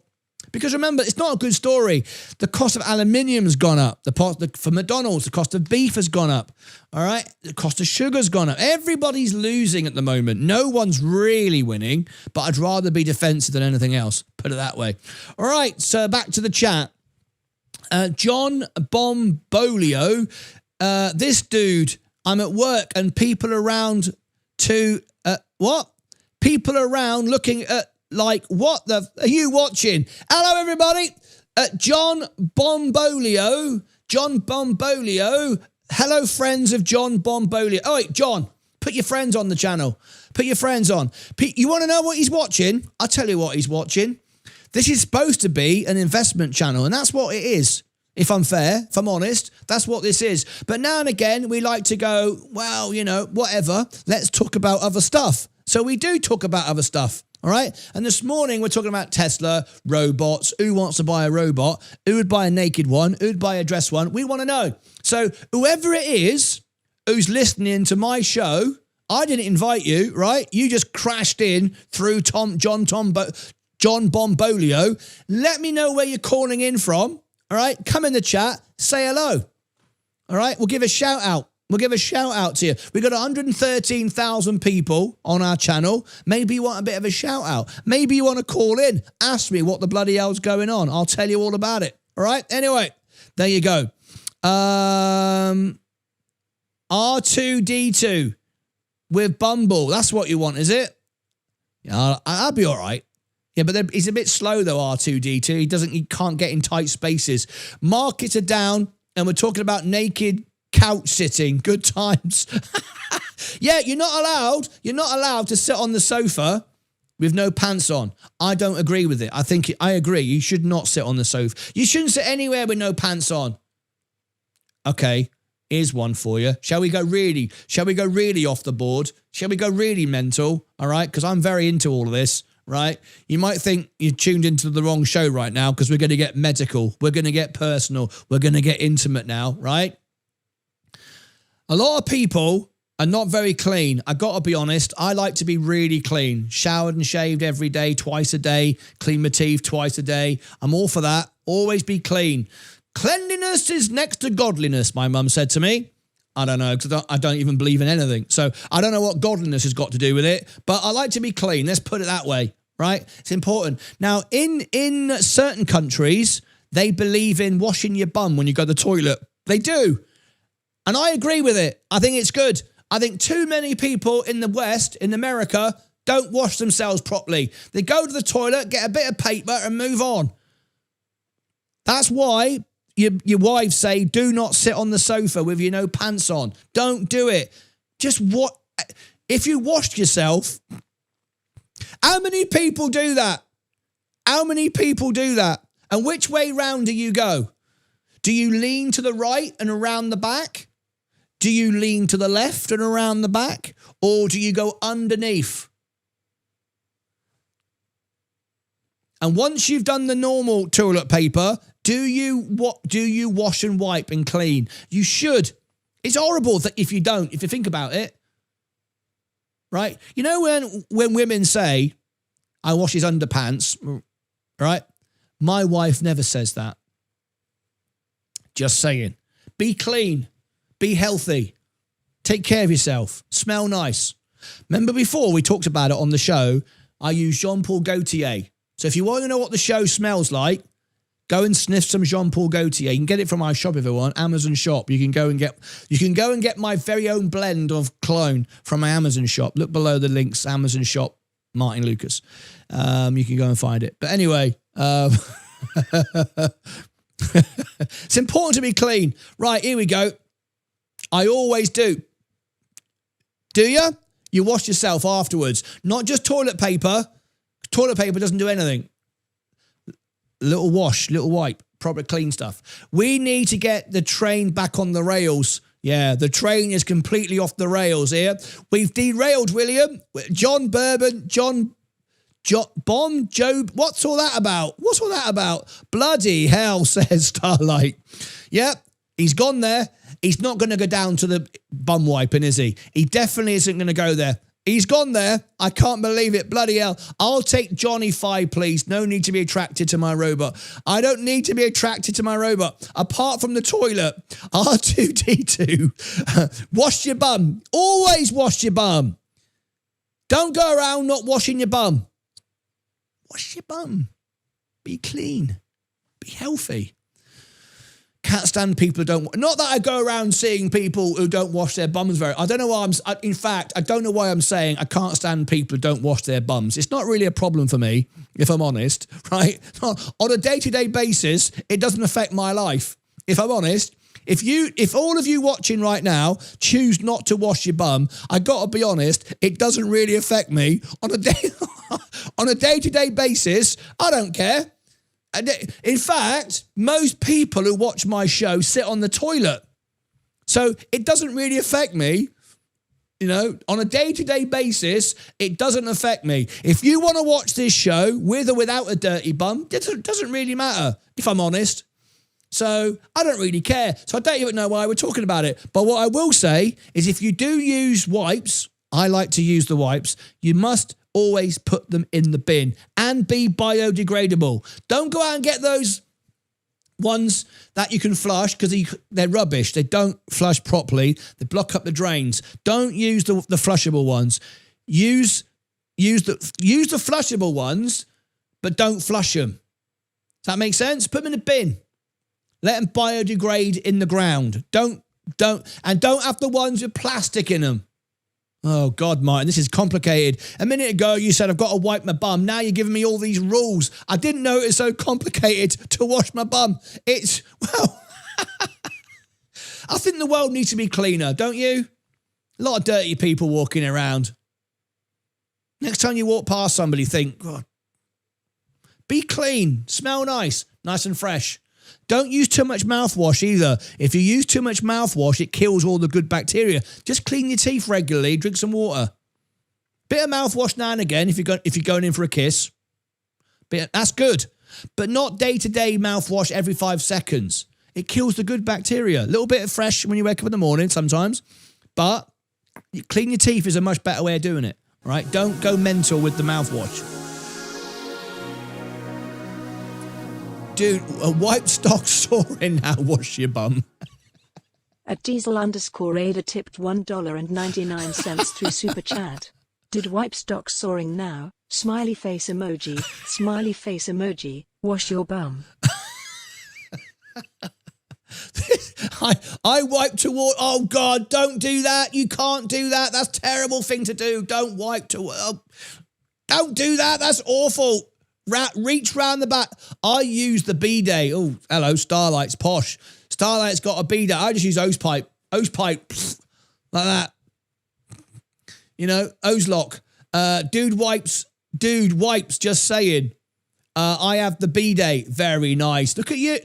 Because remember, it's not a good story. The cost of aluminium's gone up. For McDonald's, the cost of beef has gone up. All right? The cost of sugar's gone up. Everybody's losing at the moment. No one's really winning, but I'd rather be defensive than anything else. Put it that way. All right, so back to the chat. John Bombolio, this dude, I'm at work and people around what? People around looking at like, what the are you watching? Hello, everybody. John Bombolio. Hello, friends of John Bombolio. Oh, wait, John, put your friends on the channel. Put your friends on. You want to know what he's watching? I'll tell you what he's watching. This is supposed to be an investment channel, and that's what it is. If I'm fair, if I'm honest, that's what this is. But now and again, we like to go, well, you know, whatever. Let's talk about other stuff. So we do talk about other stuff, all right? And this morning, we're talking about Tesla, robots. Who wants to buy a robot? Who would buy a naked one? Who'd buy a dressed one? We want to know. So whoever it is who's listening to my show, I didn't invite you, right? You just crashed in through John Bombolio. Let me know where you're calling in from. All right, come in the chat, say hello. All right, we'll give a shout out. We'll give a shout out to you. We've got 113,000 people on our channel. Maybe you want a bit of a shout out. Maybe you want to call in, ask me what the bloody hell's going on. I'll tell you all about it. All right, anyway, there you go. R2D2 with Bumble. That's what you want, is it? Yeah, I'll be all right. Yeah, but he's a bit slow though, R2D2. He can't get in tight spaces. Markets are down, and we're talking about naked couch sitting. Good times. Yeah, you're not allowed to sit on the sofa with no pants on. I don't agree with it. I agree. You should not sit on the sofa. You shouldn't sit anywhere with no pants on. Okay, here's one for you. Shall we go really off the board? Shall we go really mental? All right, because I'm very into all of this. Right? You might think you tuned into the wrong show right now because we're going to get medical. We're going to get personal. We're going to get intimate now, right? A lot of people are not very clean. I got to be honest. I like to be really clean. Showered and shaved every day, twice a day. Clean my teeth twice a day. I'm all for that. Always be clean. Cleanliness is next to godliness, my mum said to me. I don't know, because I don't even believe in anything. So I don't know what godliness has got to do with it, but I like to be clean. Let's put it that way, right? It's important. Now, in certain countries, they believe in washing your bum when you go to the toilet. They do. And I agree with it. I think it's good. I think too many people in the West, in America, don't wash themselves properly. They go to the toilet, get a bit of paper and move on. That's why your wives say, do not sit on the sofa with your no pants on. Don't do it. Just what? If you washed yourself, how many people do that? How many people do that? And which way round do you go? Do you lean to the right and around the back? Do you lean to the left and around the back? Or do you go underneath? And once you've done the normal toilet paper, do you wash and wipe and clean? You should. It's horrible if you don't, if you think about it. Right? You know when women say, I wash his underpants, right? My wife never says that. Just saying. Be clean. Be healthy. Take care of yourself. Smell nice. Remember before we talked about it on the show, I use Jean-Paul Gaultier. So if you want to know what the show smells like, go and sniff some Jean-Paul Gaultier. You can get it from our shop if you want, Amazon shop. You can go and get my very own blend of cologne from my Amazon shop. Look below the links, Amazon shop, Martyn Lucas. You can go and find it. But anyway, it's important to be clean. Right, here we go. I always do. Do you? You wash yourself afterwards. Not just toilet paper. Toilet paper doesn't do anything. Little wash, little wipe, proper clean stuff. We need to get the train back on the rails. Yeah, the train is completely off the rails here. We've derailed, William. John Bourbon, John Bomb, Job. What's all that about? What's all that about? Bloody hell, says Starlight. Yep, he's gone there. He's not going to go down to the bum wiping, is he? He definitely isn't going to go there. He's gone there. I can't believe it. Bloody hell. I'll take Johnny 5, please. No need to be attracted to my robot. I don't need to be attracted to my robot. Apart from the toilet. R2D2. Wash your bum. Always wash your bum. Don't go around not washing your bum. Wash your bum. Be clean. Be healthy. Can't stand people who don't. Not that I go around seeing people who don't wash their bums very. I don't know why in fact, I don't know why I'm saying I can't stand people who don't wash their bums. It's not really a problem for me, if I'm honest, right? On a day-to-day basis, it doesn't affect my life. If I'm honest, if all of you watching right now choose not to wash your bum, I got to be honest, it doesn't really affect me on a day-to-day basis. I don't care. In fact, most people who watch my show sit on the toilet. So it doesn't really affect me. You know, on a day-to-day basis, it doesn't affect me. If you want to watch this show with or without a dirty bum, it doesn't really matter, if I'm honest. So I don't really care. So I don't even know why we're talking about it. But what I will say is if you do use wipes, I like to use the wipes, you must always put them in the bin and be biodegradable. Don't go out and get those ones that you can flush because they're rubbish. They don't flush properly. They block up the drains. Don't use the flushable ones. Use the flushable ones, but don't flush them. Does that make sense? Put them in the bin. Let them biodegrade in the ground. Don't have the ones with plastic in them. Oh, God, Martin, this is complicated. A minute ago, you said, I've got to wipe my bum. Now you're giving me all these rules. I didn't know it was so complicated to wash my bum. Well, I think the world needs to be cleaner, don't you? A lot of dirty people walking around. Next time you walk past somebody, think, God, be clean, smell nice and fresh. Don't use too much mouthwash either. If you use too much mouthwash, it kills all the good bacteria. Just clean your teeth regularly, drink some water. Bit of mouthwash now and again if you're going in for a kiss. That's good. But not day-to-day mouthwash every 5 seconds. It kills the good bacteria. A little bit of fresh when you wake up in the morning sometimes. But clean your teeth is a much better way of doing it. Right? Don't go mental with the mouthwash. Dude, a wipe stock soaring now. Wash your bum. At Diesel_Ada tipped $1.99 through Super Chat. Did wipe stock soaring now? Smiley face emoji. Smiley face emoji. Wash your bum. I wipe toward. Oh God! Don't do that. You can't do that. That's a terrible thing to do. Don't wipe toward. Don't do that. That's awful. Reach round the back. I use the bidet. Oh, hello, Starlight's posh. Starlight's got a bidet. I just use hose pipe. Hose pipe. Like that. You know, hose lock. Dude wipes, just saying. I have the bidet. Very nice. Look at you.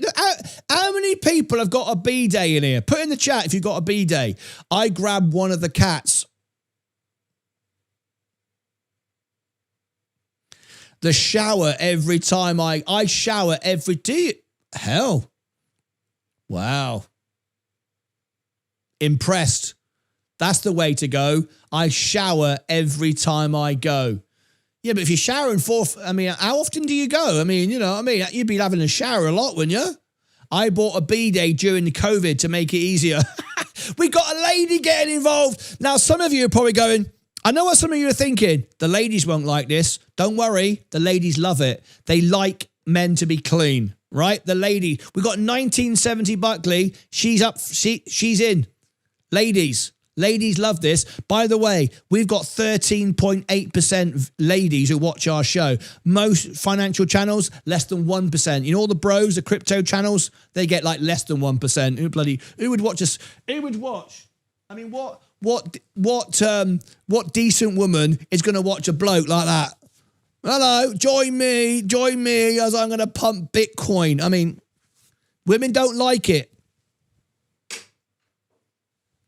How many people have got a bidet in here? Put in the chat if you've got a bidet. I grabbed one of the cats. The shower every time I shower every day. Hell. Wow. Impressed. That's the way to go. I shower every time I go. Yeah, but if you're showering how often do you go? I mean, you know what I mean? You'd be having a shower a lot, wouldn't you? I bought a bidet during the COVID to make it easier. We got a lady getting involved. Now, some of you are probably going, I know what some of you are thinking. The ladies won't like this. Don't worry. The ladies love it. They like men to be clean, right? The lady. We got 1970 Buckley. She's up. She's in. Ladies love this. By the way, we've got 13.8% ladies who watch our show. Most financial channels, less than 1%. You know all the bros, the crypto channels, they get like less than 1%. Who would watch us? Who would watch? I mean, what decent woman is going to watch a bloke like that? Hello, join me as I'm going to pump Bitcoin. I mean, women don't like it.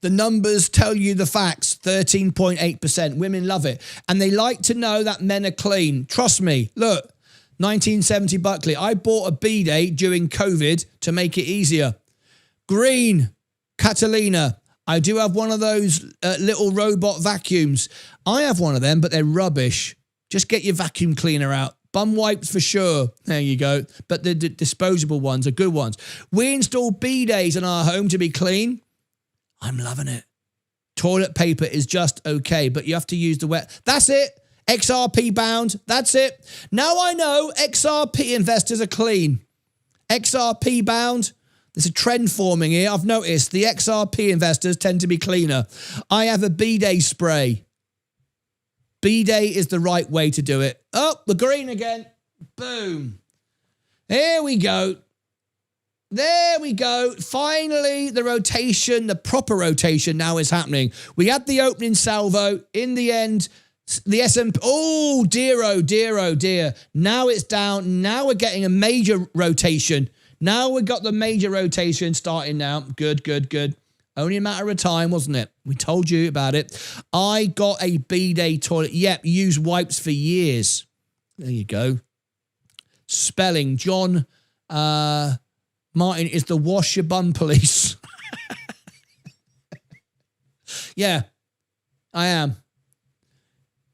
The numbers tell you the facts, 13.8%. Women love it. And they like to know that men are clean. Trust me. Look, 1970 Buckley. I bought a bidet during COVID to make it easier. Green, Catalina. I do have one of those little robot vacuums. I have one of them, but they're rubbish. Just get your vacuum cleaner out. Bum wipes for sure. There you go. But the disposable ones are good ones. We installed bidets in our home to be clean. I'm loving it. Toilet paper is just okay, but you have to use the wet. That's it. XRP bound. That's it. Now I know XRP investors are clean. XRP bound. There's a trend forming here. I've noticed the XRP investors tend to be cleaner. I have a bidet spray. Bidet is the right way to do it. Oh, the green again. Boom. Here we go. There we go. Finally, the rotation, the proper rotation now is happening. We had the opening salvo. In the end, the S&P, oh dear, oh dear, oh dear. Now it's down. Now we're getting a major rotation. Now we've got the major rotation starting now. Good, good, good. Only a matter of time, wasn't it? We told you about it. I got a bidet toilet. Yep, used wipes for years. There you go. Spelling, John Martyn is the wash your bum police. Yeah, I am.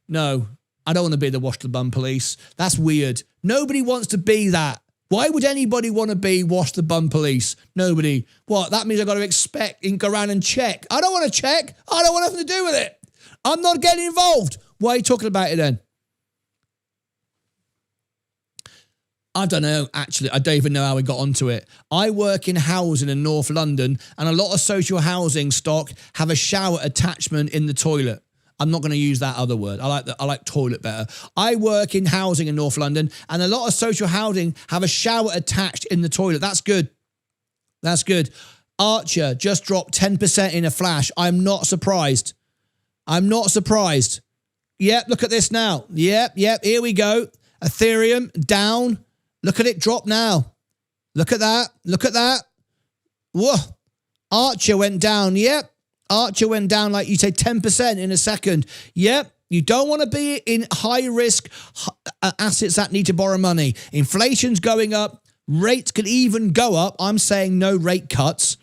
No, I don't want to be the wash the bum police. That's weird. Nobody wants to be that. Why would anybody want to be wash the bum police? Nobody. What? That means I've got to expect and go around and check. I don't want to check. I don't want nothing to do with it. I'm not getting involved. Why are you talking about it then? I don't know, actually. I don't even know how we got onto it. I work in housing in North London, and a lot of social housing stock have a shower attachment in the toilet. I'm not going to use that other word. I like toilet better. I work in housing in North London, and a lot of social housing have a shower attached in the toilet. That's good. That's good. Archer just dropped 10% in a flash. I'm not surprised. I'm not surprised. Yep, look at this now. Yep, here we go. Ethereum down. Look at it drop now. Look at that. Look at that. Whoa. Archer went down. Yep. Archer went down, like you say, 10% in a second. Yep. You don't want to be in high-risk assets that need to borrow money. Inflation's going up. Rates could even go up. I'm saying no rate cuts.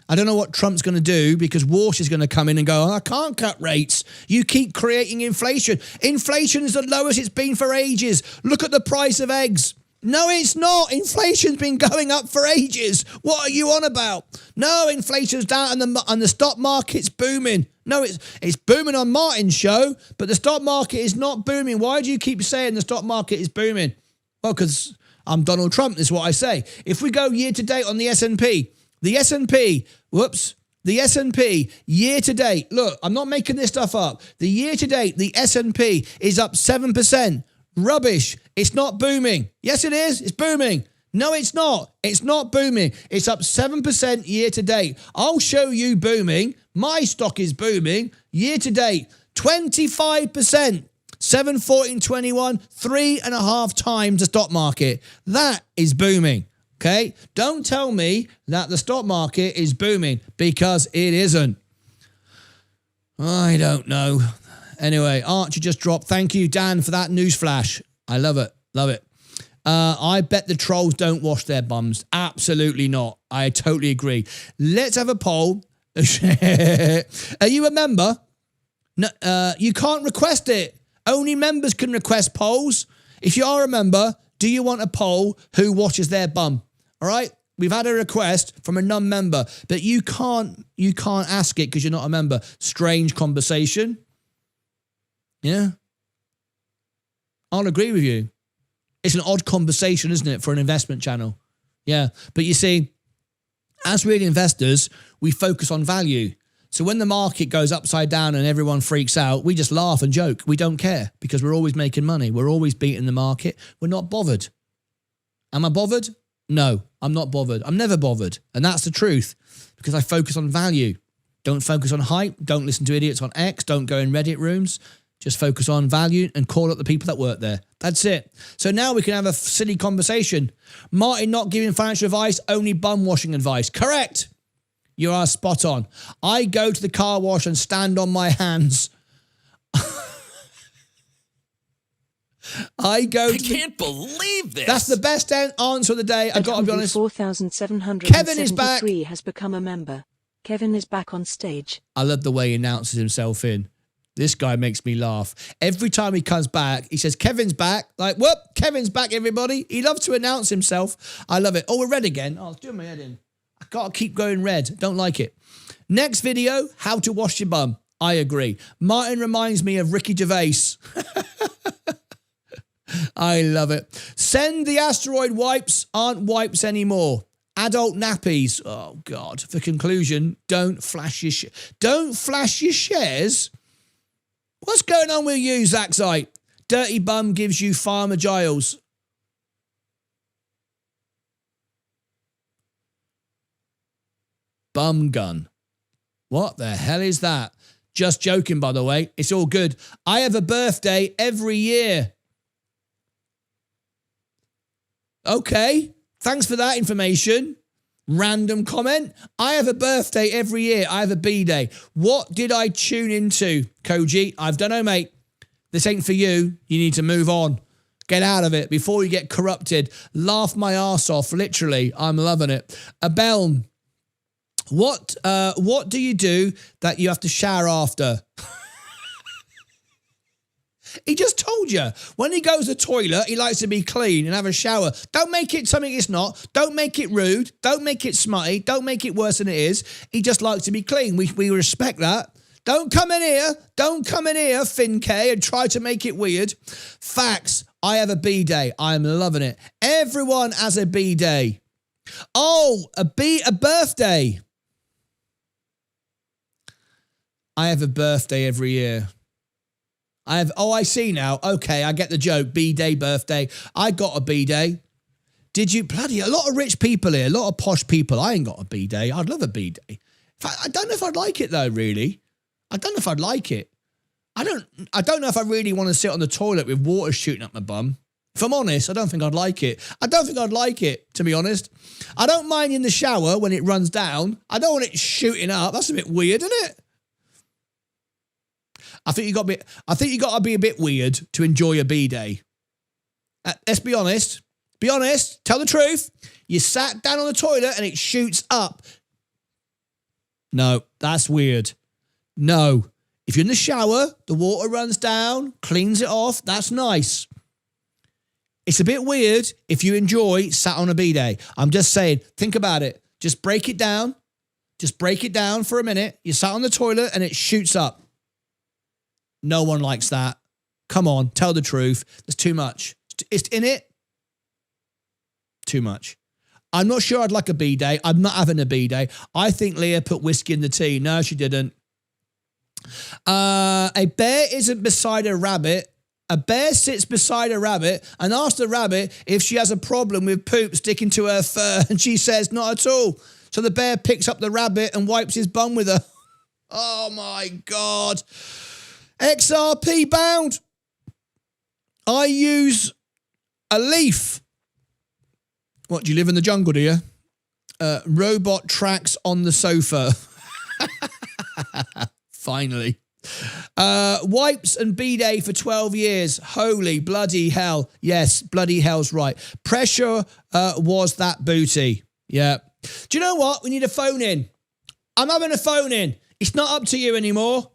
I don't know what Trump's going to do, because Walsh is going to come in and go, oh, I can't cut rates. You keep creating inflation. Inflation is the lowest it's been for ages. Look at the price of eggs. No, it's not. Inflation's been going up for ages. What are you on about? No, inflation's down and the stock market's booming. No, it's booming on Martyn's show, but the stock market is not booming. Why do you keep saying the stock market is booming? Well, because I'm Donald Trump, is what I say. If we go year to date on the S&P, the S&P year to date, look, I'm not making this stuff up. The year to date, the S&P is up 7%. Rubbish. It's not booming. Yes, it is. It's booming. No, it's not. It's not booming. It's up 7% year to date. I'll show you booming. My stock is booming. Year to date, 25%. 714.21, 3.5 times the stock market. That is booming. Okay? Don't tell me that the stock market is booming, because it isn't. I don't know. Anyway, Archer just dropped. Thank you, Dan, for that news flash. I love it. Love it. I bet the trolls don't wash their bums. Absolutely not. I totally agree. Let's have a poll. Are you a member? No, you can't request it. Only members can request polls. If you are a member, do you want a poll who washes their bum? All right? We've had a request from a non-member, but you can't ask it because you're not a member. Strange conversation. Yeah. I'll agree with you. It's an odd conversation, isn't it, for an investment channel? Yeah. But you see, as real investors, we focus on value. So when the market goes upside down and everyone freaks out, we just laugh and joke. We don't care, because we're always making money. We're always beating the market. We're not bothered. Am I bothered? No, I'm not bothered. I'm never bothered. And that's the truth, because I focus on value. Don't focus on hype. Don't listen to idiots on X. Don't go in Reddit rooms. Just focus on value and call up the people that work there. That's it. So now we can have a silly conversation. Martyn not giving financial advice, only bum washing advice. Correct. You are spot on. I go to the car wash and stand on my hands. I can't believe this. That's the best answer of the day. I've got to be honest. 4,773 Kevin is back. has become a member. Kevin is back on stage. I love the way he announces himself in. This guy makes me laugh. Every time he comes back, he says, Kevin's back. Like, whoop, Kevin's back, everybody. He loves to announce himself. I love it. Oh, we're red again. Oh, it's doing my head in. I got to keep going red. Don't like it. Next video, how to wash your bum. I agree. Martyn reminds me of Ricky Gervais. I love it. Send the asteroid wipes aren't wipes anymore. Adult nappies. Oh, God. For conclusion, don't flash your shares. What's going on with you, Zachsite? Dirty bum gives you Farmer Giles. Bum gun. What the hell is that? Just joking, by the way. It's all good. I have a birthday every year. Okay. Thanks for that information. Random comment. I have a birthday every year. I have a B-day. What did I tune into, Koji? I don't know, mate. This ain't for you. You need to move on. Get out of it before you get corrupted. Laugh my arse off, literally. I'm loving it. Abelm, what do you do that you have to shower after? He just told you. When he goes to the toilet, he likes to be clean and have a shower. Don't make it something it's not. Don't make it rude. Don't make it smutty. Don't make it worse than it is. He just likes to be clean. We respect that. Don't come in here. Don't come in here, Finn K, and try to make it weird. Facts. I have a B-day. I'm loving it. Everyone has a B-day. Oh, a birthday. I have a birthday every year. I see now. Okay, I get the joke. B-day, birthday. I got a B-day. Did you? Bloody, a lot of rich people here, a lot of posh people. I ain't got a B-day. I'd love a B-day. I don't know if I'd like it though, really. I don't know if I'd like it. I don't know if I really want to sit on the toilet with water shooting up my bum. If I'm honest, I don't think I'd like it. I don't think I'd like it, to be honest. I don't mind in the shower when it runs down. I don't want it shooting up. That's a bit weird, isn't it? I think you got to be a bit weird to enjoy a B-day. Let's be honest. Be honest. Tell the truth. You sat down on the toilet and it shoots up. No, that's weird. No. If you're in the shower, the water runs down, cleans it off. That's nice. It's a bit weird if you enjoy sat on a B-day. I'm just saying, think about it. Just break it down. Just break it down for a minute. You sat on the toilet and it shoots up. No one likes that. Come on, tell the truth. There's too much. It's in it. Too much. I'm not sure I'd like a B-day. I'm not having a B-day. I think Leah put whiskey in the tea. No, she didn't. A bear isn't beside a rabbit. A bear sits beside a rabbit and asks the rabbit if she has a problem with poop sticking to her fur. And she says, not at all. So the bear picks up the rabbit and wipes his bum with her. Oh, my God. XRP bound. I use a leaf. What, do you live in the jungle, do you? Robot tracks on the sofa. Finally. Wipes and B-day for 12 years. Holy bloody hell. Yes, bloody hell's right. Pressure was that booty. Yeah. Do you know what? We need a phone in. I'm having a phone in. It's not up to you anymore.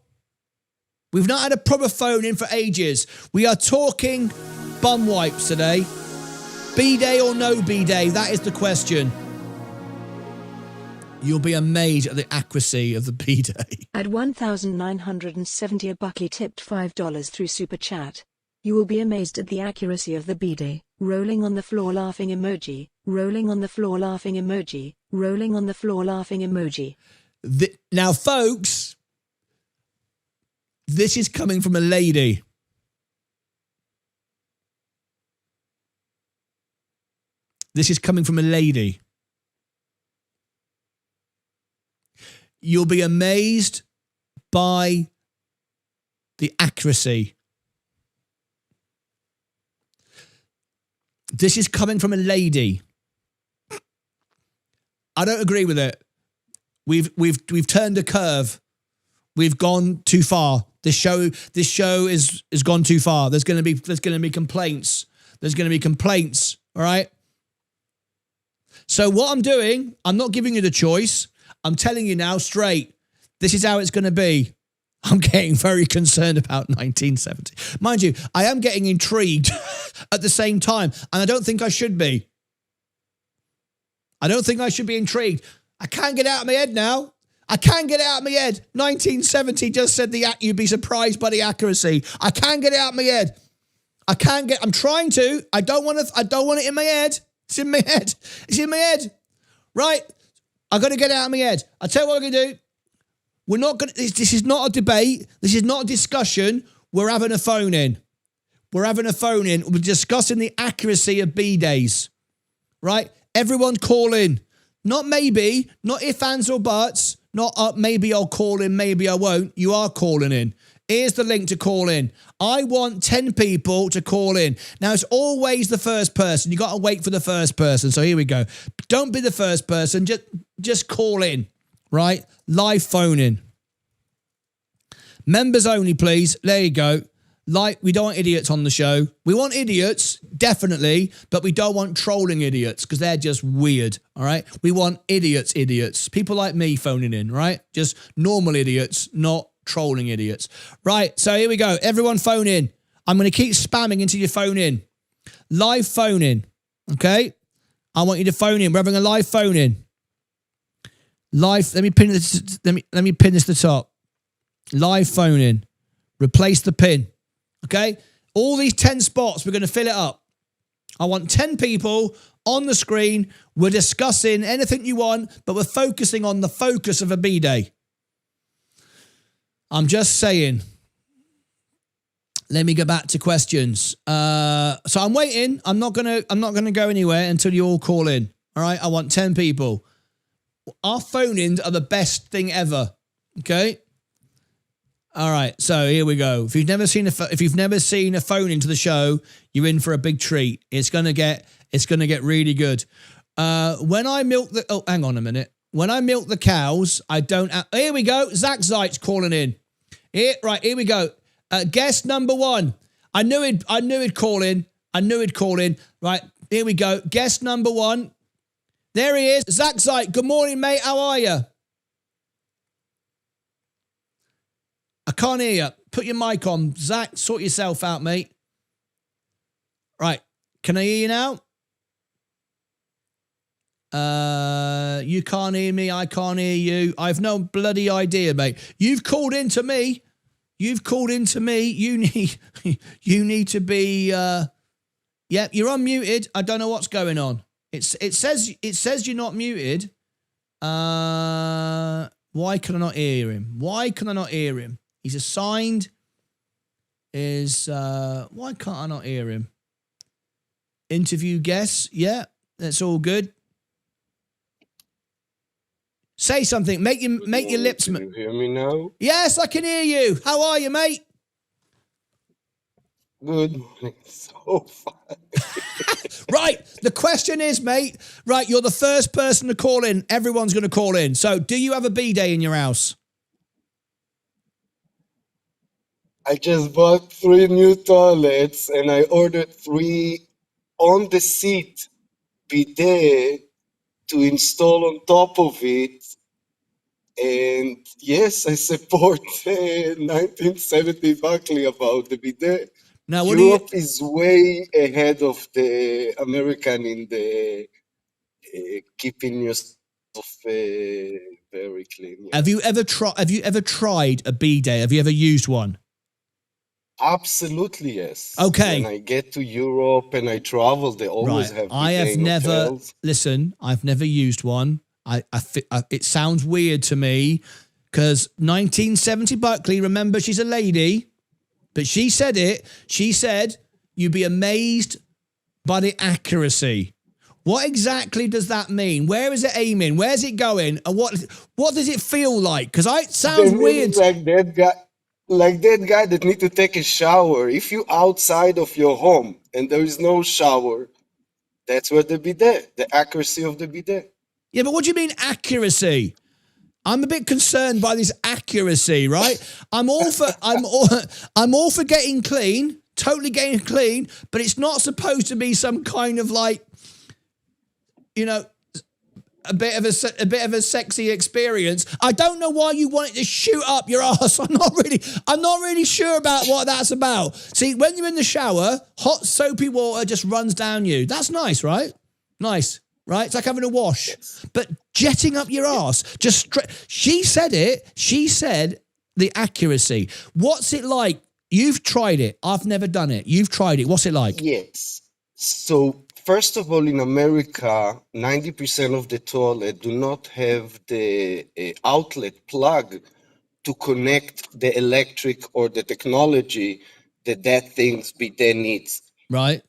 We've not had a proper phone in for ages. We are talking bum wipes today. B-day or no B-day? That is the question. You'll be amazed at the accuracy of the B-day. At 1,970, a Buckley tipped $5 through Super Chat. You will be amazed at the accuracy of the B-day. Rolling on the floor laughing emoji. Rolling on the floor laughing emoji. Rolling on the floor laughing emoji. Now, folks, this is coming from a lady. This is coming from a lady. You'll be amazed by the accuracy. This is coming from a lady. I don't agree with it. We've turned a curve. We've gone too far. This show has gone too far. There's going to be complaints. There's going to be complaints. All right. So what I'm doing, I'm not giving you the choice. I'm telling you now straight, this is how it's going to be. I'm getting very concerned about 1970. Mind you, I am getting intrigued at the same time, and I don't think I should be. I don't think I should be intrigued. I can't get it out of my head now. I can't get it out of my head. 1970 just said you'd be surprised by the accuracy. I can't get it out of my head. I'm trying to. I don't want it in my head. It's in my head. It's in my head. Right? I've got to get it out of my head. I'll tell you what I'm going to do. We're not going to, this is not a debate. This is not a discussion. We're having a phone in. We're having a phone in. We're discussing the accuracy of B-days. Right? Everyone call in. Not maybe, not if, ands or buts, not maybe I'll call in, maybe I won't. You are calling in. Here's the link to call in. I want 10 people to call in. Now, it's always the first person. You got to wait for the first person. So here we go. Don't be the first person. Just call in, right? Live phone in. Members only, please. There you go. We don't want idiots on the show. We want idiots, definitely, but we don't want trolling idiots because they're just weird, all right? We want idiots. People like me phoning in, right? Just normal idiots, not trolling idiots. Right, so here we go. Everyone phone in. I'm going to keep spamming until you phone in. Live phone in, okay? I want you to phone in. We're having a live phone in. Live, let me pin this to the top. Live phone in. Replace the pin. Okay, all these 10 spots, we're going to fill it up. I want 10 people on the screen. We're discussing anything you want, but we're focusing on the focus of a B-day. I'm just saying. Let me go back to questions. So I'm waiting. I'm not gonna go anywhere until you all call in. All right, I want 10 people. Our phone-ins are the best thing ever. Okay. All right, so here we go. If you've never seen a phone into the show, you're in for a big treat. It's gonna get really good. When I milk the hang on a minute. When I milk the cows, I don't. Here we go. Zach Zeit's calling in. Here we go. Guest number 1. I knew he'd call in. Right, here we go. Guest number 1. There he is. Zach Zeit. Good morning, mate. How are you? I can't hear you. Put your mic on. Zach, sort yourself out, mate. Right. Can I hear you now? You can't hear me. I can't hear you. I've no bloody idea, mate. You've called into me. You need to be, yeah, you're unmuted. I don't know what's going on. It says you're not muted. Why can I not hear him? He's assigned. Why can't I not hear him? Interview guests. Yeah, that's all good. Say something. Make your lips. Can you hear me now? Yes, I can hear you. How are you, mate? Good morning. So fun. Right. The question is, mate. Right, you're the first person to call in. Everyone's going to call in. So, do you have a B-day in your house? I just bought 3 new toilets and I ordered 3 on-the-seat bidet to install on top of it. And yes, I support 1970 Buckley about the bidet. Now, Europe is way ahead of the American in the keeping yourself very clean. Yeah. Have you ever tried a bidet? Have you ever used one? Absolutely, yes. Okay. When I get to Europe and I travel, they always have. I have never. Hotels. Listen, I've never used one. It sounds weird to me because 1970 Buckley. Remember, she's a lady, but she said it. She said you'd be amazed by the accuracy. What exactly does that mean? Where is it aiming? Where's it going? And what does it feel like? Because it sounds weird. Like that guy that need to take a shower. If you outside of your home and there is no shower, that's where the bidet, the accuracy of the bidet. Yeah, but what do you mean accuracy? I'm a bit concerned by this accuracy, right? I'm all for getting clean, totally getting clean, but it's not supposed to be some kind of like, a bit of a sexy experience. I don't know why you want it to shoot up your ass. I'm not really sure about what that's about. See, when you're in the shower, hot soapy water just runs down you. That's nice, right? Nice, right? It's like having a wash. Yes. But jetting up your ass, she said it. She said the accuracy. What's it like? You've tried it. I've never done it. You've tried it. What's it like? Yes. So first of all, in America, 90% of the toilet do not have the outlet plug to connect the electric or the technology that thing's bidet needs. Right.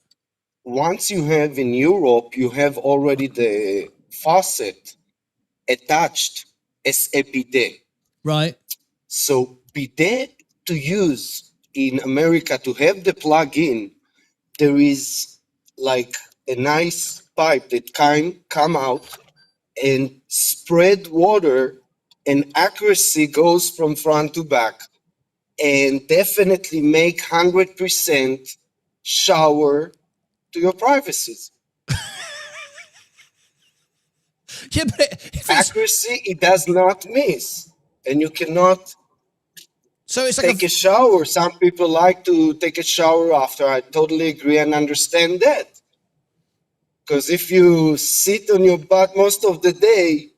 Once you have in Europe, you have already the faucet attached as a bidet. Right. So bidet to use in America, to have the plug-in, there is like a nice pipe that can come out and spread water, and accuracy goes from front to back, and definitely make 100% shower to your privacies. Yeah, but accuracy, it does not miss, and you cannot it's like take a shower. Some people like to take a shower after. I totally agree and understand that. Because if you sit on your butt most of the day,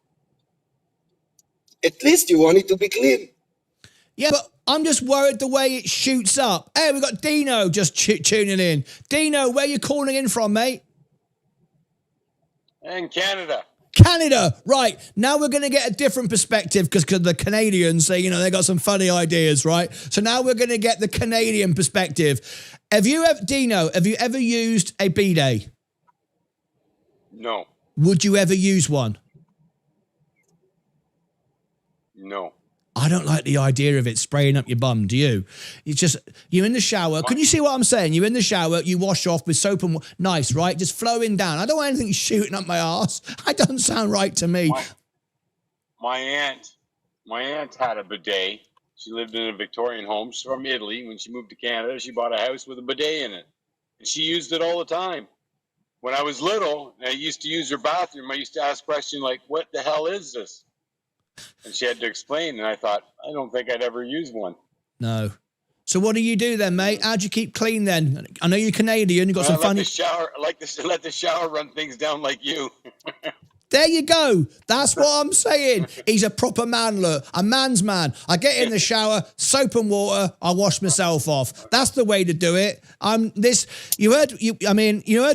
at least you want it to be clean. Yeah, but I'm just worried the way it shoots up. Hey, we've got Dino just tuning in. Dino, where you calling in from, mate? In Canada. Canada, right. Now we're going to get a different perspective because the Canadians say, they got some funny ideas, right? So now we're going to get the Canadian perspective. Dino, have you ever used a bidet? No. Would you ever use one? No. I don't like the idea of it spraying up your bum, do you? It's just, you're in the shower. Can you see what I'm saying? You're in the shower, you wash off with soap and nice, right? Just flowing down. I don't want anything shooting up my ass. That doesn't sound right to me. My aunt had a bidet. She lived in a Victorian home. She's from Italy. When she moved to Canada, she bought a house with a bidet in it. And she used it all the time. When I was little, and I used to use her bathroom, I used to ask questions like, what the hell is this? And she had to explain, and I thought, I don't think I'd ever use one. No. So what do you do then, mate? How'd you keep clean then? I know you're Canadian. You've got some funny... I like to let the shower run things down like you. There you go. That's what I'm saying. He's a proper man, look. A man's man. I get in the shower, soap and water, I wash myself off. That's the way to do it. You heard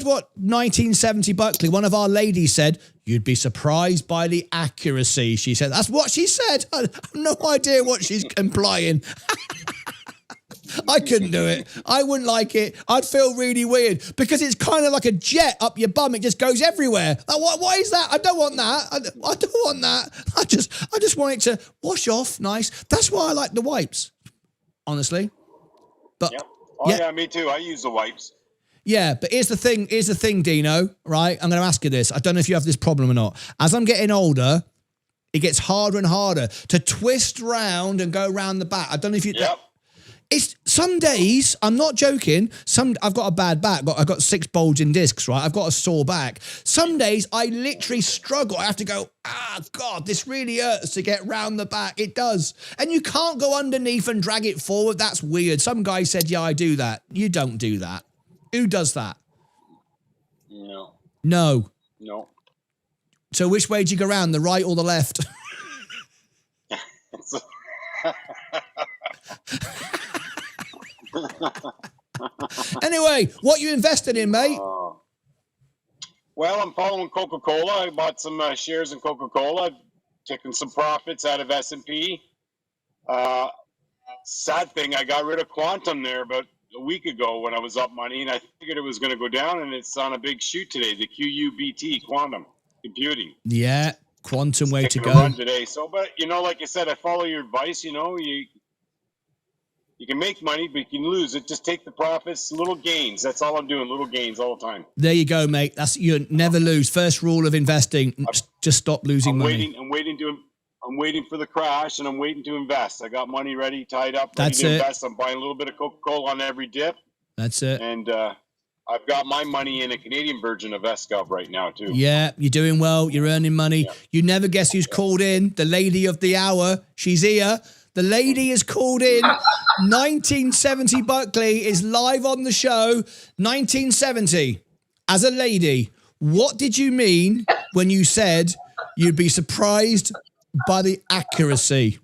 what 1970 Buckley, one of our ladies said? You'd be surprised by the accuracy, she said. That's what she said. I have no idea what she's implying. I couldn't do it. I wouldn't like it. I'd feel really weird because it's kind of like a jet up your bum. It just goes everywhere. Like, what is that? I don't want that. I don't want that. I just want it to wash off nice. That's why I like the wipes, honestly. But yep. Yeah, me too. I use the wipes. Yeah, but here's the thing, Dino, right? I'm going to ask you this. I don't know if you have this problem or not. As I'm getting older, it gets harder and harder to twist round and go round the back. I don't know if you... Yep. It's some days, I'm not joking, I've got a bad back, I've got 6 bulging discs, right? I've got a sore back. Some days I literally struggle. I have to go, God, this really hurts to get round the back. It does. And you can't go underneath and drag it forward. That's weird. Some guy said, yeah, I do that. You don't do that. Who does that? No. No. No. So which way do you go round, the right or the left? Anyway, what you invested in, mate? Well, I'm following Coca-Cola. I bought some shares in Coca-Cola. I've taken some profits out of S&P. Sad thing, I got rid of Quantum there about a week ago when I was up money, and I figured it was going to go down, and it's on a big shoot today, the QUBT, Quantum Computing. Yeah, Quantum way to go. Run today. So, but, like I said, I follow your advice, you can make money, but you can lose it. Just take the profits, little gains. That's all I'm doing, little gains all the time. There you go, mate. You never lose. First rule of investing, just stop losing money. I'm waiting for the crash, and I'm waiting to invest. I got money ready, tied up, ready That's to it. invest. I'm buying a little bit of Coca-Cola on every dip. That's it. And I've got my money in a Canadian version of SGov right now too. Yeah, you're doing well. You're earning money. Yeah. You never guess who's called in. The lady of the hour. She's here. The lady is called in. 1970 Buckley is live on the show. 1970. As a lady, what did you mean when you said you'd be surprised by the accuracy?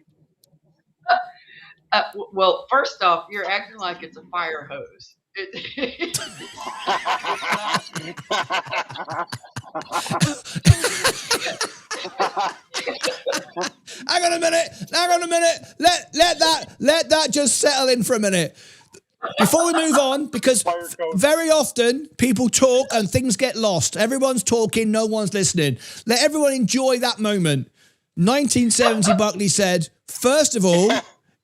Well, first off, you're acting like it's a fire hose. Hang on a minute. Let that just settle in for a minute. Before we move on, because very often people talk and things get lost. Everyone's talking, no one's listening. Let everyone enjoy that moment. 1970 Buckley said, first of all,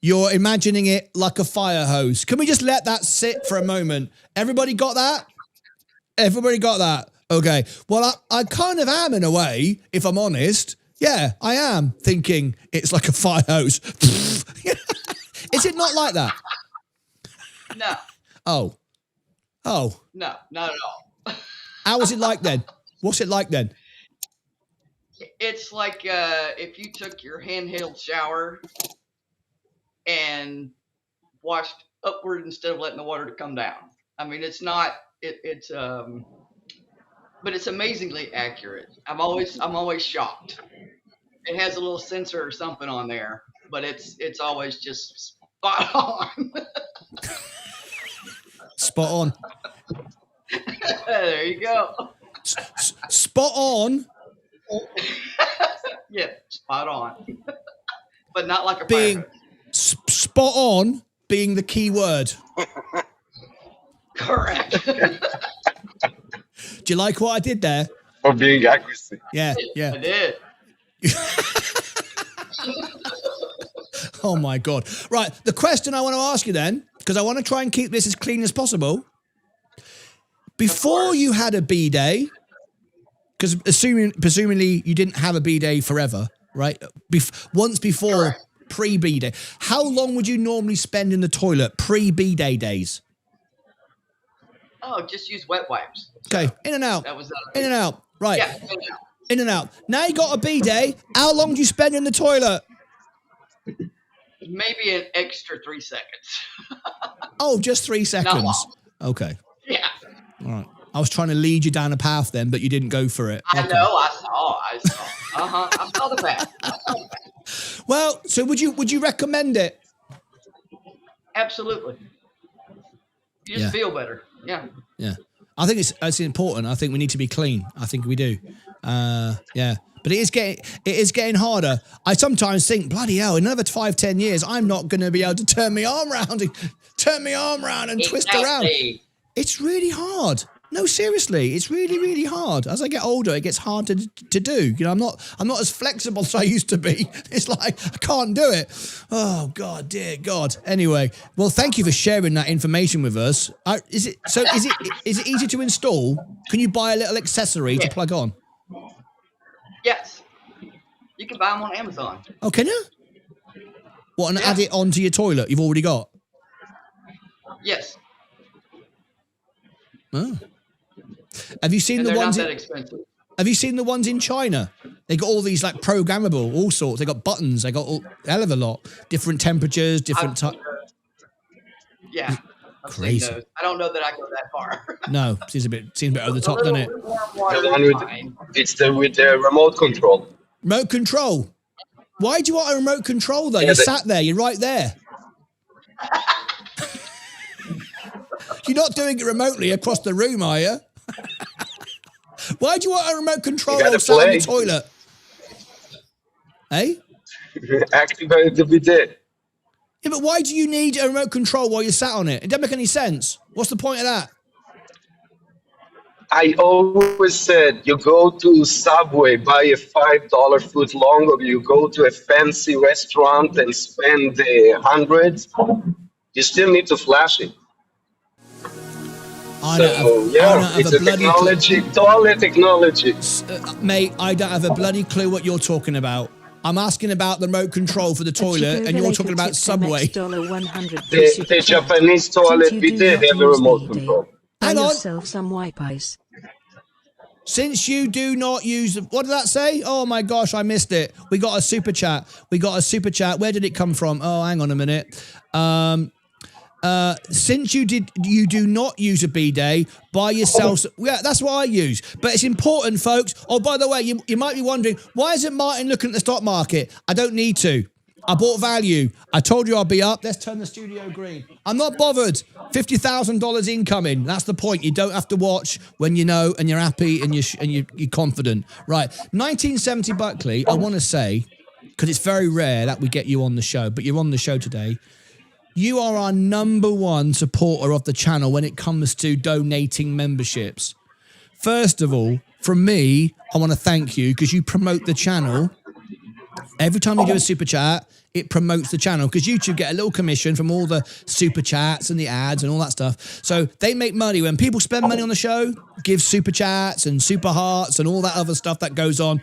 you're imagining it like a fire hose. Can we just let that sit for a moment? Everybody got that? Everybody got that? Okay. Well, I kind of am in a way, if I'm honest. Yeah, I am thinking it's like a fire hose. Is it not like that? No. Oh. No, not at all. How was it like then? What's it like then? It's like if you took your handheld shower and washed upward instead of letting the water to come down. I mean, it's not. But it's amazingly accurate. I'm always shocked. It has a little sensor or something on there, but it's always just spot on. Spot on. There you go. Spot on. Yeah, spot on. But not like a being fire spot on being the key word. Correct. Do you like what I did there? For being accuracy. Yeah. I did. Oh my God. Right. The question I want to ask you then, because I want to try and keep this as clean as possible. Before you had a B-Day, because presumably you didn't have a B-Day forever, right? Once before pre-B-Day. How long would you normally spend in the toilet pre-B-Day days? Oh, just use wet wipes. Okay, in and out. That was in and out. Right. Yeah, in and out. Now you got a B-Day. How long do you spend in the toilet? maybe an extra 3 seconds. Oh, just 3 seconds. Okay. Yeah. All right. I was trying to lead you down a path then, but you didn't go for it. I know. I saw. I saw the path. Well, so would you recommend it? Absolutely. You just feel better. Yeah. Yeah. I think it's important. I think we need to be clean. I think we do. Yeah. But it is getting harder. I sometimes think, bloody hell, in another 5-10 years, I'm not going to be able to turn my arm around and twist around. It's really hard. No, seriously, it's really, really hard. As I get older, it gets harder to do. You know, I'm not as flexible as I used to be. It's like I can't do it. Oh God, dear God. Anyway, well, thank you for sharing that information with us. Is it easy to install? Can you buy a little accessory to plug on? Yes, you can buy them on Amazon. Oh, can you? What, and add it onto your toilet you've already got? Yes. Oh. Have you seen the ones? Not that expensive. Have you seen the ones in China? They got all these like programmable, all sorts. They got buttons. They got a hell of a lot, different temperatures, different type. Yeah, I've crazy. Seen those. I don't know that I go that far. No, seems a bit over the top, doesn't it? It's with the remote control. Remote control. Why do you want a remote control though? You're sat there. You're right there. You're not doing it remotely across the room, are you? Why do you want a remote control sat in the toilet? Eh? Activate the bidet. Yeah, but why do you need a remote control while you're sat on it? It doesn't make any sense. What's the point of that? I always said you go to Subway, buy a $5 foot long, or you go to a fancy restaurant and spend hundreds. You still need to flash it. It's a technology, toilet technology. Mate, I don't have a bloody clue what you're talking about. I'm asking about the remote control for the toilet, and you're talking about Subway. The Japanese toilet bidet have a remote control. Buy Hang on. yourself some wipe ice. Since you do not use, what did that say? Oh my gosh, I missed it. We got a super chat. Where did it come from? Oh, hang on a minute. Since you do not use a B-Day, buy yourself. Yeah, that's what I use. But it's important, folks. Oh, by the way, you might be wondering, why isn't Martyn looking at the stock market? I don't need to. I bought value. I told you I'll be up. Let's turn the studio green. I'm not bothered. $50,000 incoming. That's the point. You don't have to watch when you know and you're happy and you're confident. Right. 1970 Buckley, I want to say, because it's very rare that we get you on the show, but you're on the show today. You are our #1 supporter of the channel when it comes to donating memberships. First of all, from me, I want to thank you because you promote the channel. Every time you do a super chat, it promotes the channel because YouTube get a little commission from all the super chats and the ads and all that stuff. So they make money when people spend money on the show, give super chats and super hearts and all that other stuff that goes on.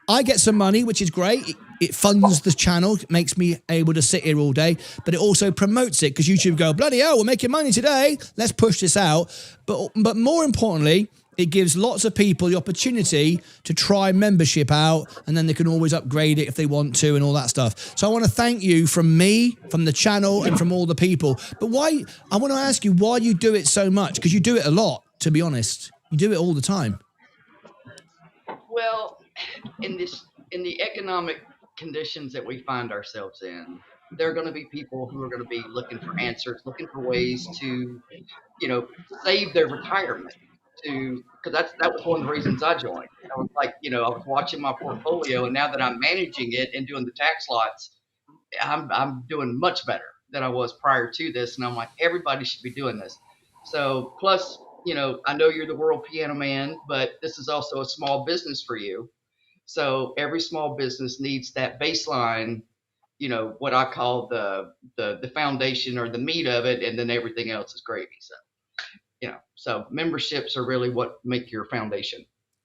I get some money, which is great. It funds the channel. It makes me able to sit here all day, but it also promotes it because YouTube go, bloody hell, we're making money today. Let's push this out. But more importantly, it gives lots of people the opportunity to try membership out, and then they can always upgrade it if they want to and all that stuff. So I want to thank you from me, from the channel, and from all the people. But why? I want to ask you why you do it so much, because you do it a lot, to be honest. You do it all the time. Well, in the economic conditions that we find ourselves in, there are going to be people who are going to be looking for answers, looking for ways to, save their retirement. Because that was one of the reasons I joined. I was like, I was watching my portfolio, and now that I'm managing it and doing the tax lots, I'm doing much better than I was prior to this. And I'm like, everybody should be doing this. So plus, I know you're the world piano man, but this is also a small business for you. So every small business needs that baseline, what I call the foundation or the meat of it, and then everything else is gravy. So memberships are really what make your foundation.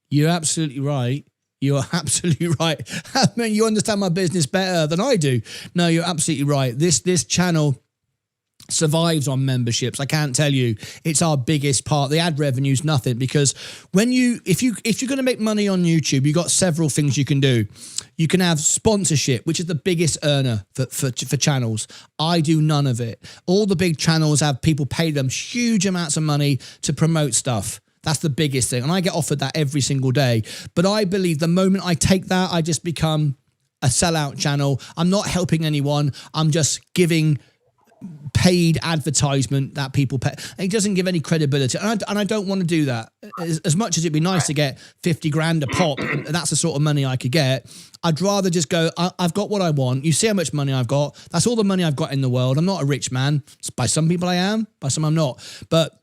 You're absolutely right. You are absolutely right. I mean, you understand my business better than I do. No, you're absolutely right. This channel survives on memberships. I can't tell you, it's our biggest part. The ad revenue's nothing, because if you're going to make money on YouTube, you've got several things you can do. You can have sponsorship, which is the biggest earner for channels. I do none of it. All the big channels have people pay them huge amounts of money to promote stuff. That's the biggest thing. And I get offered that every single day. But I believe the moment I take that, I just become a sellout channel. I'm not helping anyone. I'm just giving paid advertisement that people pay. It doesn't give any credibility, and I don't want to do that. As much as it'd be nice to get 50 grand a pop, and that's the sort of money I could get, I'd rather just go, I've got what I want. You see how much money I've got. That's all the money I've got in the world. I'm not a rich man. By some people I am, by some I'm not. But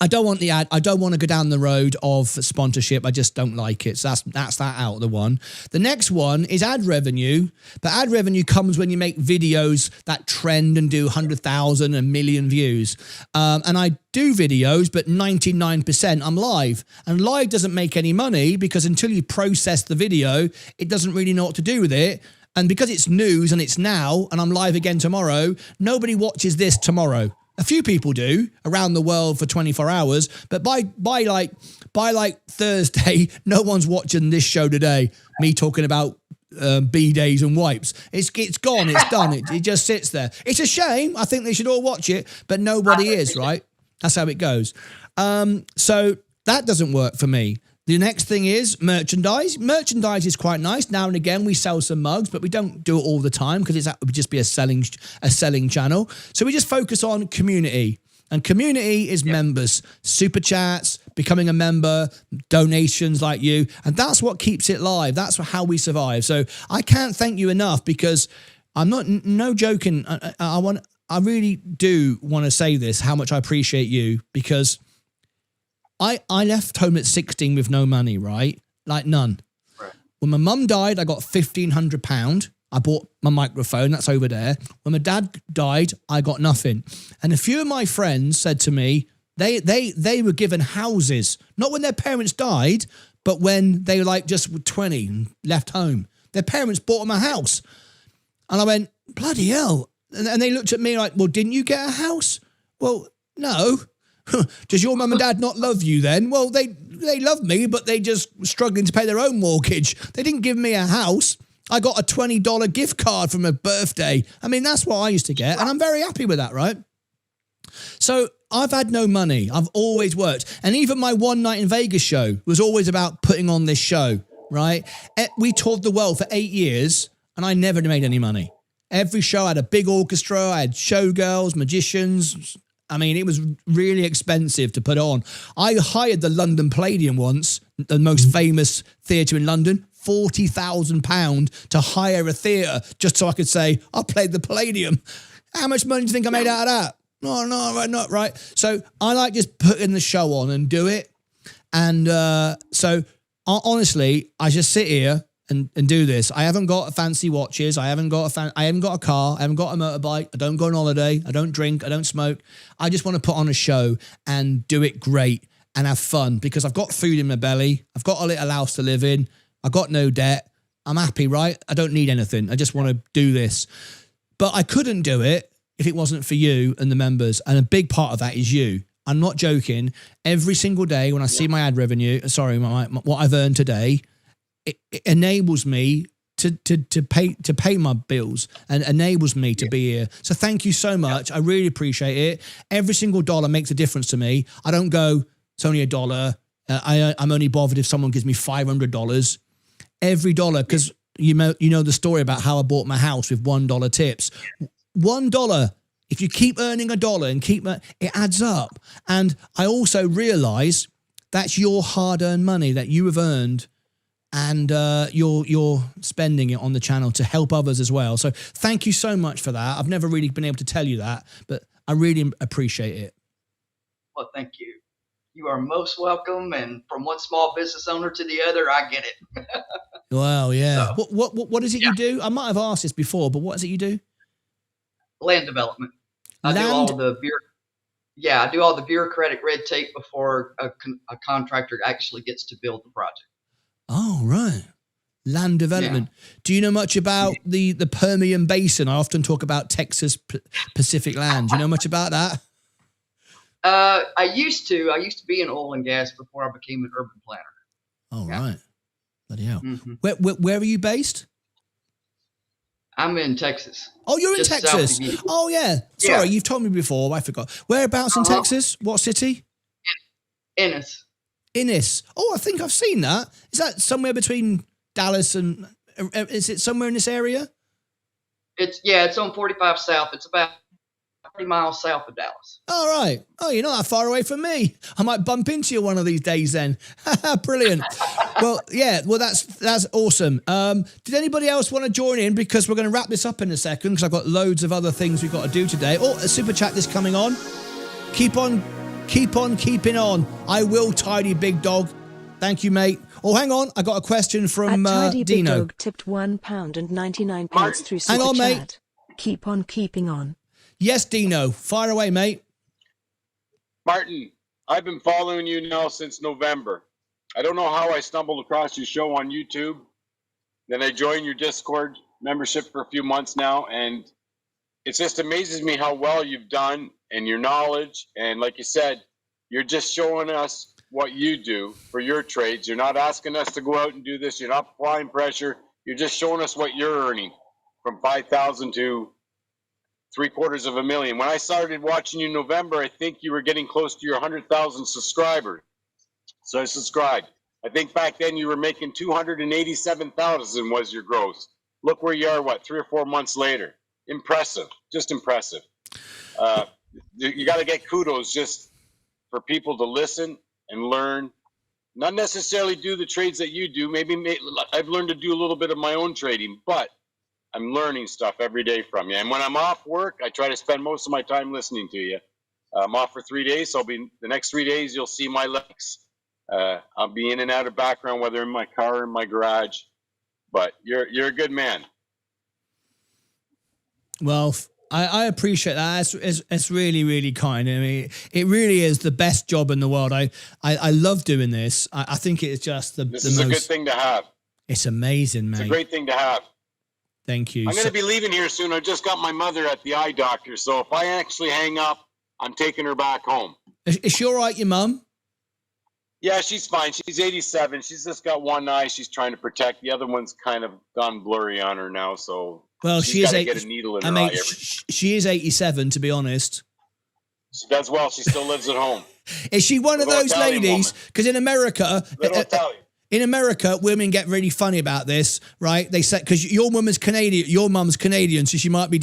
I don't want the ad. I don't want to go down the road of sponsorship. I just don't like it. So that's that out, the one. The next one is ad revenue. But ad revenue comes when you make videos that trend and do 100,000 and million views. And I do videos, but 99% I'm live. And live doesn't make any money because until you process the video, it doesn't really know what to do with it. And because it's news and it's now, and I'm live again tomorrow, nobody watches this tomorrow. A few people do around the world for 24 hours, but by Thursday, no one's watching this show today. Me talking about B-days and wipes. It's gone. It's done. It just sits there. It's a shame. I think they should all watch it, but nobody is, right? That's how it goes. So that doesn't work for me. The next thing is merchandise. Merchandise is quite nice. Now and again, we sell some mugs, but we don't do it all the time because that would just be a selling channel. So we just focus on community. And community is members, super chats, becoming a member, donations like you. And that's what keeps it live. That's how we survive. So I can't thank you enough because I'm no joking. I really do want to say this, how much I appreciate you, because I left home at 16 with no money, right? Like none. Right. When my mum died, I got £1,500. I bought my microphone, that's over there. When my dad died, I got nothing. And a few of my friends said to me, they were given houses, not when their parents died, but when they were like just 20 and left home. Their parents bought them a house. And I went, bloody hell. And they looked at me like, well, didn't you get a house? Well, no. Does your mum and dad not love you then? Well, they love me, but they just struggling to pay their own mortgage. They didn't give me a house. I got a $20 gift card from a birthday. I mean, that's what I used to get, and I'm very happy with that, right? So I've had no money. I've always worked. And even my one night in Vegas show was always about putting on this show, right? We toured the world for 8 years, and I never made any money. Every show I had a big orchestra. I had showgirls, magicians. I mean, it was really expensive to put on. I hired the London Palladium once, the most famous theatre in London, £40,000 to hire a theatre just so I could say, I played the Palladium. How much money do you think I made out of that? No, not right. So I like just putting the show on and do it. And so honestly, I just sit here and do this. I haven't got fancy watches. I haven't got a car. I haven't got a motorbike. I don't go on holiday. I don't drink. I don't smoke. I just want to put on a show and do it great and have fun because I've got food in my belly. I've got a little house to live in. I've got no debt. I'm happy, right? I don't need anything. I just want to do this. But I couldn't do it if it wasn't for you and the members. And a big part of that is you. I'm not joking. Every single day when I see my ad revenue, what I've earned today, it enables me to pay my bills and enables me to be here. So thank you so much. I really appreciate it. Every single dollar makes a difference to me. I don't go, it's only $1. I'm only bothered if someone gives me $500. Every dollar, because you know the story about how I bought my house with $1 tips. $1. If you keep earning $1 and it adds up. And I also realize that's your hard-earned money that you have earned, and you're spending it on the channel to help others as well. So thank you so much for that. I've never really been able to tell you that, but I really appreciate it. Well, thank you. You are most welcome. And from one small business owner to the other, I get it. Wow, yeah. So, what is it you do? I might have asked this before, but what is it you do? Land development. I do all the bureaucratic red tape before a contractor actually gets to build the project. Oh, right. Land development. Yeah. Do you know much about the Permian Basin? I often talk about Texas Pacific land. Do you know much about that? I used to be in oil and gas before I became an urban planner. Oh, right. Bloody hell. Mm-hmm. Where are you based? I'm in Texas. Oh, you're in Texas. Oh, yeah. Sorry, you've told me before. I forgot. Whereabouts in Texas? What city? Ennis. Ennis. Oh, I think I've seen that. Is that somewhere between Dallas and... Is it somewhere in this area? It's on 45 South. It's about 30 miles south of Dallas. All right. Oh, you're not that far away from me. I might bump into you one of these days then. Brilliant. Well, yeah. Well, that's awesome. Did anybody else want to join in? Because we're going to wrap this up in a second because I've got loads of other things we've got to do today. Oh, a super chat is coming on. Keep on keeping on. I will, Tidy Big Dog. Thank you, mate. Oh, hang on. I got a question from Tidy Dino. Big Dog tipped £1.99 through super hang on, chat. Mate. Keep on keeping on. Yes, Dino. Fire away, mate. Martyn, I've been following you now since November. I don't know how I stumbled across your show on YouTube. Then I joined your Discord membership for a few months now, and it just amazes me how well you've done and your knowledge. And like you said, you're just showing us what you do for your trades. You're not asking us to go out and do this. You're not applying pressure. You're just showing us what you're earning from 5,000 to $750,000. When I started watching you in November, I think you were getting close to your 100,000 subscribers. So I subscribed. I think back then you were making 287,000 was your gross. Look where you are, 3 or 4 months later. Impressive, just impressive. You got to get kudos just for people to listen and learn. Not necessarily do the trades that you do. Maybe I've learned to do a little bit of my own trading, but I'm learning stuff every day from you. And when I'm off work, I try to spend most of my time listening to you. I'm off for 3 days, so the next 3 days you'll see my legs. I'll be in and out of background, whether in my car or in my garage. But you're a good man. Well, I appreciate that. It's really, really kind. I mean, it really is the best job in the world. I love doing this. I think it's just This is a good thing to have. It's amazing, man. It's a great thing to have. Thank you. I'm going to be leaving here soon. I just got my mother at the eye doctor. So if I actually hang up, I'm taking her back home. Is she all right, your mum? Yeah, she's fine. She's 87. She's just got one eye she's trying to protect. The other one's kind of gone blurry on her now, so she's got to get a needle in her eye. She is 87, to be honest. She does well. She still lives at home. Is she one of those ladies? Because in America, women get really funny about this, right? They say because your mum's Canadian, so she might be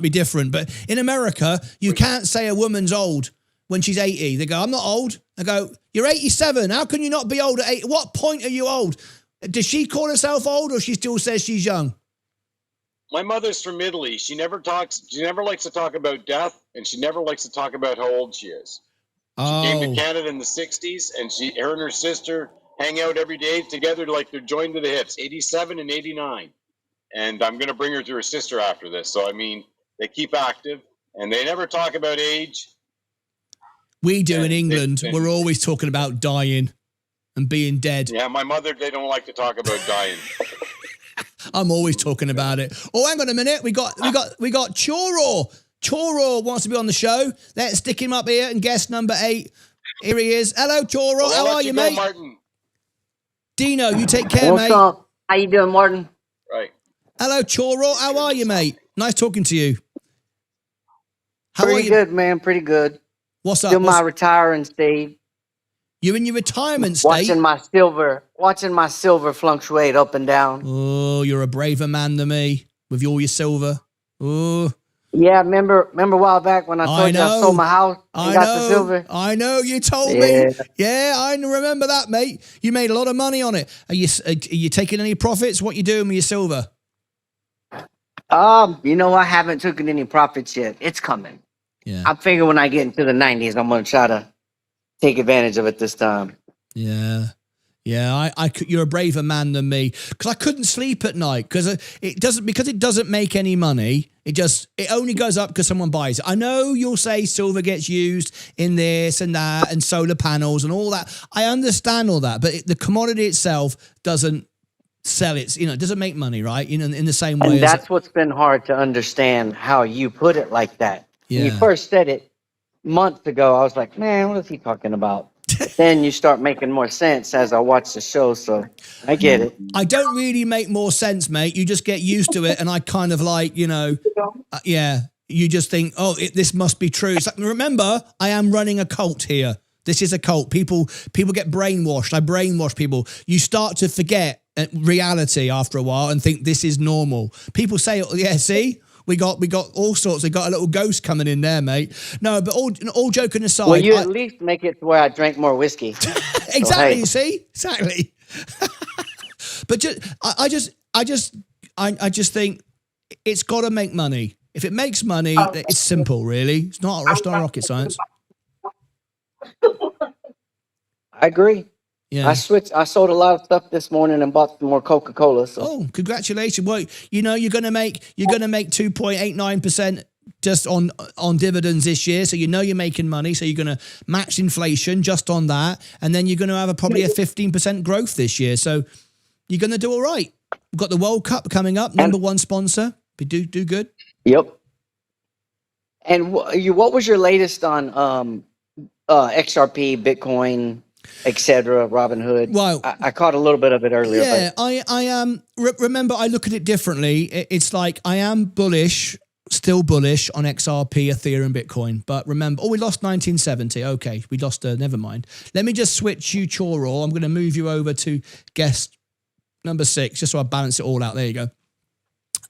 different. But in America, you can't say a woman's old when she's 80. They go, "I'm not old." I go, "You're 87. How can you not be old at 80? What point are you old?" Does she call herself old, or she still says she's young? My mother's from Italy. She never likes to talk about death, and she never likes to talk about how old she is. She came to Canada in the 60s, and her and her sister hang out every day together like they're joined to the hips, 87 and 89. And I'm going to bring her to her sister after this. So, I mean, they keep active, and they never talk about age. We do in England. We're always talking about dying and being dead. Yeah, my mother, they don't like to talk about dying. I'm always talking about it. Oh, hang on a minute. We got Choro. Choro wants to be on the show. Let's stick him up here and guest number 8. Here he is. Hello, Choro. Well, how are you, mate? Martyn. Dino, you take care, mate. What's up? How you doing, Martyn? Right. Hello, Choro. How are you, mate? Nice talking to you. How pretty are you? Good, man. Pretty good. What's up? Still my retiring stage. You in your retirement state? Watching my silver fluctuate up and down. Oh, you're a braver man than me with all your silver. Oh. Yeah, remember a while back when I told you I sold my house and got the silver? I know, you told me. Yeah, I remember that, mate. You made a lot of money on it. Are you taking any profits? What you doing with your silver? I haven't taken any profits yet. It's coming. Yeah. I figure when I get into the 90s, I'm going to try to take advantage of it this time. Yeah. Yeah, you're a braver man than me because I couldn't sleep at night because it doesn't make any money. It only goes up because someone buys it. I know you'll say silver gets used in this and that and solar panels and all that. I understand all that, but the commodity itself doesn't sell it. It doesn't make money, right? In the same way. And that's what's been hard to understand how you put it like that. Yeah. When you first said it months ago, I was like, man, what is he talking about? But then you start making more sense as I watch the show, so I get it. I don't really make more sense, mate. You just get used to it, and I kind of like, yeah, you just think, oh, this must be true. It's like, remember, I am running a cult here. This is a cult. People get brainwashed. I brainwash people. You start to forget reality after a while and think this is normal. People say, oh, yeah, see? We got all sorts. We got a little ghost coming in there, mate. No, but all joking aside. Well, you at least make it to where I drank more whiskey. Exactly. So, hey. You see, exactly. But I just think it's got to make money. If it makes money, it's simple. Really, it's not rocket science. I agree. Yeah. I sold a lot of stuff this morning and bought some more Coca-Cola. So. Oh, congratulations! Well, you're gonna make 2.89% just on dividends this year. So you're making money. So you're gonna match inflation just on that, and then you're gonna have probably a 15% growth this year. So you're gonna do all right. We've got the World Cup coming up. Number one sponsor. We do good. Yep. And what was your latest on XRP, Bitcoin, etc., Robinhood? Well, I caught a little bit of it earlier. Yeah, I am. Remember, I look at it differently. It's like I am still bullish on XRP, Ethereum, Bitcoin. But remember, we lost 1970. Okay, we lost. Never mind. Let me just switch you, Choro. I'm going to move you over to guest number 6, just so I balance it all out. There you go.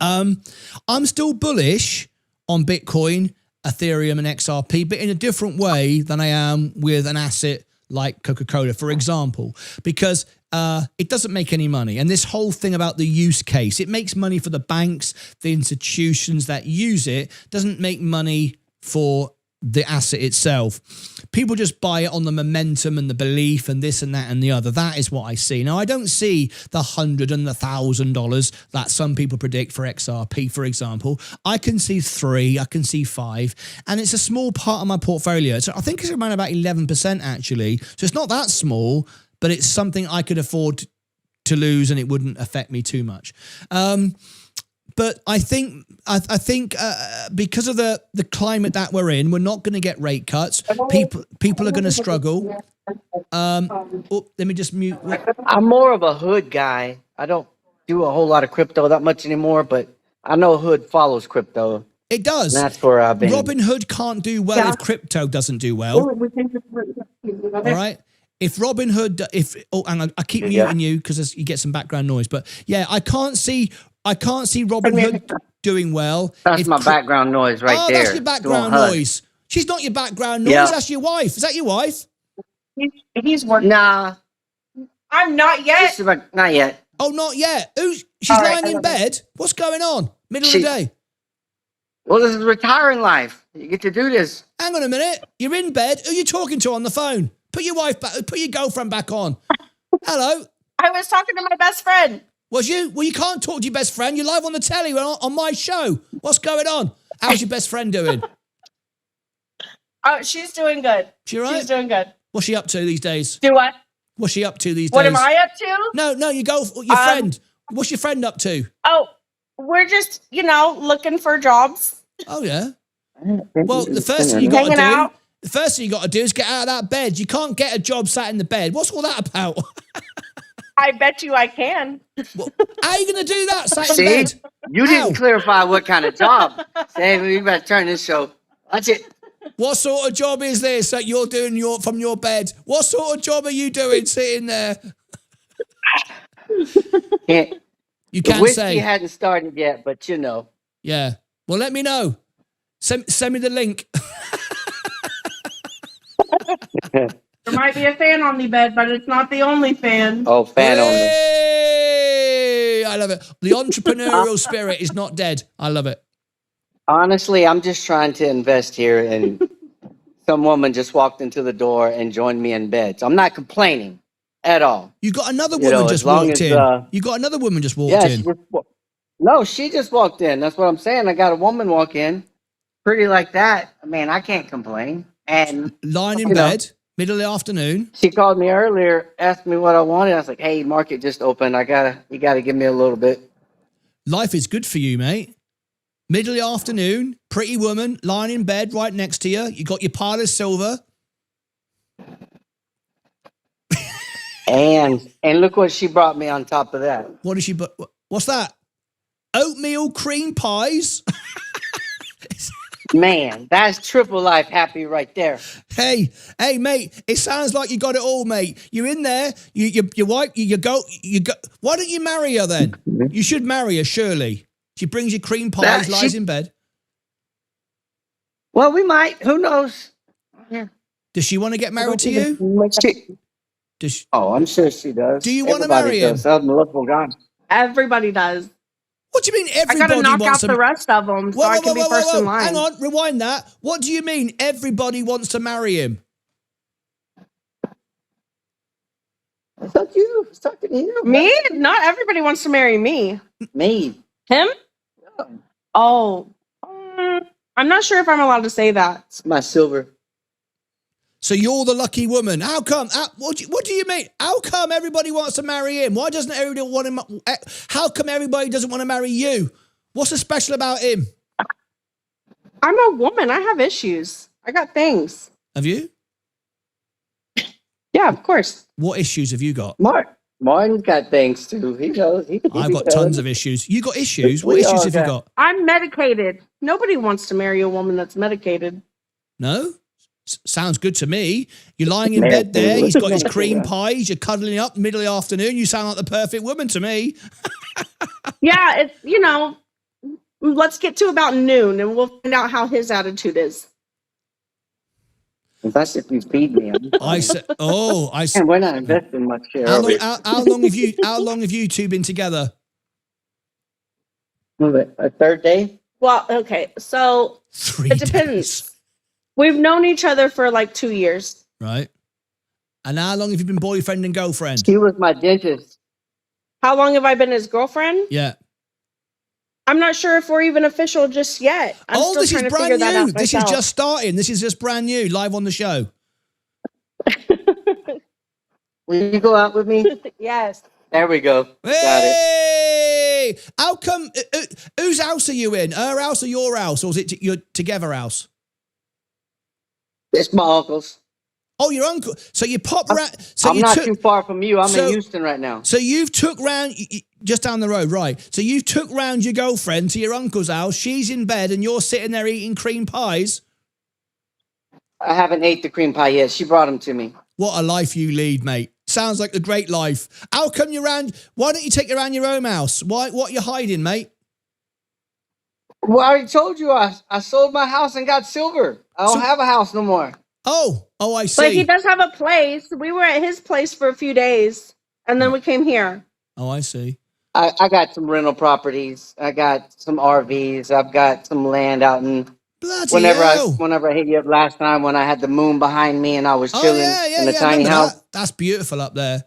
I'm still bullish on Bitcoin, Ethereum, and XRP, but in a different way than I am with an asset like Coca-Cola, for example, because it doesn't make any money. And this whole thing about the use case, it makes money for the banks, the institutions that use it, doesn't make money for the asset itself. People just buy it on the momentum and the belief and this and that and the other. That is what I see. Now, I don't see the $100 and the $1,000 that some people predict for XRP, for example. I can see 3, I can see 5, and it's a small part of my portfolio. So I think it's around about 11% actually. So it's not that small, but it's something I could afford to lose and it wouldn't affect me too much. But I think because of the climate that we're in, we're not going to get rate cuts. People are going to struggle. Let me just mute. I'm more of a hood guy. I don't do a whole lot of crypto that much anymore, but I know hood follows crypto. It does. And that's where I've been. Robinhood can't do well if crypto doesn't do well. All right. If Robinhood, hang on, I keep muting you because you get some background noise. But yeah, I can't see Robinhood doing well. That's my background noise right there. Oh, that's your background noise. She's not your background noise. That's your wife. Is that your wife? He's working. Nah. I'm not yet. Not yet. Oh, not yet. She's lying in bed. What's going on? Middle of the day. Well, this is retiring life. You get to do this. Hang on a minute. You're in bed. Who are you talking to on the phone? Put your wife back. Put your girlfriend back on. Hello. I was talking to my best friend. Was you? Well, you can't talk to your best friend. You're live on the telly on my show. What's going on? How's your best friend doing? She's doing good. She right? She's doing good. What's she up to these days? Do what? What's she up to these days? What am I up to? No, you go. Your friend. What's your friend up to? Oh, we're just, looking for jobs. Oh, yeah. Well, the first thing you got to do... The first thing you got to do is get out of that bed. You can't get a job sat in the bed. What's all that about? I bet you I can. Well, how are you going to do that sat in bed? You didn't clarify what kind of job. Say, we better turn this show. That's it. What sort of job is this that you're doing from your bed? What sort of job are you doing sitting there? You can't whiskey say. Hadn't started yet, but Yeah. Well, let me know. Send me the link. There might be a fan on the bed, but it's not the only fan. Oh, fan only. I love it. The entrepreneurial spirit is not dead. I love it. Honestly, I'm just trying to invest here, and some woman just walked into the door and joined me in bed. So I'm not complaining at all. You got another woman just walked in. You got another woman just walked in. No, she just walked in. That's what I'm saying. I got a woman walk in, pretty like that. I mean, I can't complain. And lying in bed, middle of the afternoon. She called me earlier, asked me what I wanted. I was like, "Hey, market just opened. You gotta give me a little bit." Life is good for you, mate. Middle of the afternoon, pretty woman lying in bed right next to you. You got your pile of silver. and look what she brought me on top of that. What did she? What's that? Oatmeal cream pies. Man, that's triple life happy right there. Hey, mate, it sounds like you got it all, mate. You're in there, your wife, you go. Why don't you marry her then? You should marry her, surely. She brings you cream pies, lies in bed. Well, we might. Who knows? Yeah. Does she want to get married to you? I'm sure she does. Do you want to marry him? Everybody does. What do you mean everybody I gotta knock wants out the rest of them so I can be first in line. Hang on, rewind that. What do you mean everybody wants to marry him? I thought you was talking to you. Me? Not everybody wants to marry me. Me. Him? Oh. I'm not sure if I'm allowed to say that. It's my silver. So you're the lucky woman. How come? What do you mean? How come everybody wants to marry him? Why doesn't everybody want him? How come everybody doesn't want to marry you? What's so special about him? I'm a woman. I have issues. I got things. Have you? Yeah, of course. What issues have you got? Martin's got things too. He knows. I've got tons of issues. You got issues? What issues have you got? I'm medicated. Nobody wants to marry a woman that's medicated. No? Sounds good to me. You're lying in bed there. He's got his cream pies. You're cuddling up middle of the afternoon. You sound like the perfect woman to me. Yeah, it's, let's get to about noon and we'll find out how his attitude is. That's if you feed me. I said, and we're not investing much here. How long have you two been together? A third day? Well, okay. So 3 it depends. Days. We've known each other for like 2 years. Right. And how long have you been boyfriend and girlfriend? She was my dentist. How long have I been his girlfriend? Yeah. I'm not sure if we're even official just yet. I'm still this is trying to brand figure that out new. This is myself. just starting. This is just brand new, live on the show. Will you go out with me? Yes. There we go. Hey! Got it. How come? Who Whose house are you in? Her house or your house? Or is it your together house? It's my uncle's. Oh, your uncle. So you pop around. So I'm you not took, too far from you. I'm so- in Houston right now. So you've took round, just down the road, right. So you took round your girlfriend to your uncle's house. She's in bed and you're sitting there eating cream pies. I haven't ate the cream pie yet. She brought them to me. What a life you lead, mate. Sounds like a great life. How come you're around? Why don't you take her around your own house? What are you hiding, mate? Well, I already told you I sold my house and got silver. I don't have a house no more. Oh, I see. But he does have a place. We were at his place for a few days, and then we came here. Oh, I see. I got some rental properties. I got some RVs. I've got some land out in. Bloody hell. Whenever I hit you up last time when I had the moon behind me and I was chilling in the tiny house. That's beautiful up there.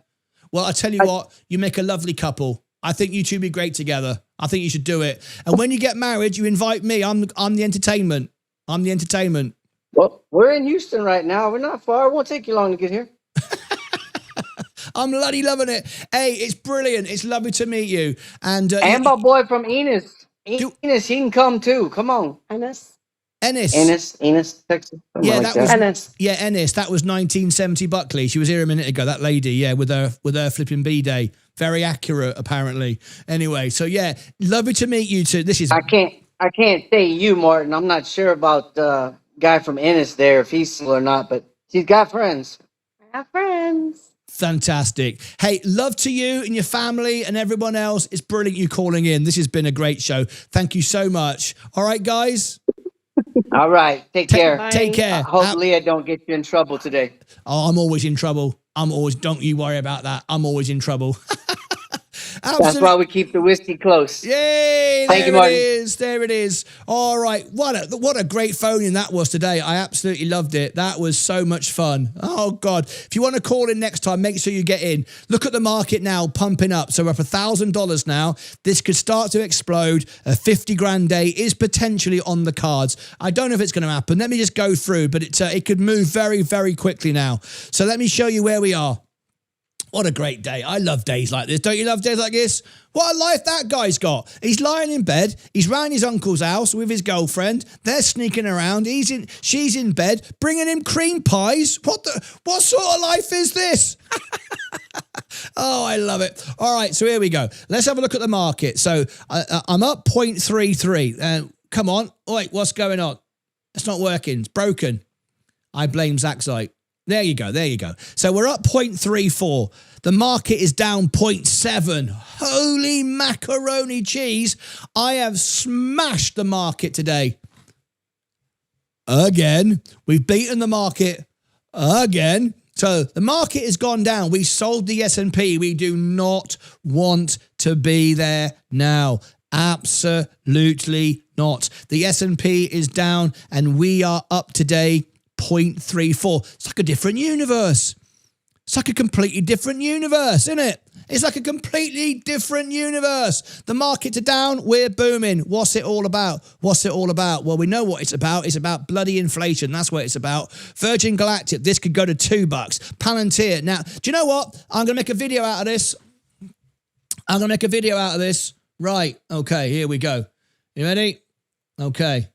Well, I tell you what, you make a lovely couple. I think you two be great together. I think you should do it. And when you get married, you invite me. I'm the entertainment. I'm the entertainment. Well, we're in Houston right now. We're not far. It won't take you long to get here. I'm bloody loving it. Hey, it's brilliant. It's lovely to meet you. And my boy from Enos. Enos, he can come too. Come on. Ennis, Texas. Yeah, like that was Ennis. Yeah, Ennis. That was 1970 Buckley. She was here a minute ago. That lady, yeah, with her flipping B-day. Very accurate, apparently. Anyway, so yeah, lovely to meet you two. This is. I can't say you, Martin. I'm not sure about the guy from Ennis there, if he's single or not, but he's got friends. I have friends. Fantastic. Hey, love to you and your family and everyone else. It's brilliant you calling in. This has been a great show. Thank you so much. All right, guys. All right. Take care. Take care. Hopefully I don't get you in trouble today. Oh, I'm always in trouble. Don't you worry about that. I'm always in trouble. That's why we keep the whiskey close. Yay! Thank you, There it Martin. is. There it is. All right. What a great phone-in that was today. I absolutely loved it. That was so much fun. Oh, God. If you want to call in next time, make sure you get in. Look at the market now pumping up. So we're up $1,000 now. This could start to explode. A 50 grand day is potentially on the cards. I don't know if it's going to happen. Let me just go through, but it could move very, very quickly now. So let me show you where we are. What a great day. I love days like this. Don't you love days like this? What a life that guy's got. He's lying in bed. He's round his uncle's house with his girlfriend. They're sneaking around. She's in bed, bringing him cream pies. What sort of life is this? Oh, I love it. All right, so here we go. Let's have a look at the market. So I'm up 0.33. Come on. Wait, what's going on? It's not working. It's broken. I blame Zach Zeit. There you go. There you go. So we're up 0.34. The market is down 0.7. Holy macaroni cheese. I have smashed the market today. Again. We've beaten the market again. So the market has gone down. We sold the S&P. We do not want to be there now. Absolutely not. The S&P is down and we are up today 0.34. It's like a different universe. It's like a completely different universe, isn't it? It's like a completely different universe. The markets are down, we're booming. What's it all about? What's it all about? Well, we know what it's about. It's about bloody inflation. That's what it's about. Virgin Galactic, this could go to $2. Palantir. Now, do you know what? I'm going to make a video out of this. Right. Okay, here we go. You ready? Okay.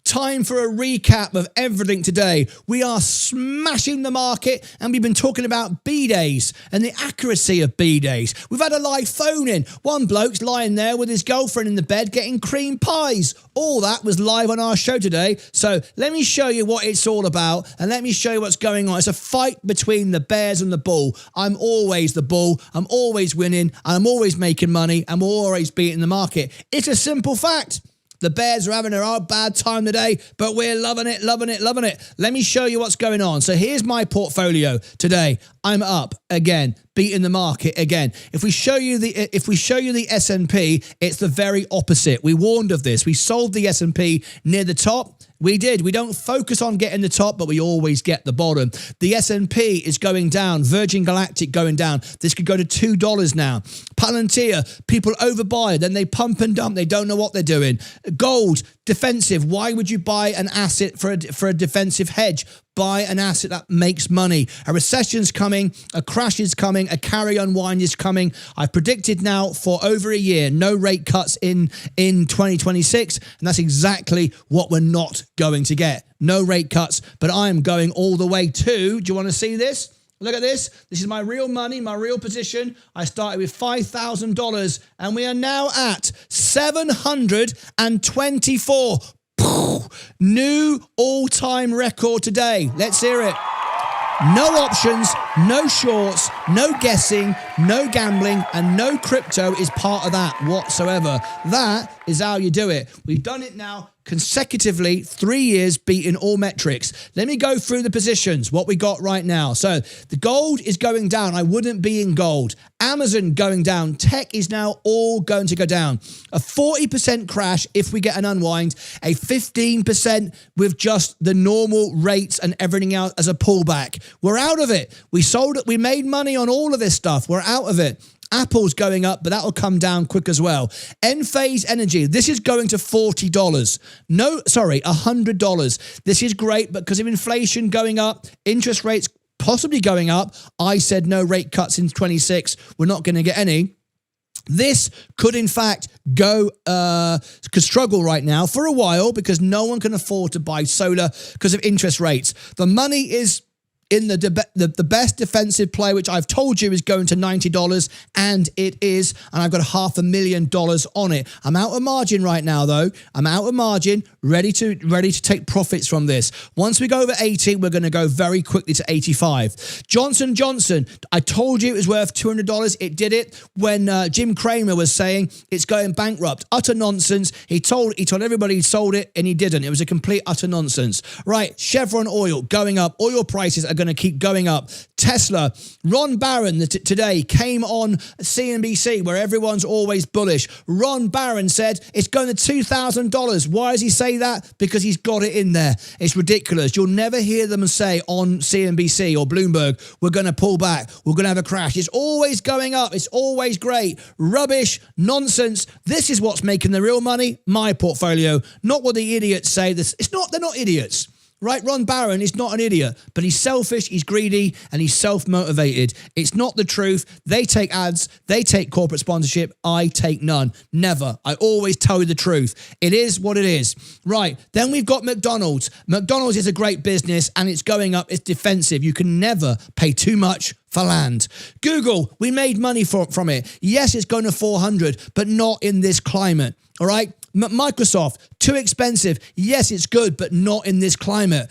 Time for a recap of everything today. We are smashing the market and we've been talking about B-days and the accuracy of B-days. We've had a live phone in. One bloke's lying there with his girlfriend in the bed getting cream pies. All that was live on our show today. So let me show you what it's all about and let me show you what's going on. It's a fight between the bears and the bull. I'm always the bull. I'm always winning. I'm always making money. I'm always beating the market. It's a simple fact. The bears are having a bad time today, but we're loving it, loving it, loving it. Let me show you what's going on. So here's my portfolio today. I'm up again, beating the market again. If we show you the S&P, it's the very opposite. We warned of this. We sold the S&P near the top. We did. We don't focus on getting the top, but we always get the bottom. The S&P is going down. Virgin Galactic going down. This could go to $2 now. Palantir, people overbuy, then they pump and dump. They don't know what they're doing. Gold, defensive. Why would you buy an asset for a defensive hedge? Buy an asset that makes money. A recession's coming, a crash is coming, a carry unwind is coming. I've predicted now for over a year, no rate cuts in 2026, and that's exactly what we're not going to get. No rate cuts, but I am going all the way to, do you want to see this? Look at this. This is my real money, my real position. I started with $5,000 and we are now at 724. New all-time record today. Let's hear it. No options, no shorts, no guessing, no gambling, and no crypto is part of that whatsoever. That is how you do it. We've done it now consecutively, 3 years, beating all metrics. Let me go through the positions, what we got right now. So the gold is going down. I wouldn't be in gold. Amazon going down. Tech is now all going to go down. A 40% crash if we get an unwind. A 15% with just the normal rates and everything else as a pullback. We're out of it. We sold it. We made money on all of this stuff. We're out of it. Apple's going up, but that'll come down quick as well. Enphase Energy, this is going to $40. No, sorry, $100. This is great, but because of inflation going up, interest rates possibly going up, I said no rate cuts in 26. We're not going to get any. This could, in fact, could struggle right now for a while because no one can afford to buy solar because of interest rates. The money is in the best defensive play, which I've told you is going to $90, and it is, and I've got $500,000 on it. I'm out of margin right now, though. I'm out of margin, ready to take profits from this. Once we go over 80, we're going to go very quickly to 85. Johnson & Johnson, I told you it was worth $200. It did it when Jim Cramer was saying it's going bankrupt. Utter nonsense. He told everybody he sold it, and he didn't. It was a complete utter nonsense. Right, Chevron oil going up. Oil prices are going to keep going up. Tesla, Ron Barron today came on CNBC where everyone's always bullish. Ron Barron said it's going to $2,000. Why does he say that? Because he's got it in there. It's ridiculous. You'll never hear them say on CNBC or Bloomberg, we're going to pull back. We're going to have a crash. It's always going up. It's always great. Rubbish, nonsense. This is what's making the real money. My portfolio, not what the idiots say. They're not idiots. Right, Ron Barron is not an idiot, but he's selfish, he's greedy, and he's self-motivated. It's not the truth. They take ads, they take corporate sponsorship. I take none. Never. I always tell you the truth. It is what it is. Right, then we've got McDonald's. McDonald's is a great business, and it's going up. It's defensive. You can never pay too much for land. Google, we made money from it. Yes, it's going to 400, but not in this climate. All right? Microsoft, too expensive. Yes, it's good, but not in this climate.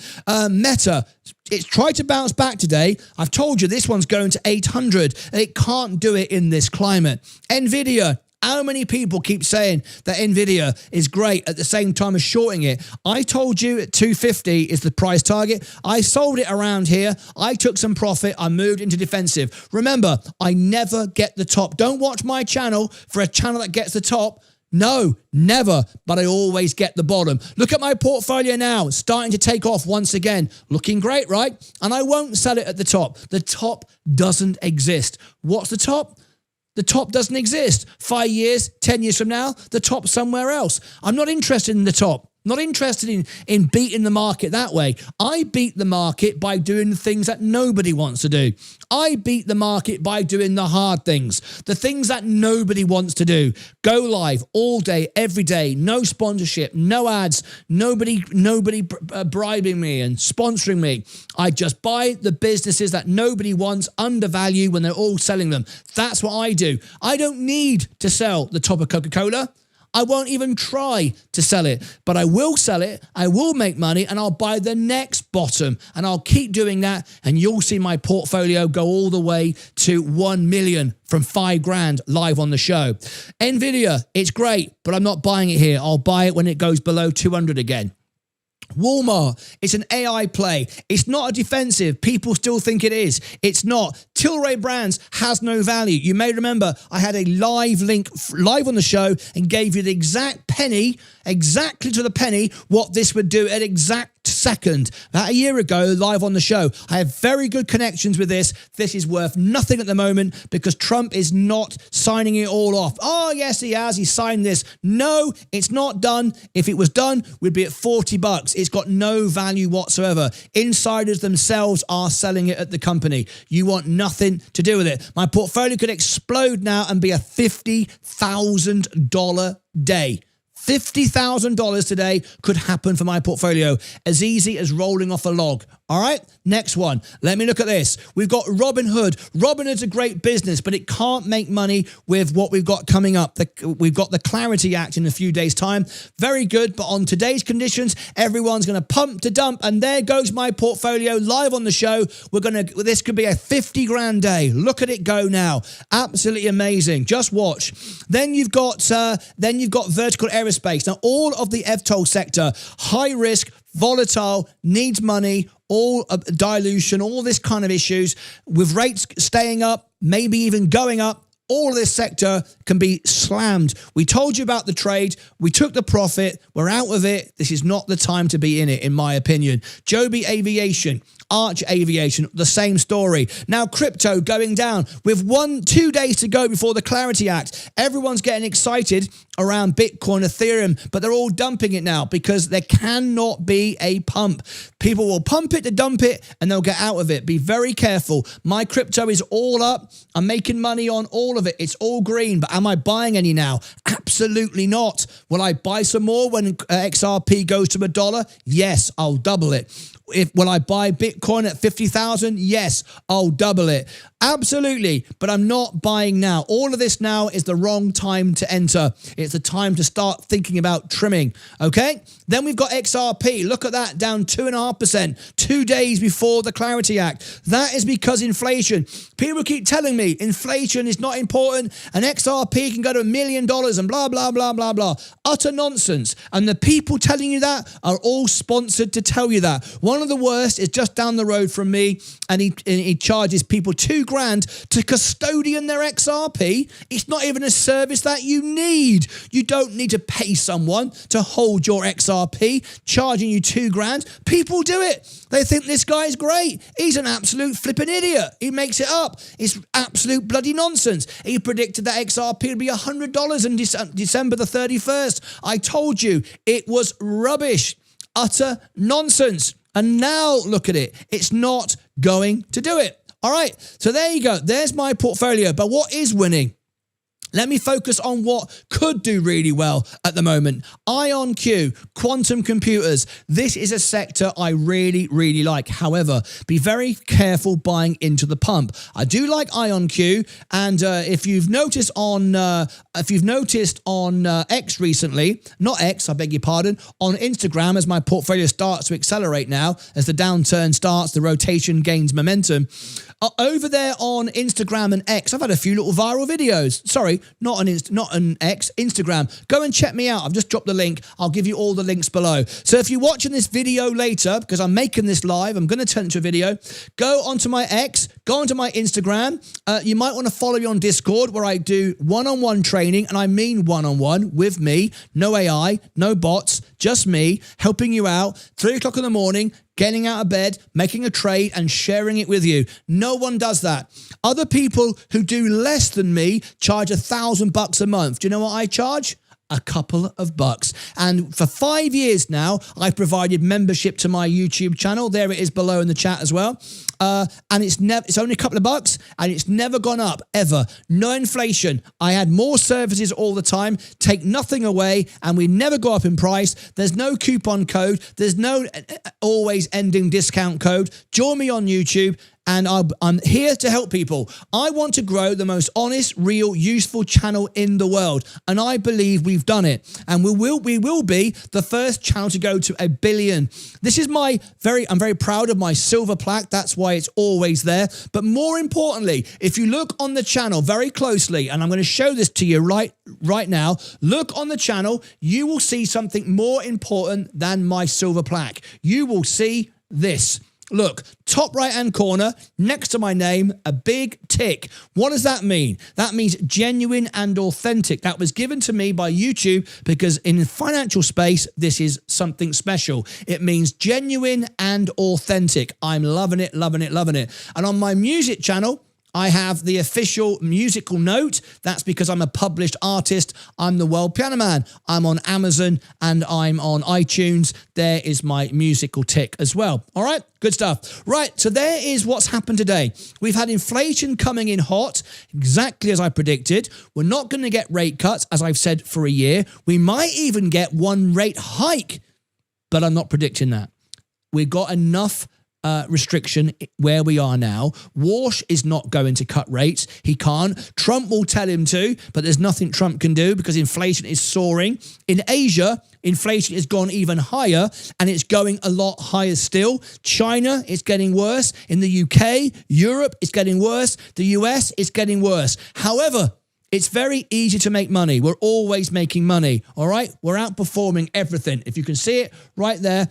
Meta, it's tried to bounce back today. I've told you this one's going to 800. It can't do it in this climate. Nvidia, how many people keep saying that Nvidia is great at the same time as shorting it? I told you at 250 is the price target. I sold it around here. I took some profit. I moved into defensive. Remember, I never get the top. Don't watch my channel for a channel that gets the top. No, never, but I always get the bottom. Look at my portfolio now, starting to take off once again. Looking great, right? And I won't sell it at the top. The top doesn't exist. What's the top? The top doesn't exist. 5 years, 10 years from now, the top's somewhere else. I'm not interested in the top. Not interested in beating the market that way. I beat the market by doing the things that nobody wants to do. I beat the market by doing the hard things, the things that nobody wants to do. Go live all day, every day, no sponsorship, no ads, nobody bribing me and sponsoring me. I just buy the businesses that nobody wants, undervalue when they're all selling them. That's what I do. I don't need to sell the top of Coca-Cola. I won't even try to sell it, but I will sell it, I will make money, and I'll buy the next bottom, and I'll keep doing that, and you'll see my portfolio go all the way to 1 million from 5 grand live on the show. Nvidia, it's great, but I'm not buying it here. I'll buy it when it goes below 200 again. Walmart, it's an AI play. It's not a defensive. People still think it is. It's not. Tilray Brands has no value. You may remember I had a live link live on the show and gave you the exact penny, exactly to the penny, what this would do at exact second. About a year ago, live on the show. I have very good connections with this. This is worth nothing at the moment because Trump is not signing it all off. Oh, yes, he has. He signed this. No, it's not done. If it was done, we'd be at $40. It's got no value whatsoever. Insiders themselves are selling it at the company. You want nothing to do with it. My portfolio could explode now and be a $50,000 day. $50,000 today could happen for my portfolio, as easy as rolling off a log. All right, next one. Let me look at this. We've got Robinhood. Robinhood's a great business, but it can't make money with what we've got coming up. We've got the Clarity Act in a few days' time. Very good, but on today's conditions, everyone's going to pump to dump, and there goes my portfolio live on the show. This could be a 50 grand day. Look at it go now. Absolutely amazing. Just watch. Then you've got vertical aerospace. Now, all of the eVTOL sector, high risk, volatile, needs money, all dilution, all this kind of issues with rates staying up, maybe even going up. All of this sector can be slammed. We told you about the trade. We took the profit. We're out of it. This is not the time to be in it, in my opinion. Joby Aviation, Arch Aviation, the same story. Now, crypto going down with 2 days to go before the Clarity Act. Everyone's getting excited around Bitcoin, Ethereum, but they're all dumping it now because there cannot be a pump. People will pump it to dump it and they'll get out of it. Be very careful. My crypto is all up. I'm making money on all of it. It's all green, but am I buying any now? Absolutely not. Will I buy some more when XRP goes to $1? Yes, I'll double it. Will I buy Bitcoin at 50,000? Yes, I'll double it. Absolutely, but I'm not buying now. All of this now is the wrong time to enter. It's the time to start thinking about trimming, okay? Then we've got XRP. Look at that, down 2.5%, 2 days before the Clarity Act. That is because inflation. People keep telling me inflation is not important and XRP can go to $1 million and blah, blah, blah, blah, blah. Utter nonsense. And the people telling you that are all sponsored to tell you that. One of the worst is just down the road from me, and he charges people $2,000 to custodian their XRP. It's not even a service that you need. You don't need to pay someone to hold your XRP, charging you $2,000. People do it. They think this guy is great. He's an absolute flipping idiot. He makes it up. It's absolute bloody nonsense. He predicted that XRP would be $100 in December the 31st. I told you it was rubbish. Utter nonsense. And now look at it. It's not going to do it. All right. So there you go. There's my portfolio. But what is winning? Let me focus on what could do really well at the moment. IonQ, quantum computers. This is a sector I really, really like. However, be very careful buying into the pump. I do like IonQ, and if you've noticed on X recently, not X, I beg your pardon, on Instagram, as my portfolio starts to accelerate now, as the downturn starts, the rotation gains momentum. Over there on Instagram and X, I've had a few little viral videos. Sorry, not on X, Instagram. Go and check me out. I've just dropped the link. I'll give you all the links below. So if you're watching this video later, because I'm making this live, I'm going to turn it into a video, go onto my X, go onto my Instagram. You might want to follow me on Discord, where I do one-on-one training, and I mean one-on-one with me. No AI, no bots, just me helping you out. 3 o'clock in the morning, getting out of bed, making a trade and sharing it with you. No one does that. Other people who do less than me charge $1,000 a month. Do you know what I charge? A couple of bucks. And for 5 years now, I've provided membership to my YouTube channel. There it is below in the chat as well. And it's only a couple of bucks, and it's never gone up, ever. No inflation. I had more services all the time, take nothing away, and we never go up in price. There's no coupon code. There's no always ending discount code. Join me on YouTube, and I'm here to help people. I want to grow the most honest, real, useful channel in the world, and I believe we've done it. And we will be the first channel to go to 1 billion. This is I'm very proud of my silver plaque. That's why it's always there. But more importantly, if you look on the channel very closely, and I'm going to show this to you right now, look on the channel, you will see something more important than my silver plaque. You will see this. Look, top right-hand corner, next to my name, a big tick. What does that mean? That means genuine and authentic. That was given to me by YouTube because in the financial space, this is something special. It means genuine and authentic. I'm loving it, loving it, loving it. And on my music channel, I have the official musical note. That's because I'm a published artist. I'm the World Piano Man. I'm on Amazon and I'm on iTunes. There is my musical tick as well. All right, good stuff. Right, so there is what's happened today. We've had inflation coming in hot, exactly as I predicted. We're not going to get rate cuts, as I've said, for a year. We might even get one rate hike, but I'm not predicting that. We've got enough restriction where we are now. Walsh is not going to cut rates. He can't. Trump will tell him to, but there's nothing Trump can do because inflation is soaring. In Asia, inflation has gone even higher and it's going a lot higher still. China is getting worse. In the UK, Europe is getting worse. The US is getting worse. However, it's very easy to make money. We're always making money, all right? We're outperforming everything. If you can see it right there,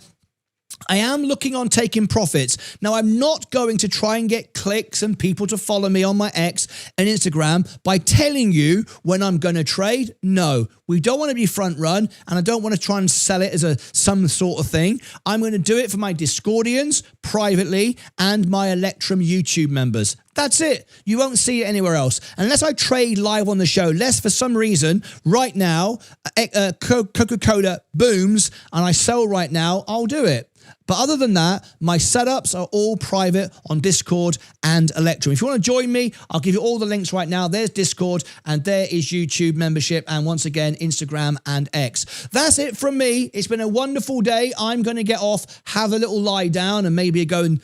I am looking on taking profits. Now, I'm not going to try and get clicks and people to follow me on my X and Instagram by telling you when I'm going to trade. No, we don't want to be front run, and I don't want to try and sell it as some sort of thing. I'm going to do it for my Discordians privately and my Electrum YouTube members. That's it. You won't see it anywhere else. Unless I trade live on the show. Unless for some reason, right now, Coca-Cola booms and I sell right now, I'll do it. But other than that, my setups are all private on Discord and Electrum. If you want to join me, I'll give you all the links right now. There's Discord and there is YouTube membership. And once again, Instagram and X. That's it from me. It's been a wonderful day. I'm going to get off, have a little lie down and maybe go and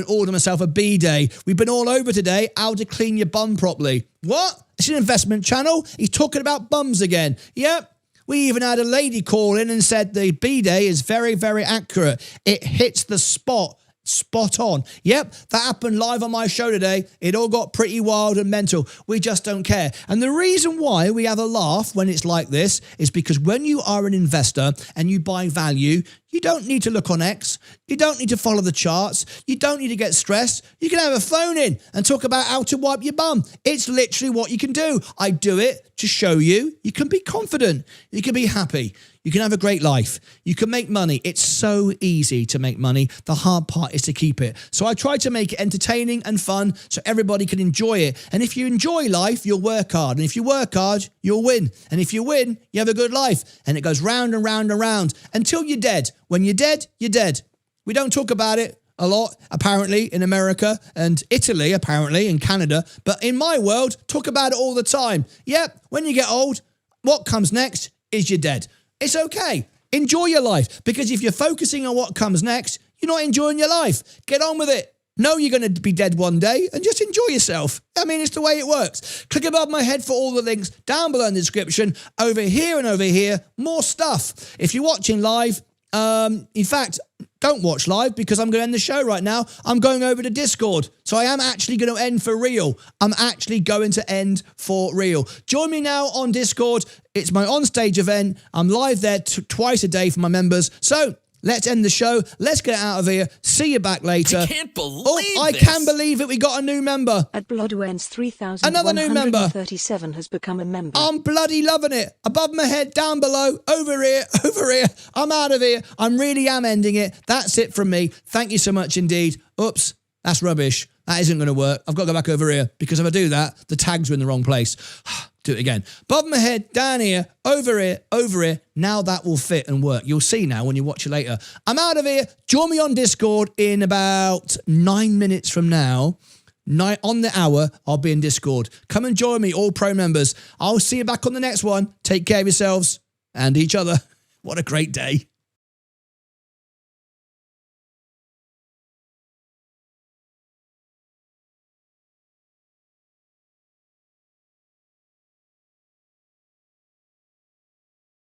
order myself a B-day. We've been all over today. How to clean your bum properly. What? It's an investment channel. He's talking about bums again. Yep. We even had a lady call in and said the B-day is very, very accurate. It hits the spot on. Yep, that happened live on my show today. It all got pretty wild and mental. We just don't care. And the reason why we have a laugh when it's like this is because when you are an investor and you buy value, you don't need to look on X. You don't need to follow the charts. You don't need to get stressed. You can have a phone in and talk about how to wipe your bum. It's literally what you can do. I do it to show you. You can be confident. You can be happy. You can have a great life. You can make money. It's so easy to make money. The hard part is to keep it. So I try to make it entertaining and fun so everybody can enjoy it. And if you enjoy life, you'll work hard. And if you work hard, you'll win. And if you win, you have a good life. And it goes round and round and round until you're dead. When you're dead, you're dead. We don't talk about it a lot, apparently, in America and Italy, apparently, in Canada. But in my world, talk about it all the time. Yep, when you get old, what comes next is you're dead. It's okay. Enjoy your life, because if you're focusing on what comes next, you're not enjoying your life. Get on with it. Know you're going to be dead one day and just enjoy yourself. I mean, it's the way it works. Click above my head for all the links down below in the description. Over here and over here, more stuff. If you're watching live, in fact, don't watch live because I'm going to end the show right now. I'm going over to Discord. So I am actually going to end for real. I'm actually going to end for real. Join me now on Discord. It's my on-stage event. I'm live there twice a day for my members. So let's end the show. Let's get out of here. See you back later. I can't believe I can believe it. We got a new member. At Bloodwens 3137 Another new member. has become a member. I'm bloody loving it. Above my head, down below, over here, over here. I'm out of here. I really am ending it. That's it from me. Thank you so much indeed. Oops, that's rubbish. That isn't going to work. I've got to go back over here because if I do that, the tags are in the wrong place. Do it again. Above my head, down here, over here, over here. Now that will fit and work. You'll see now when you watch it later. I'm out of here. Join me on Discord in about 9 minutes from now. On the hour, I'll be in Discord. Come and join me, all pro members. I'll see you back on the next one. Take care of yourselves and each other. What a great day.